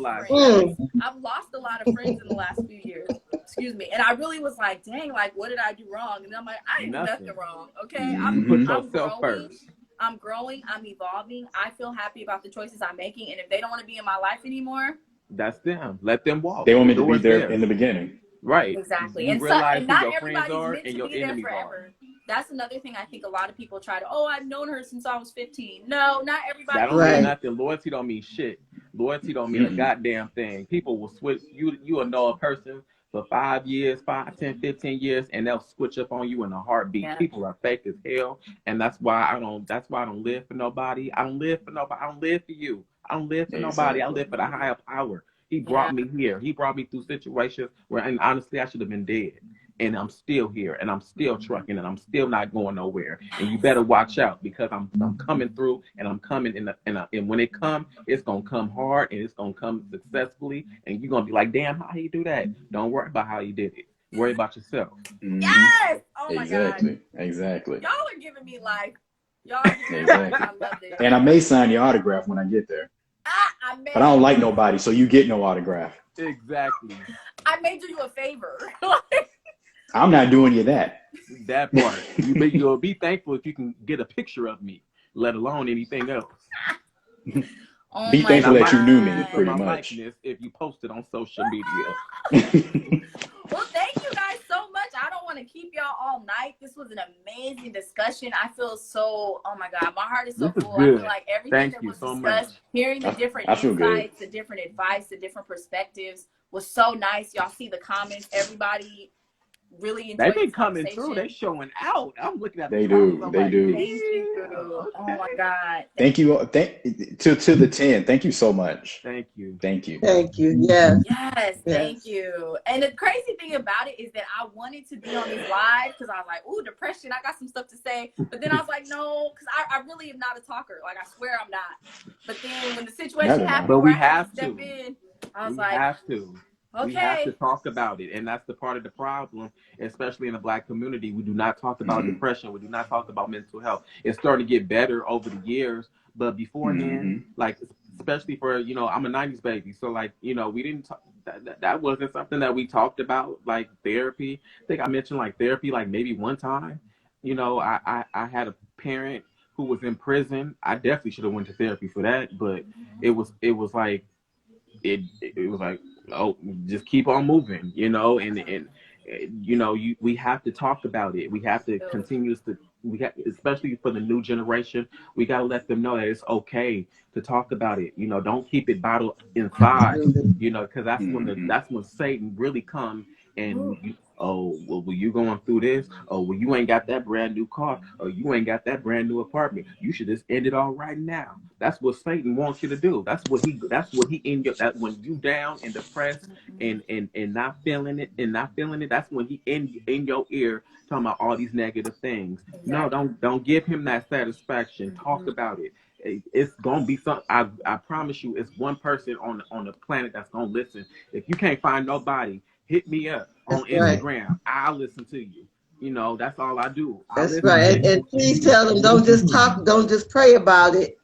a lot of friends in the last few years. Excuse me. And I really was like, dang, like what did I do wrong? And I'm like, I didn't do nothing wrong. Okay. Put yourself first. I'm growing. I'm evolving. I feel happy about the choices I'm making. And if they don't want to be in my life anymore, that's them. Let them walk. They want me to be there in the beginning. Right. Exactly. You realize and not who your friends everybody's are meant and to your be there enemies forever. are. That's another thing I think a lot of people try to, oh, I've known her since I was 15. No, not everybody. That don't mean nothing. Loyalty don't mean shit. Loyalty don't mean a goddamn thing. People will switch. You will know a person for 5 years, 5, 10, 15 years, and they'll switch up on you in a heartbeat. Yeah. People are fake as hell, and that's why I don't live for nobody. I don't live for nobody. I don't live for you. I don't live for nobody. I live for the higher power. He brought me here. He brought me through situations where, and honestly, I should have been dead. And I'm still here, and I'm still trucking, and I'm still not going nowhere. And you better watch out because I'm coming through, and I'm coming and when it comes, it's gonna come hard, and it's gonna come successfully, and you're gonna be like, damn, how you do that? Don't worry about how you did it. Worry about yourself. Yes. Oh my God. Exactly. Y'all are giving me life. Y'all are giving me life. I love it. And I may sign your autograph when I get there. But I don't like nobody, so you get no autograph. Exactly. I may do you a favor. I'm not doing you that. That part. You'll be thankful if you can get a picture of me, let alone anything else. Be thankful that you knew me, pretty much. If you post it on social media. Well, thank you guys so much. I don't want to keep y'all all night. This was an amazing discussion. I feel so, oh my God, my heart is so full. I feel like everything that was discussed, hearing the different insights, the different advice, the different perspectives was so nice. Y'all see the comments, everybody really enjoyed. They've been coming through. They showing out. I'm looking at. They do. Thank you. Okay. Oh my God. Thank you. To the 10. Thank you so much. Thank you. Thank you. Thank you. Yes. Thank you. And the crazy thing about it is that I wanted to be on these live because I was like, ooh, depression. I got some stuff to say. But then I was like, no, because I really am not a talker. Like I swear I'm not. But then when the situation happened, but we have to step in, I was we like, have to. Okay. We have to talk about it, and that's the part of the problem, especially in the Black community. We do not talk about depression. We do not talk about mental health. It's starting to get better over the years, but beforehand, like especially for I'm a '90s baby, so like we didn't talk. That wasn't something that we talked about, like therapy. I think I mentioned like therapy, like maybe one time. I had a parent who was in prison. I definitely should have went to therapy for that, but it was like. It was like, oh, just keep on moving, and we have to talk about it. We have to especially for the new generation, we got to let them know that it's okay to talk about it. Don't keep it bottled inside, because that's when Satan really comes and you going through this? Oh, well, you ain't got that brand new car, or you ain't got that brand new apartment. You should just end it all right now. That's what Satan wants you to do. That's what he in your, that when you down and depressed and not feeling it, that's when he in your ear talking about all these negative things. No, don't give him that satisfaction. Talk about it. it's gonna be some. I promise you, it's one person on the planet that's gonna listen. If you can't find nobody, hit me up on That's right. Instagram. I'll listen to you. You know, that's all I do. I That's listen to right. you. And please tell them, don't just talk, don't just pray about it.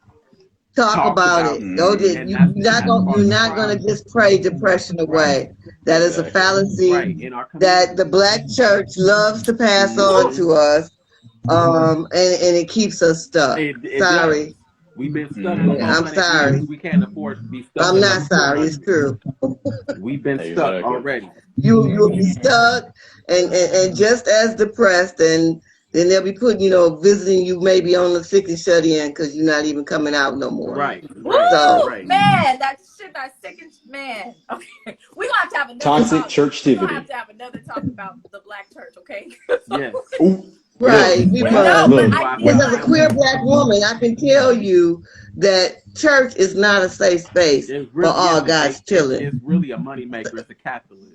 Talk Talk about about it. it. Don't just, And you're part of the not gonna problem. just pray depression away. That is a fallacy Right. In our that the community. Black church loves to pass on to us. And it keeps us stuck. It does. Sorry. We've been stuck for I'm 400 sorry. years. We can't afford to be stuck I'm another not sorry. It's 400. true. We've been stuck already. You'll be stuck and just as depressed, and then they'll be putting, visiting you maybe on the sick and shut in because you're not even coming out no more. Right. Woo, So man, that second man. Okay, we gonna have to have another Toxic talk. churchtivity. We're gonna have to have another talk about the Black church, okay? Yes. Ooh, right, we look, must. No, but look. I Because feel as a like queer Black woman, I can tell you that church is not a safe space It's for really, all God's children. it's really a moneymaker. It's a capitalist.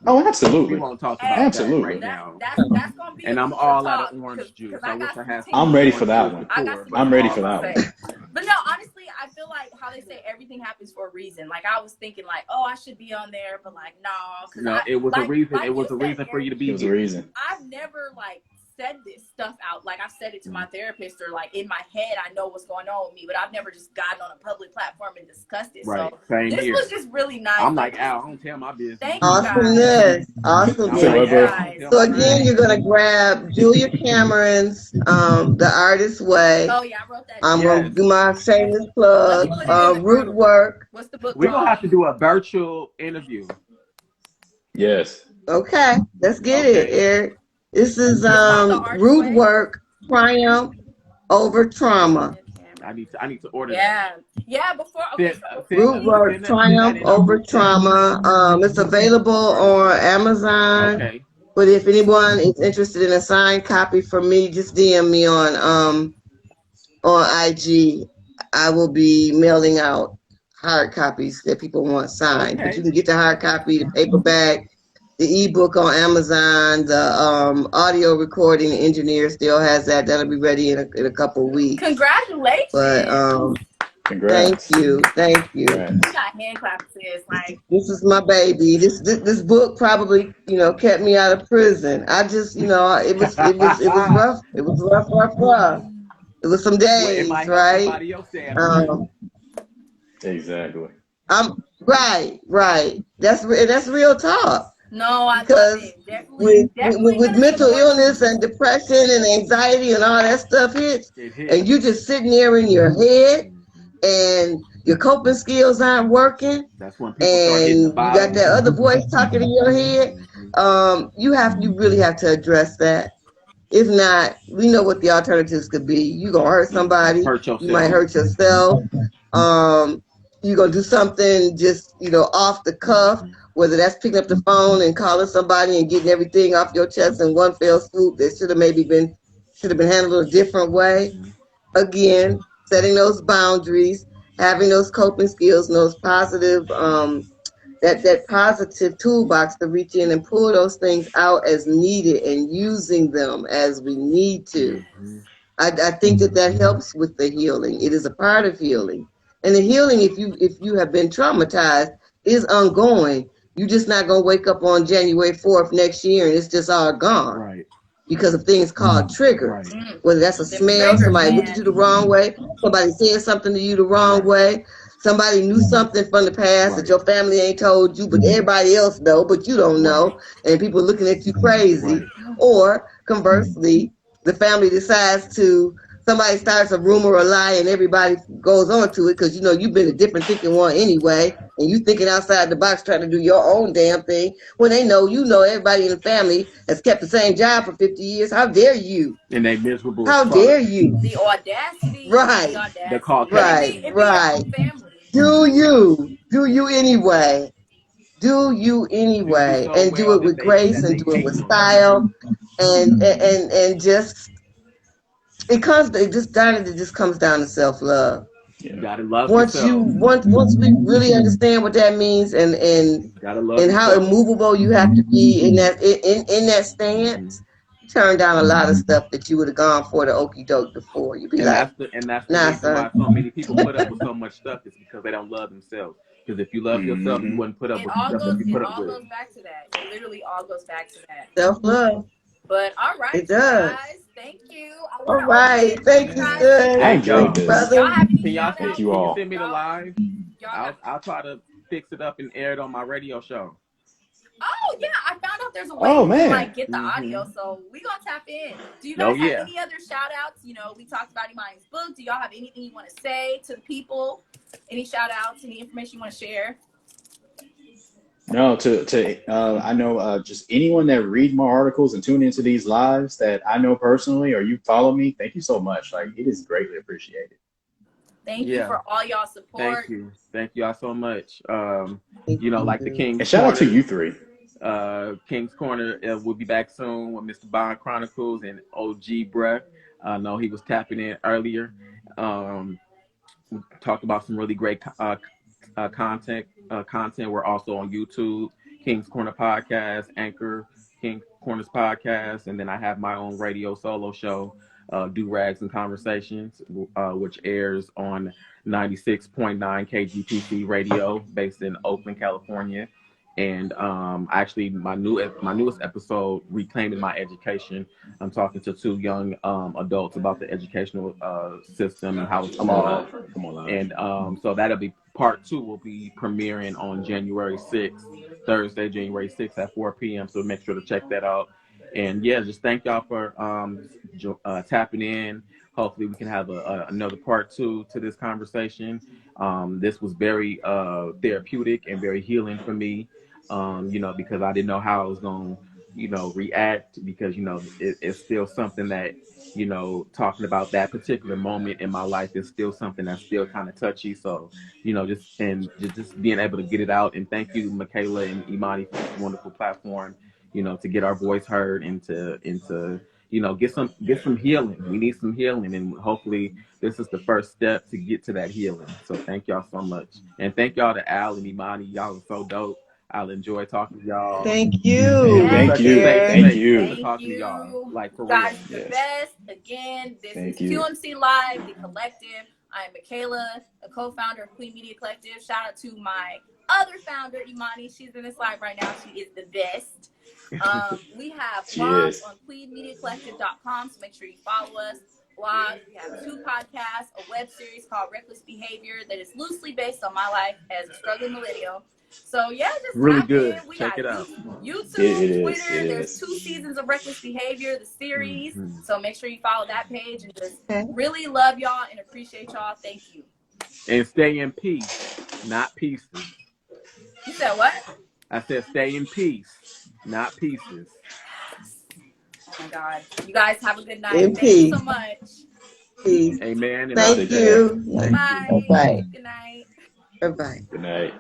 Oh, We absolutely. won't talk about that Absolutely. right now. that's gonna be And a I'm future all out talk of orange juice. I I wish got I some had tea. I'm ready orange for that juice one. to I got pour, some but I'm ready tea for to that say. one. But no, honestly, I feel like how they say everything happens for a reason. Like I was thinking, like, oh, I should be on there, but like, no, no, it was a reason. Like It was you a said, reason for you to It be was a here. reason. I've never like said this stuff out. Like I've said it to my therapist or like in my head, I know what's going on with me, but I've never just gotten on a public platform and discussed it. Right. So Same this here. was just really nice. I'm like Al. I don't tell my business. Thank You you know. guys. Awesomeness. Say I'm what, like Thank you bro? Al. I don't guys. tell So my again, business. you're gonna grab Julia Cameron's The Artist's Way. Oh yeah, I wrote that I'm down. gonna do my shameless Let plug. me put it in the Root group. Work. What's the book We're gonna called? have to do a virtual interview. Yes. Okay, let's get it, Okay. Eric. This is It's called The Artist's Root Way. Work, Triumph over Trauma. I need to order Yeah. Before Root Work, Triumph over Trauma. It's available on Amazon. Okay. But if anyone is interested in a signed copy from me, just DM me on IG. I will be mailing out hard copies that people want signed. But you can get the hard copy, the paperback, the ebook on Amazon. The audio recording engineer still has that. That'll be ready in a couple of weeks. Congratulations! But Congrats. thank you. We got hand claps. Like this is my baby. This book probably kept me out of prison. I just it was rough. It was rough. It was some days, it might help right? somebody else stay out of prison. Exactly. Right. That's real talk. no, I Because love it. Definitely with mental illness and depression and anxiety and all that stuff hits, and you just sitting there in your head, and your coping skills aren't working, that's when people start hitting the and you got that other voice talking in your head. You really have to address that. If not, we know what the alternatives could be. You're gonna hurt somebody. Hurt yourself. You might hurt yourself. You're gonna do something just off the cuff, whether that's picking up the phone and calling somebody and getting everything off your chest in one fell swoop that should have been handled a different way. Again, setting those boundaries, having those coping skills, and those positive that positive toolbox to reach in and pull those things out as needed and using them as we need to. I think that helps with the healing. It is a part of healing. And the healing, if you have been traumatized, is ongoing. You're just not going to wake up on January 4th next year and it's just all gone. Right. Because of things called triggers. Right. Whether that's a smell, somebody looked at you the wrong way, somebody said something to you the wrong way, somebody knew something from the past that your family ain't told you, but everybody else know, but you don't know, and people looking at you crazy. Or conversely, the family decides somebody starts a rumor or a lie and everybody goes on to it because you've been a different thinking one anyway, and you thinking outside the box trying to do your own damn thing when they know everybody in the family has kept the same job for 50 years. How dare you? And they miserable. How dare you? The audacity. Right. The audacity. They're called right. Your own family. Do you anyway? Do you anyway? so and well do it with grace and do it with style, and just it just comes down to self-love. You gotta love Once yourself. once we really understand what that means and gotta love how yourself. immovable you have to be in that stance, turn down a lot of stuff that you would have gone for the okie doke before. You'd be And like, that's the nah, reason son. why so many people put up with so much stuff is because they don't love themselves. Because if you love yourself, you Mm-hmm. wouldn't put up It with all the stuff goes. that you It put up all with. goes back to that. It literally all goes back to that. Self-love. But all right, It does. guys, thank you. I All want to right. open. Thank You you, guys, sis. I Thank enjoyed y'all. this. y'all Brother. have any Can y'all shout send, outs? Thank you can you all. send me the live? Y'all I'll try to fix it up and air it on my radio show. Oh yeah, I found out there's a way Oh, you can man. like get the Mm-hmm. audio, so we gonna tap in. Do you Oh, guys have yeah. any other shout outs? You know, we talked about Imani's book. Do y'all have anything you want to say to the people? Any shout outs? Any information you want to share? No, I know just anyone that read my articles and tune into these lives that I know personally or you follow me, thank you so much. Like, it is greatly appreciated. Thank you Yeah. for all y'all support. Thank y'all so much. You know, like the King's And shout out to Corner. you three. King's Corner will be back soon with Mr. Bond Chronicles and OG Breath. I know he was tapping in earlier. We talked about some really great content. We're also on YouTube, King's Corner Podcast, Anchor, King Corner's Podcast, and then I have my own radio solo show, Do Rags and Conversations, which airs on 96.9 KGPC radio, based in Oakland, California. And actually, my newest episode, Reclaiming My Education. I'm talking to two young adults about the educational system and how it's Come flawed. on. Come on, And so that'll be part 2 will be premiering on January 6th, Thursday, January 6th at 4 p.m. So make sure to check that out. And yeah, just thank y'all for tapping in. Hopefully we can have another part 2 to this conversation. This was very therapeutic and very healing for me, you know, because I didn't know how I was going to, you know, react, because, you know, it's still something that, you know, talking about that particular moment in my life is still something that's still kind of touchy. So, you know, just being able to get it out. And thank you, Michaela and Imani, for this wonderful platform, you know, to get our voice heard and to you know, get some healing. We need some healing, and hopefully this is the first step to get to that healing. So thank y'all so much. And thank y'all to Al and Imani. Y'all are so dope. I'll enjoy talking to y'all. Thank you. Yes. Thank you. Thank you. To talk to y'all, like, for guys, real. the Yes. best. Again, this Thank is you. QMC Live, the collective. I'm Michaela, a co-founder of Queen Media Collective. Shout out to my other founder, Imani. She's in this live right now. She is the best. We have blogs on queenmediacollective.com, so make sure you follow us. Blogs. We have 2 podcasts, a web series called Reckless Behavior that is loosely based on my life as a struggling millennial. So yeah, just Really tap good. in. We Check got it out. YouTube, It is. Twitter. It There's is. 2 seasons of Reckless Behavior, the series. Mm-hmm. So make sure you follow that page, and just really love y'all and appreciate y'all. Thank you. And stay in peace, not pieces. You said what? I said stay in peace, not pieces. Oh my God. You guys have a good night. In Thank you peace. so much. Peace. Amen. And Thank you. Bye. Bye. Good night. Bye-bye. Good night.